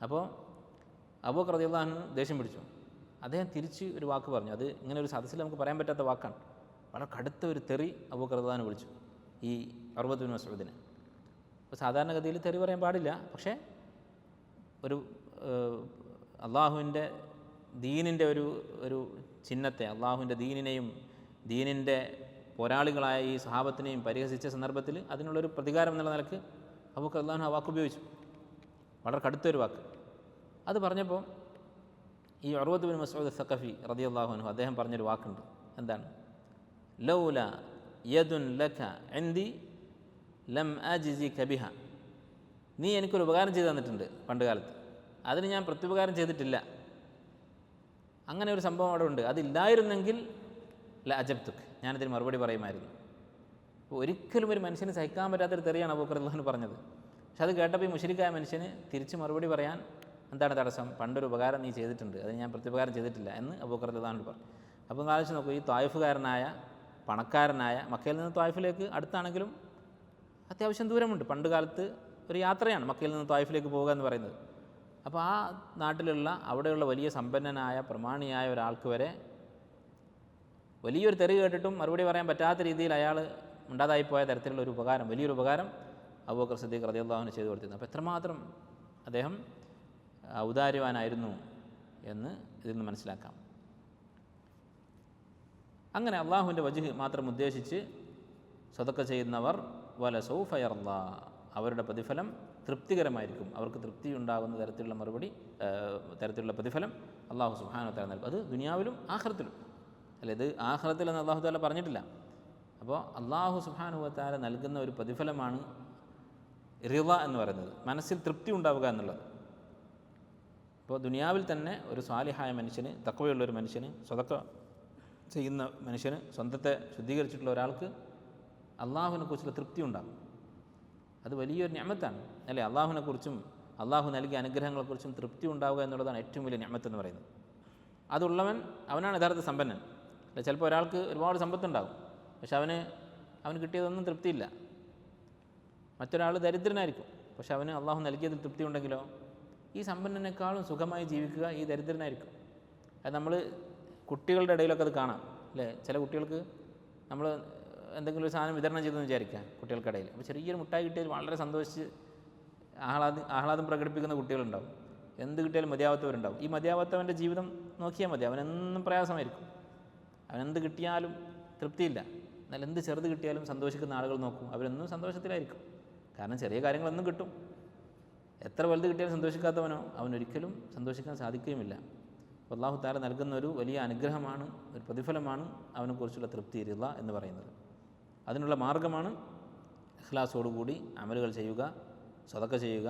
A: അപ്പോൾ അബൂബക്കർ റളിയല്ലാഹു അൻഹു ദേഷ്യം പിടിച്ചു. അദ്ദേഹം തിരിച്ച് ഒരു വാക്ക് പറഞ്ഞു. അത് ഇങ്ങനെ ഒരു സദസ്സിൽ നമുക്ക് പറയാൻ പറ്റാത്ത വാക്കാണ്. വളരെ കടുത്ത ഒരു തെറി അബൂബക്കർ റളിയല്ലാഹു അൻഹു വിളിച്ചു ഈ ഉർവത്ത് ബിൻ മസ്ഊദിനെ. അപ്പോൾ സാധാരണഗതിയിൽ തെറി പറയാൻ പാടില്ല, പക്ഷേ ഒരു അള്ളാഹുവിൻ്റെ ദീനിൻ്റെ ഒരു ചിഹ്നത്തെ, അള്ളാഹുവിൻ്റെ ദീനിനെയും ദീനിൻ്റെ പോരാളികളായ ഈ സഹാബത്തിനെയും പരിഹസിച്ച സന്ദർഭത്തിൽ അതിനുള്ളൊരു പ്രതികാരം എന്നുള്ള നിലക്ക് അബൂബക്കർ റളിയല്ലാഹു അൻഹു ആ വാക്ക് ഉപയോഗിച്ചു, വളരെ കടുത്തൊരു വാക്ക്. അത് പറഞ്ഞപ്പോൾ ഈ ഉർവത്ത് ബിൻ മസ്ഊദ് സഖഫി റളിയല്ലാഹു അൻഹു അദ്ദേഹം പറഞ്ഞൊരു വാക്കുണ്ട്. എന്താണ്? ലൗല യദുൻ ലക ഇൻദി ലം അജ്സിക ബിഹ. നീ എനിക്കൊരു ഉപകാരം ചെയ്തു തന്നിട്ടുണ്ട് പണ്ട് കാലത്ത്, അതിന് ഞാൻ പ്രത്യുപകാരം ചെയ്തിട്ടില്ല. അങ്ങനെ ഒരു സംഭവം അവിടെ ഉണ്ട്. അതില്ലായിരുന്നെങ്കിൽ ല അജബ്തുക്, ഞാനതിന് മറുപടി പറയുമായിരുന്നു. അപ്പോൾ ഒരിക്കലും ഒരു മനുഷ്യന് സഹിക്കാൻ പറ്റാത്തൊരു തെറിയാണ് അബൂബക്കർ റളിയല്ലാഹു അൻഹു പറഞ്ഞത്. പക്ഷെ അത് കേട്ടപ്പോൾ ഈ മുശ്രിക്കായ മനുഷ്യന് തിരിച്ച് മറുപടി പറയാൻ എന്താണ് തടസ്സം? പണ്ടൊരു ഉപകാരം നീ ചെയ്തിട്ടുണ്ട്, അതിന് ഞാൻ പ്രത്യുപകാരം ചെയ്തിട്ടില്ല എന്ന് അബൂബക്കർ റളിയല്ലാഹു അൻഹു പറഞ്ഞു. അപ്പോൾ ആലോചിച്ച് നോക്കൂ, ഈ ത്വായിഫുകാരനായ പണക്കാരനായ, മക്കയിൽ നിന്ന് ത്വായിഫിലേക്ക് അടുത്താണെങ്കിലും അത്യാവശ്യം ദൂരമുണ്ട്. പണ്ട് കാലത്ത് ഒരു യാത്രയാണ് മക്കയിൽ നിന്ന് ത്വായിഫിലേക്ക് പോവുക എന്ന് പറയുന്നത്. അപ്പോൾ ആ നാട്ടിലുള്ള അവിടെയുള്ള വലിയ സമ്പന്നനായ പ്രമാണിയായ ഒരാൾക്ക് വരെ വലിയൊരു തെറി കേട്ടിട്ടും മറുപടി പറയാൻ പറ്റാത്ത രീതിയിൽ അയാൾ ഉണ്ടാതായിപ്പോയ തരത്തിലുള്ള ഒരു ഉപകാരം, വലിയൊരു ഉപകാരം അബൂബക്കർ സിദ്ദീഖ് റളിയല്ലാഹു അൻഹു ചെയ്തു കൊടുത്തിരുന്നു. അപ്പോൾ എത്രമാത്രം അദ്ദേഹം ഔദാര്യവാനായിരുന്നു എന്ന് ഇതിൽ നിന്ന് മനസ്സിലാക്കാം. അങ്ങനെ അള്ളാഹുവിൻ്റെ വജ്ഹ് മാത്രം ഉദ്ദേശിച്ച് സദഖ ചെയ്യുന്നവർ വല സൗഫ യർളാ, അവരുടെ പ്രതിഫലം തൃപ്തികരമായിരിക്കും. അവർക്ക് തൃപ്തി ഉണ്ടാകുന്ന തരത്തിലുള്ള തരത്തിലുള്ള പ്രതിഫലം അള്ളാഹു സുബ്ഹാനഹു വ തആല നൽകും. അത് ദുനിയാവിലും ആഖിറത്തിലും. അല്ല, ഇത് ആഖിറത്തിലെന്ന് അള്ളാഹു തആല പറഞ്ഞിട്ടില്ല. അപ്പോൾ അള്ളാഹു സുബ്ഹാനഹു വ തആല നൽകുന്ന ഒരു പ്രതിഫലമാണ് റിള എന്ന് പറയുന്നത്, മനസ്സിൽ തൃപ്തി ഉണ്ടാവുക എന്നുള്ളത്. അപ്പോൾ ദുനിയാവിൽ തന്നെ ഒരു സ്വാലിഹായ മനുഷ്യന്, തഖ്വയുള്ളൊരു മനുഷ്യന്, സ്വതക്ക ചെയ്യുന്ന മനുഷ്യന്, സ്വന്തത്തെ ശുദ്ധീകരിച്ചിട്ടുള്ള ഒരാൾക്ക് അള്ളാഹുവിനെക്കുറിച്ചുള്ള തൃപ്തി ഉണ്ടാകും. അത് വലിയൊരു നിഅമത്താണ് അല്ലേ? അള്ളാഹുവിനെക്കുറിച്ചും അള്ളാഹു നൽകിയ അനുഗ്രഹങ്ങളെക്കുറിച്ചും തൃപ്തി ഉണ്ടാവുക എന്നുള്ളതാണ് ഏറ്റവും വലിയ നിഅമത്ത് എന്ന് പറയുന്നത്. അതുള്ളവൻ അവനാണ് യഥാർത്ഥ സമ്പന്നൻ. അല്ല, ചിലപ്പോൾ ഒരാൾക്ക് ഒരുപാട് സമ്പത്തുണ്ടാകും, പക്ഷെ അവന് കിട്ടിയതൊന്നും തൃപ്തിയില്ല. മറ്റൊരാൾ ദരിദ്രനായിരിക്കും, പക്ഷെ അവന് അള്ളാഹു നൽകിയതിൽ തൃപ്തി ഉണ്ടെങ്കിലോ ഈ സമ്പന്നനേക്കാളും സുഖമായി ജീവിക്കുക ഈ ദരിദ്രനായിരിക്കും. അത് നമ്മൾ കുട്ടികളുടെ ഇടയിലൊക്കെ അത് കാണാം അല്ലേ? ചില കുട്ടികൾക്ക് നമ്മൾ എന്തെങ്കിലും ഒരു സാധനം വിതരണം ചെയ്തെന്ന് വിചാരിക്കാം കുട്ടികൾക്കിടയിൽ. അപ്പോൾ ചെറിയൊരു മുട്ടായി കിട്ടിയാൽ വളരെ സന്തോഷിച്ച് ആഹ്ലാദം പ്രകടിപ്പിക്കുന്ന കുട്ടികളുണ്ടാവും. എന്ത് കിട്ടിയാലും മതിയാവാത്തവരുണ്ടാവും. ഈ മതിയാവാത്തവൻ്റെ ജീവിതം നോക്കിയാൽ മതി, അവനെന്നും പ്രയാസമായിരിക്കും. അവനെന്ത് കിട്ടിയാലും തൃപ്തിയില്ല. എന്നാൽ എന്ത് ചെറുത് കിട്ടിയാലും സന്തോഷിക്കുന്ന ആളുകൾ നോക്കും, അവരെന്നും സന്തോഷത്തിലായിരിക്കും. കാരണം ചെറിയ കാര്യങ്ങളൊന്നും കിട്ടും. എത്ര വലുത് കിട്ടിയാലും സന്തോഷിക്കാത്തവനോ അവനൊരിക്കലും സന്തോഷിക്കാൻ സാധിക്കുകയുമില്ല. അപ്പോൾ അല്ലാഹു തആല നൽകുന്ന ഒരു വലിയ അനുഗ്രഹമാണ്, ഒരു പ്രതിഫലമാണ് അവനെക്കുറിച്ചുള്ള തൃപ്തി, റിള എന്ന് പറയുന്നത്. അതിനുള്ള മാർഗ്ഗമാണ് ഇഖ്ലാസോടുകൂടി അമലുകൾ ചെയ്യുക, സദഖ ചെയ്യുക,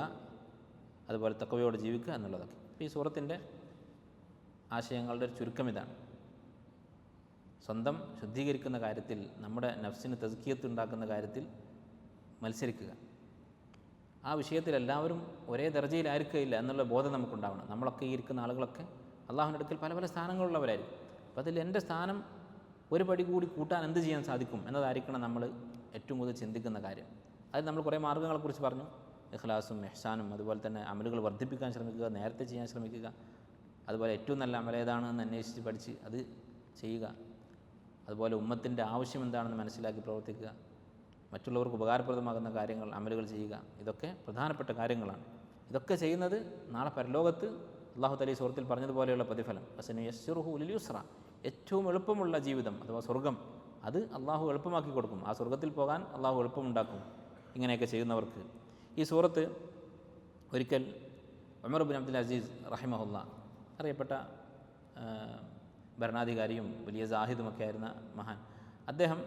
A: അതുപോലെ തഖ്വയോടെ ജീവിക്കുക എന്നുള്ളതൊക്കെ. അപ്പോൾ ഈ സൂറത്തിൻ്റെ ആശയങ്ങളുടെ ഒരു ചുരുക്കം ഇതാണ്. സ്വന്തം ശുദ്ധീകരിക്കുന്ന കാര്യത്തിൽ, നമ്മുടെ നഫ്സിന് തസ്കിയത്ത് ഉണ്ടാക്കുന്ന കാര്യത്തിൽ മത്സരിക്കുക. ആ വിഷയത്തിൽ എല്ലാവരും ഒരേ ദർജയിലായിരിക്കില്ല എന്നുള്ള ബോധം നമുക്കുണ്ടാവണം. നമ്മളൊക്കെ ഈ ഇരിക്കുന്ന ആളുകളൊക്കെ അള്ളാഹുവിൻ്റെ അടുക്കൽ പല പല സ്ഥാനങ്ങളുള്ളവരായിരിക്കും. അപ്പോൾ അതിൽ എൻ്റെ സ്ഥാനം ഒരു പടി കൂടി കൂട്ടാൻ എന്ത് ചെയ്യാൻ സാധിക്കും എന്നതായിരിക്കണം നമ്മൾ ഏറ്റവും കൂടുതൽ ചിന്തിക്കുന്ന കാര്യം. അതിൽ നമ്മൾ കുറേ മാർഗ്ഗങ്ങളെക്കുറിച്ച് പറഞ്ഞു. ഇഖ്ലാസും ഇഹ്സാനും, അതുപോലെ തന്നെ അമലുകൾ വർദ്ധിപ്പിക്കാൻ ശ്രമിക്കുക, നേരത്തെ ചെയ്യാൻ ശ്രമിക്കുക, അതുപോലെ ഏറ്റവും നല്ല അമലേതാണെന്ന് അന്വേഷിച്ച് പഠിച്ച് അത് ചെയ്യുക, അതുപോലെ ഉമ്മത്തിൻ്റെ ആവശ്യം എന്താണെന്ന് മനസ്സിലാക്കി പ്രവർത്തിക്കുക, മറ്റുള്ളവർക്ക് ഉപകാരപ്രദമാകുന്ന കാര്യങ്ങൾ അമലുകൾ ചെയ്യുക. ഇതൊക്കെ പ്രധാനപ്പെട്ട കാര്യങ്ങളാണ്. ഇതൊക്കെ ചെയ്യുന്നത് നാളെ പരലോകത്ത് അല്ലാഹു തആല ഈ സൂറത്തിൽ പറഞ്ഞതുപോലെയുള്ള പ്രതിഫലം, വസനുയസ്സിറുഹു ലിൽ യുസ്ര, ഏറ്റവും എളുപ്പമുള്ള ജീവിതം അഥവാ സ്വർഗം, അത് അള്ളാഹു എളുപ്പമാക്കി കൊടുക്കും. ആ സ്വർഗത്തിൽ പോകാൻ അള്ളാഹു എളുപ്പമുണ്ടാക്കും ഇങ്ങനെയൊക്കെ ചെയ്യുന്നവർക്ക്. ഈ സൂറത്ത് ഒരിക്കൽ ഉമർ ഇബ്നു അബ്ദുൽ അസീസ് റഹിമഹുല്ല, അറിയപ്പെട്ട ഭരണാധികാരിയും വലിയ സാഹിദുമൊക്കെ ആയിരുന്ന മഹാൻ, അദ്ദേഹം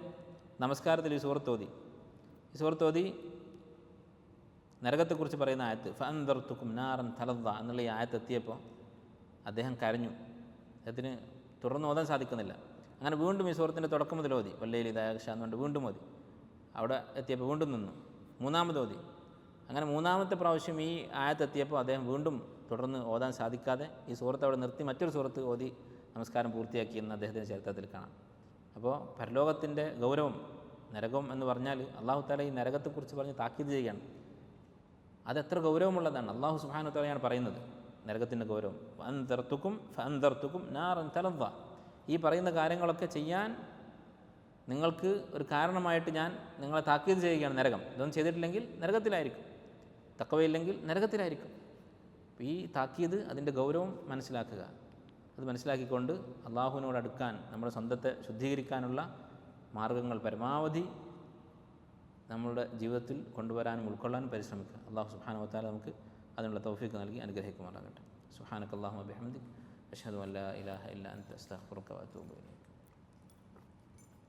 A: നമസ്കാരത്തിൽ ഈ സൂറത്ത് ഓതി നരകത്തെക്കുറിച്ച് പറയുന്ന ആയത്ത് ഫഅൻദർതുകും നാറൻ തലദ്ദ എന്നുള്ള ഈ ആയത്ത് എത്തിയപ്പോൾ അദ്ദേഹം കരഞ്ഞു. അദ്ദേഹത്തിന് തുടർന്ന് ഓതാൻ സാധിക്കുന്നില്ല. അങ്ങനെ വീണ്ടും ഈ സൂറത്തിൻ്റെ തുടക്കം മുതൽ ഓതി, വല്ലൈലി ഇദാ യഗ്ഷാ എന്നുകൊണ്ട് വീണ്ടും ഓതി. അവിടെ എത്തിയപ്പോൾ വീണ്ടും നിന്നു, മൂന്നാമത് ഓതി. അങ്ങനെ മൂന്നാമത്തെ പ്രാവശ്യം ഈ ആയത്ത് എത്തിയപ്പോൾ അദ്ദേഹം വീണ്ടും തുടർന്ന് ഓതാൻ സാധിക്കാതെ ഈ സൂറത്ത് അവിടെ നിർത്തി മറ്റൊരു സൂറത്ത് ഓതി നമസ്കാരം പൂർത്തിയാക്കിയെന്ന് അദ്ദേഹത്തിൻ്റെ ചരിത്രത്തിൽ കാണാം. അപ്പോൾ പരലോകത്തിൻ്റെ ഗൗരവം, നരകം എന്ന് പറഞ്ഞാൽ അല്ലാഹു തആല ഈ നരകത്തെക്കുറിച്ച് പറഞ്ഞ് താക്കീത് ചെയ്യുകയാണ്. അതെത്ര ഗൗരവമുള്ളതാണ്. അല്ലാഹു സുബ്ഹാനഹു വ തആലയാണ് പറയുന്നത് നരകത്തിൻ്റെ ഗൗരവം. ഫഅൻദർതുകും നാറൻ തലദ്ദ, ഈ പറയുന്ന കാര്യങ്ങളൊക്കെ ചെയ്യാൻ നിങ്ങൾക്ക് ഒരു കാരണമായിട്ട് ഞാൻ നിങ്ങളെ താക്കീത് ചെയ്യുകയാണ്. നരകം ഇതൊന്നും ചെയ്തിട്ടില്ലെങ്കിൽ നരകത്തിലായിരിക്കും, തഖ്വയില്ലെങ്കിൽ നരകത്തിലായിരിക്കും. ഈ താക്കീത്, അതിൻ്റെ ഗൗരവം മനസ്സിലാക്കുക. അത് മനസ്സിലാക്കിക്കൊണ്ട് അള്ളാഹുവിനോട് അടുക്കാൻ, നമ്മുടെ സ്വന്തത്തെ ശുദ്ധീകരിക്കാനുള്ള മാർഗ്ഗങ്ങൾ പരമാവധി നമ്മളുടെ ജീവിതത്തിൽ കൊണ്ടുവരാനും ഉൾക്കൊള്ളാനും പരിശ്രമിക്കുക. അല്ലാഹു സുബ്ഹാനഹു വ തആല നമുക്ക് അതിനുള്ള തൗഫീഖ് നൽകി അനുഗ്രഹിക്കുമാറാകട്ടെ. സുബ്ഹാനക അല്ലാഹുമ്മ ബിഹംദിക അശ്ഹദു അൻ ലാ ഇലാഹ ഇല്ല അൻത അസ്തഗ്ഫിറുക വ അതൂബു ഇലൈക്.